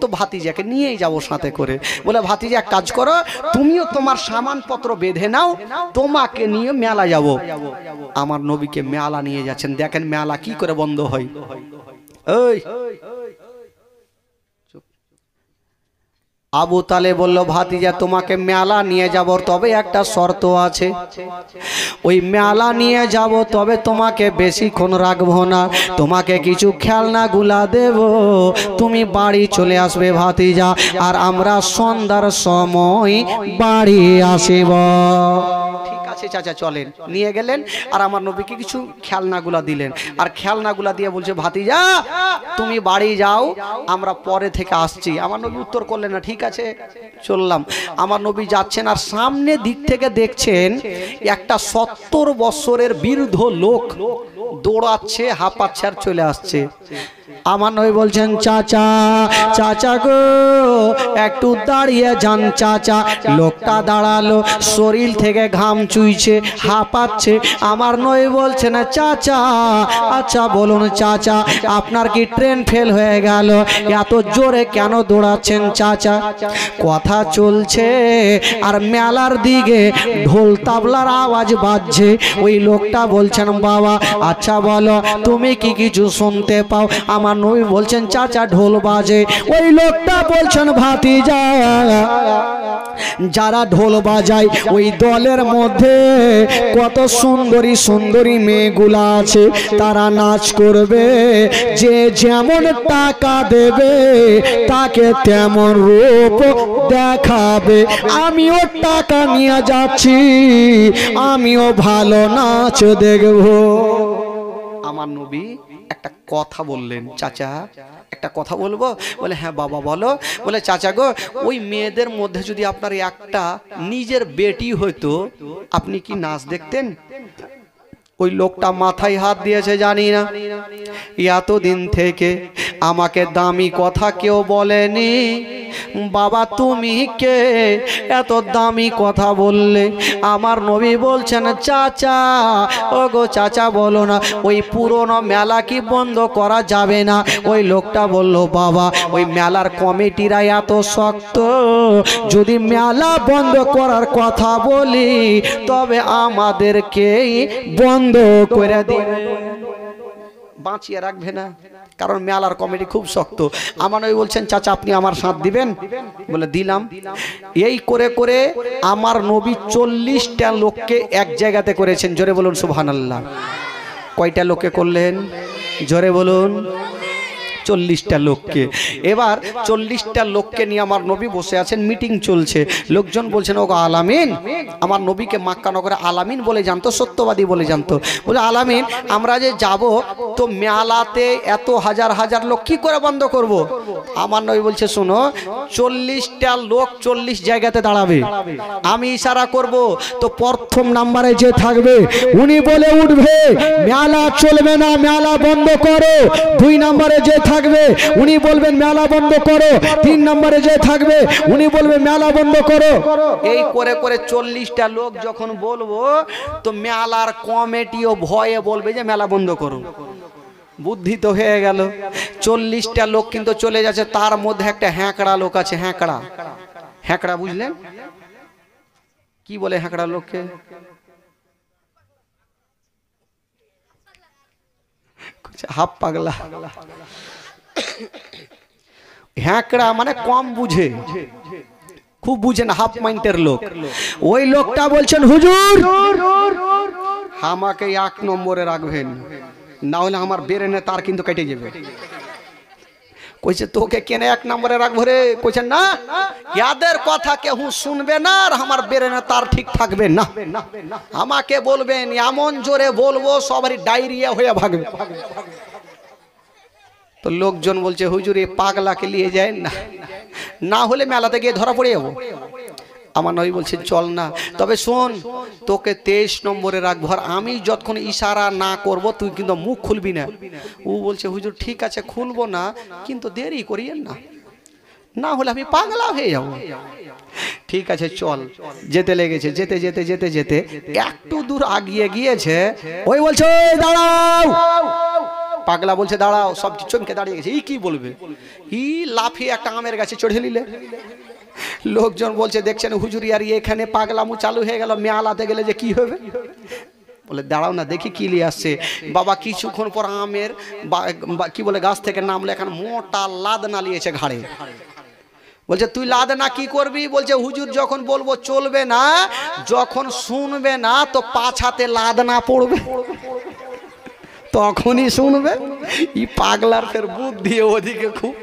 তো ভাতিজাকে নিয়েই যাবো সাথে করে। বলে, ভাতিজা এক কাজ করো, তুমিও তোমার সামানপত্র বেঁধে নাও, তোমাকে নিয়ে মেলা যাব। আমার নবীকে মেলা নিয়ে যাচ্ছেন। দেখেন মেলা কি করে বন্ধ হয়। ওই আবু তালেব বলল, ভাতিজা তোমাকে মেলা নিয়ে যাব, তবে একটা শর্ত আছে। ওই মেলা নিয়ে যাব তবে তোমাকে বেশিক্ষণ রাখবো না, তোমাকে কিছু খেলনাগুলা দেব, তুমি বাড়ি চলে আসবে ভাতিজা, আর আমরা সন্ধ্যার সময় বাড়ি আসিব। ঠিক আছে চাচা চলেন। নিয়ে গেলেন আর আমার নবীকে কিছু খেলনাগুলা দিলেন, আর খেলনাগুলা দিয়ে বলছে, ভাতিজা তুমি বাড়ি যাও, আমরা পরে থেকে আসছি। আমার নবী উত্তর করলেন না। ঠিক আছে চললাম। আমার নবী যাচ্ছেন আর সামনে দিক থেকে দেখছেন একটা 70 বছরের বৃদ্ধ লোক দৌড়াচ্ছে, হাঁপাচ্ছে আর চলে আসছে। আমার নবী বলছেন, চাচা চাচা গো একটু দাঁড়িয়ে যান চাচা। লোকটা দাঁড়ালো, শরীর থেকে ঘাম চুইছে, হাঁপাচ্ছে। আমার নবী বলছেন, চাচা আচ্ছা বলুন চাচা আপনার কি ট্রেন ফেল হয়ে গেল? এত জোরে কেন দৌড়াচ্ছেন চাচা? কথা চলছে আর মেলার দিকে ঢোল তাবলার আওয়াজ বাজছে। ওই লোকটা বলছেন, বাবা আচ্ছা বলো তুমি কি কিছু শুনতে পাও? আমার নবী বলছেন, চাচা ঢোল বাজে। ওই লোকটা বলছেন, ভাতিজা যারা ঢোল বাজায় ওই দলের মধ্যে কত সুন্দরী সুন্দরী মেয়েগুলা আছে, তারা নাচ করবে, যে যেমন টাকা দেবে তাকে তেমন রূপ দেখাবে। আমিও টাকা নিয়ে যাচ্ছি, আমিও ভালো নাচ দেখব। আমার নবী একটা কথা বললেন, চাচা একটা কথা বলবো? বলে, হ্যাঁ বাবা বলো। বলে, চাচা গো ওই মেয়েদের মধ্যে যদি আপনার একটা নিজের বেটি হইতো, আপনি কি নাচ দেখতেন? ওই লোকটা মাথায় হাত দিয়েছে, জানি না, এতদিন থেকে আমাকে দামি কথা কেউ বলেনি। বাবা তুমি কে এত দামি কথা বললে? আমার নবী বলছেন, চাচা ও গো চাচা বলো না, ওই পুরনো মেলা কি বন্ধ করা যাবে না? ওই লোকটা বলল, বাবা ওই মেলার কমিটিরা এত শক্ত, যদি মেলা বন্ধ করার কথা বলি তবে আমাদেরকেই বন্ধ করে দিবে। বাঁচিয়ে রাখবে না, কারণ মেলার কমিটি খুব শক্ত। আমার নবী বলছেন চাচা আপনি আমার সাথ দিবেন? বলে দিলাম। এই করে করে আমার নবী 40টা লোককে এক জায়গাতে করেছেন। জোরে বলুন সুবহানাল্লাহ। কয়টা লোককে করলেন? জোরে বলুন। 40টা লোককে। এবার 40টা লোককে নিয়ে আমার নবী বসে আছেন, মিটিং চলছে। লোকজন বলছেন ওগো আলামিন, আমার নবীকে মক্কা নগরে আলামিন বলে জানতো, সত্যবাদী বলে জানতো। বলে আলামিন আমরা যে যাব তো মেলাতে এত হাজার হাজার লোক কি করে বন্ধ করব? আমার নবী বলছে শোনো, 40টা লোক 40 জায়গাতে দাঁড়াবে, আমি ইশারা করব তো প্রথম নাম্বারে যে থাকবে উনি বলে উঠবে মেলা চলবে না, মেলা বন্ধ করো। 2 নম্বরে যে থাকবে উনি বলবেন মেলা বন্ধ করো। 3 নম্বরে যে থাকবে উনি বলবে মেলা বন্ধ করো। এই করে করে 40টা লোক যখন বলবো তো মেলার কমিটিও ভয়ে বলবে যে মেলা বন্ধ করো। বুদ্ধি তো হয়ে গেল। 40টা লোক কিন্তু চলে যাচ্ছে, তার মধ্যে একটা হ্যাঁকড়া লোক আছে। হ্যাঁকড়া, হ্যাঁকড়া বুঝলেন কি বলে হ্যাঁকড়া লোককে? হাফ পাগলা। হ্যাঁকড়া মানে কম বুঝে, খুব বুঝে না, হাফ মাইন্ডের লোক। ওই লোকটা বলছেন হুজুর আমাকে 1 নম্বরে রাখবেন, না হলে আমার বেরেনে তার কিন্তু কেটে যাবে। কইছে তোকে কেনে 1 নম্বরে রাখবো রে? কইছে না, ইয়াদের কথা কেউ শুনবে না আর আমার বেরেনে তার ঠিক থাকবে না। আমাকে বলবেন, এমন জোরে বলবো সবারই ডায়রিয়া হয়ে ভাগবে। তো লোকজন বলছে হুজুর এই পাগলাকে নিয়ে যায় না, না হলে মেলাতে গিয়ে ধরা পড়ে যাবো। আমার নবী বলছে চল না, তবে শোন তোকে 23 নম্বরে রাখবো, আর আমি যতক্ষণ ইশারা না করব তুই কিন্তু মুখ খুলবি না। ও বলছে হুজুর ঠিক আছে খুলবো না, কিন্তু দেরি করিয়েন না, না হলে আমি পাগলা হয়ে যাব। ঠিক আছে চল। যেতে লেগেছে, যেতে যেতে যেতে যেতে একটু দূর আগিয়ে গিয়েছে, ওই বলছে দাঁড়াও। পাগলা বলছে দাঁড়াও, সব চমকে দাঁড়িয়ে গেছে। ই কি বলবে? ই লাফিয়ে একটা আমের গাছে চড়ে নিলে। লোকজন বলছে দেখছেন হুজুর আর এখানে পাগলামু চালু হয়ে গেল, মেলাতে গেলে যে কি হবে? বলে দাঁড়াও না দেখি কি নিয়ে আসছে। বাবা কিছুক্ষণ পর আমের কি বলে গাছ থেকে নামলে এখন মোটা লাদনা নিয়েছে ঘাড়ে। বলছে তুই লাদনা কি করবি? বলছে হুজুর যখন বলবো চলবে না, যখন শুনবে না তো 5 হাতে লাদনা পড়বে, তখনই শুনবে। ই পাগলার ফের বুদ্ধি ওদিকে খুব।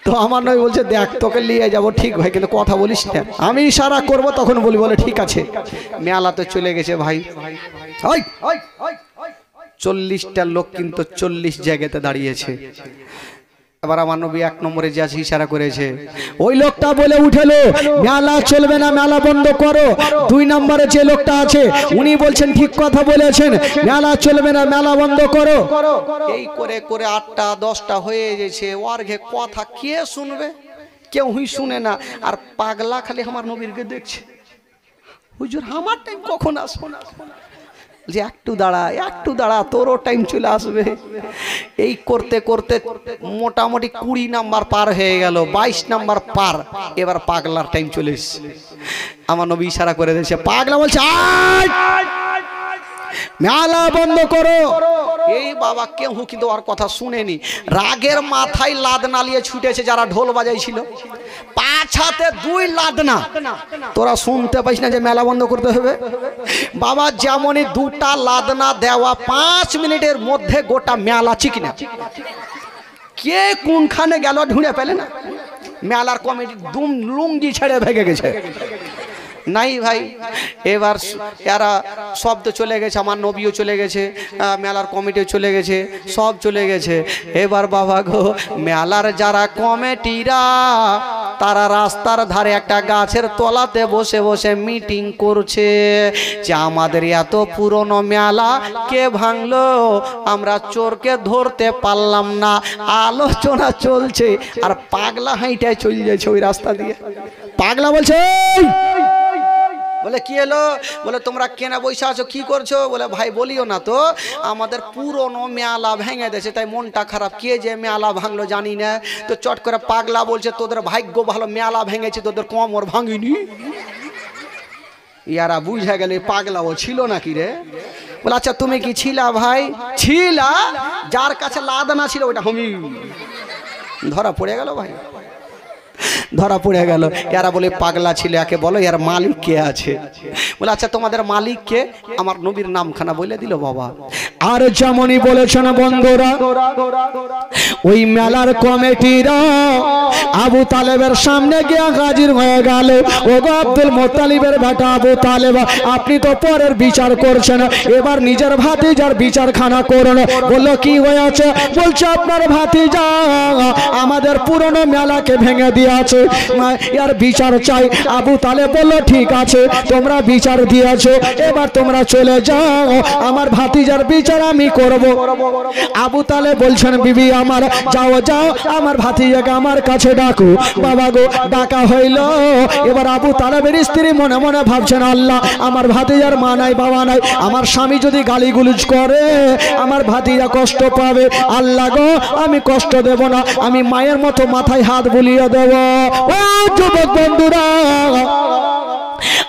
তো আমার নয় বলছে দেখ তোকে নিয়ে যাবো, ঠিক ভাই কিন্তু কথা বলিস না, আমি ইশারা করব তখন বলি। বলে ঠিক আছে। মেলাতে চলে গেছে ভাই। 40টা লোক কিন্তু 40 জায়গাতে দাঁড়িয়েছে। এবার আমার নবী 1 নম্বরে যে আছে ইশারা করেছে, ওই লোকটা বলে উঠেলো মেলা চলবে না, মেলা বন্ধ করো। 2 নম্বরে যে লোকটা আছে উনি বলছেন ঠিক কথা বলেছেন, মেলা চলবে না, মেলা বন্ধ করো। এই করে করে 8টা 10টা হয়ে গেছে। ওর ঘে কথা কে শুনবে? কেউই শুনে না। আর পাগলা খালি আমার নবীরকে দেখছে, হুজুর আমার টাইম কখন আসবে? যে একটু দাঁড়া তোরও টাইম চলে আসবে। এই করতে করতে মোটামুটি 20 নাম্বার পার হয়ে গেল, 22 নাম্বার পার। এবার পাগলার টাইম চলে এসেছে। আমার নবী ইশারা করে দিয়েছে, পাগলা বলছে মেলা বন্ধ করো। এই বাবা কেউ কিন্তু আর কথা শুনেনি। রাগের মাথায় লাদনা নিয়ে ছুটেছে যারা ঢোল বাজাইছিল। 5 হাতে 2 লাদনা। তোরা শুনতে পাইস না যে মেলা বন্ধ করতে হবে? বাবা যেমনই 2টা লাদনা দেওয়া 5 মিনিটের মধ্যে গোটা মেলা চিকিনা। কে কোনখানে গেল ঢুঁড়ে পেলে না। মেলার কমিটি দুম লুঙ্গি ছেড়ে ভেগে গেছে। নাই ভাই এবার এরা সব তো চলে গেছে, আমার নবীও চলে গেছে, মেলার কমিটিও চলে গেছে, সব চলে গেছে। এবার বাবা গো মেলার যারা কমিটিরা তারা রাস্তার ধারে একটা গাছের তলাতে বসে বসে মিটিং করছে যে আমাদের এত পুরনো মেলা কে ভাঙলো, আমরা চোরকে ধরতে পারলাম না। আলোচনা চলছে আর পাগলা হাইটায় চলে যাচ্ছে ওই রাস্তা দিয়ে। পাগলা বলছে বলে কি এলো? বলে তোমরা কেনা বৈশা আছো, কি করছো? বলে ভাই বলিও না তো, আমাদের পুরনো মেলা ভেঙে দিয়েছে, তাই মনটা খারাপ। কে যে মেলা ভাঙলো জানি না। তো চট করে পাগলা বলছে তোদের ভাগ্য ভালো, মেলা ভেঙেছে, তোদের কোমর ভাঙিনি। ইয়ারা বুঝা গেলে পাগলাও ছিল নাকি রে। বলে আচ্ছা তুমি কি ছিলা ভাই? ছিলা, যার কাছে লাদানা ছিল ওটা আমি ধরা পড়ে গেল ভাই, ধরা পড়ে গেল। এরা বলে পাগলা ছিল, একে বলো এর মালিক কে আছে? বলে আচ্ছা তোমাদের মালিক কে? আমার নবীর নামখানা বলে দিল বাবা। আর যেমনই বলেছেন বন্ধুরা, ওই মেলার কমিটিরা আবু তালেবের সামনে গিয়ে হাজির হয়ে গেল। ও গো আব্দুল মোত্তালিবের বেটা আবু তালেব, আপনি তো পরের বিচার করছেন, এবার নিজের ভাতিজার বিচারখানা করুন। বললো কি হয়েছে? বলছে আপনার ভাতিজা আমাদের পুরনো মেলাকে ভেঙে দিয়েছে, এর বিচার চাই। আবু তালেব বললো ঠিক আছে, তোমরা বিচার দিয়েছো, এবার তোমরা চলে যাও, আমার ভাতিজার বিচার আমি করব। আবু তালেব বলছেন বিবি আমার, যাও যাও আমার ভাতিজাকে আমার কাছে ডাকো। বাবা গো, ডাকা হইল। এবার আবু তালেবের স্ত্রী মনে মনে ভাবছেন, আল্লাহ আমার ভাতিজার মা নাই বাবা নাই, আমার স্বামী যদি গালিগুলুজ করে আমার ভাতিজা কষ্ট পাবে। আল্লাহ গো আমি কষ্ট দেব না, আমি মায়ের মতো মাথায় হাত বুলিয়ে দেব। ও যুবক বন্ধুরা,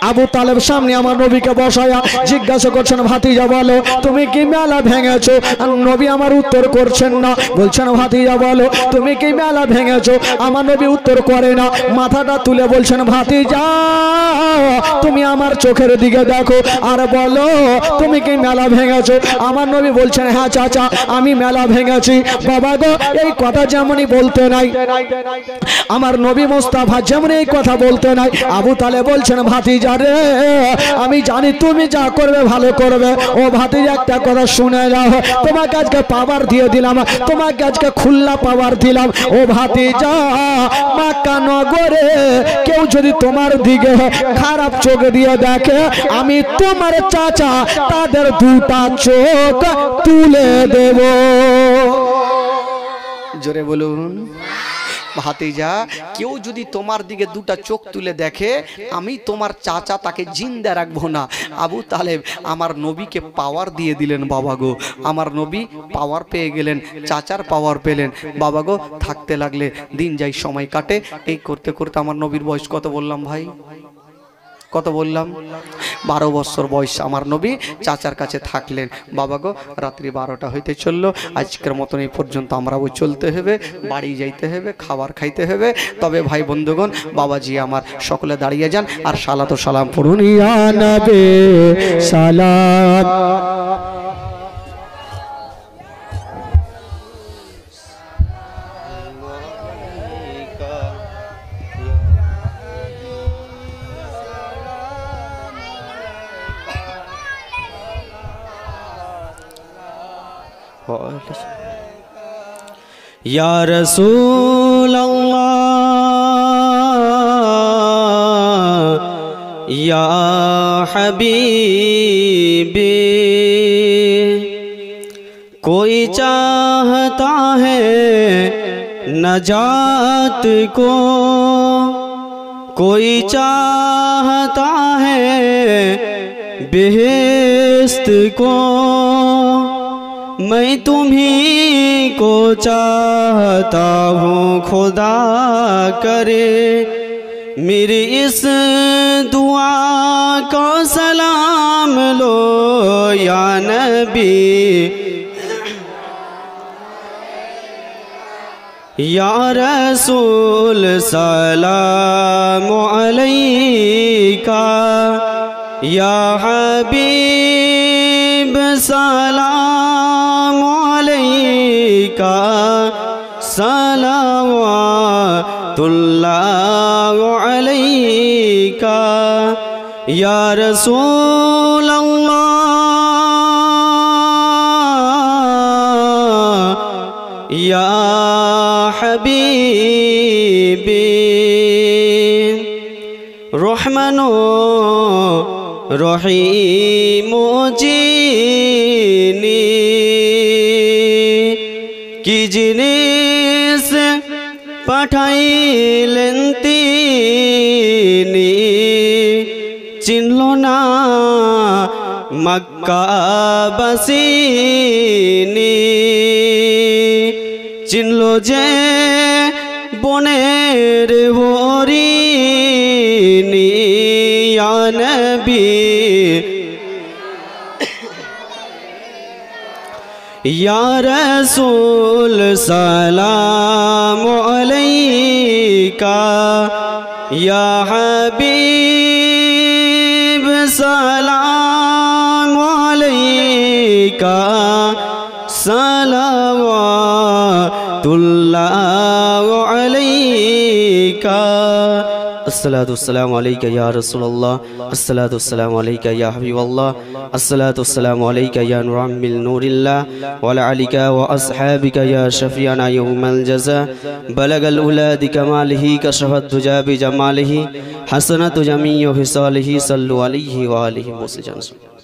আবু তালেব সামনে আমার নবীকে বসায়া জিজ্ঞাসা করছেন, ভাতিজা বলো তুমি কি মেলা ভেঙেছো? আর নবী আমার উত্তর করছেন না, বলছেন ভাতিজা বলো তুমি কি মেলা ভেঙেছো? আমার নবী উত্তর করে না, মাথাটা তুলে বলছেন, ভাতিজা তুমি আমার চোখের দিকে দেখো আর বলো তুমি কি মেলা ভেঙেছো? আমার নবী বলছেন, হ্যাঁ চাচা আমি মেলা ভেঙেছি। বাবা গো, এই কথা যেমনই বলতে নাই, আমার নবী মোস্তাফা যেমন এই কথা বলতে নাই, আবু তালেব বলছেন, ভাতিজা রে আমি জানি তুমি যা করবে ভালো করবে। ও ভাতিজা একটা কথা শুনে নাও, তোমাকে আজকে পাওয়ার দিয়ে দিলাম, তোমাকে আজকে খুলনা পাওয়ার দিলাম। ও ভাতিজা, মক্কা নগরে কেউ যদি তোমার দিকে খারাপ চোখ দিয়ে দেখে, আমি তোমার চাচা তাদের দুটা চোখ তুলে দেব। জোরে বলুন। ভাতিজা, কেউ যদি তোমার দিকে দুটা চোখ তুলে দেখে, আমি তোমার চাচা তাকে জিন্দা রাখবো না। আবু তালেব আমার নবীকে পাওয়ার দিয়ে দিলেন। বাবা গো, আমার নবী পাওয়ার পেয়ে গেলেন, চাচার পাওয়ার পেলেন। বাবা গো, থাকতে লাগলে দিন যাই সময় কাটে। এই করতে করতে আমার নবীর বয়স কত বললাম ভাই? কত বললাম? 12 বছর বয়স আমার নবী চাচার কাছে থাকলেন। বাবা গো, রাত্রি 12টা হইতে চললো। আজকের মতন এই পর্যন্ত আমরাও চলতে হবে, বাড়ি যাইতে হবে, খাবার খাইতে হবে। তবে ভাই বন্ধুগণ, বাবাজি আমার সকলে দাঁড়িয়ে যান আর সালাত ও সালাম পড়ুন। ইয়া নবী সালাম। या रसूल अल्लाह या हबीबी, कोई चाहता है नजात को, कोई चाहता है बेहेश्त को, मैं तुम्हीं को चाहता हूँ। खुदा करे मेरी इस दुआ का सलाम लो या नबी, या रसूल सलाम अलैका, या हबीब सलाम अलैका, सलावतुल्लाह अलैका, या रसूल अल्लाह या हबीबी। रहमानो रहीमो जीनी की जिनिस पाठाइलेन तिनी, चिनलो ना मक्काबासिनी, चिनलो जे बनेर हरिणी, या नबी या रसूल सलाम अलैका, या हबीब सलाम अलैका, सलावतुल्लाह अलैका। अस्सलातु वस्सलामु अलैका या रसूलल्लाह, अस्सलातु वस्सलामु अलैका या हबीबल्लाह, अस्सलातु वस्सलामु अलैका या नूरमिल नूरिल्लाह व अला आलिका व अस्हाबिका या शफीअना यौमल जज़ा। बलगल उला बिकमालिही कशफत दुजा बिजमालिही हसनतु जमीउ हिसालिही सल्लु अलैहि व आलिहि वसल्लम।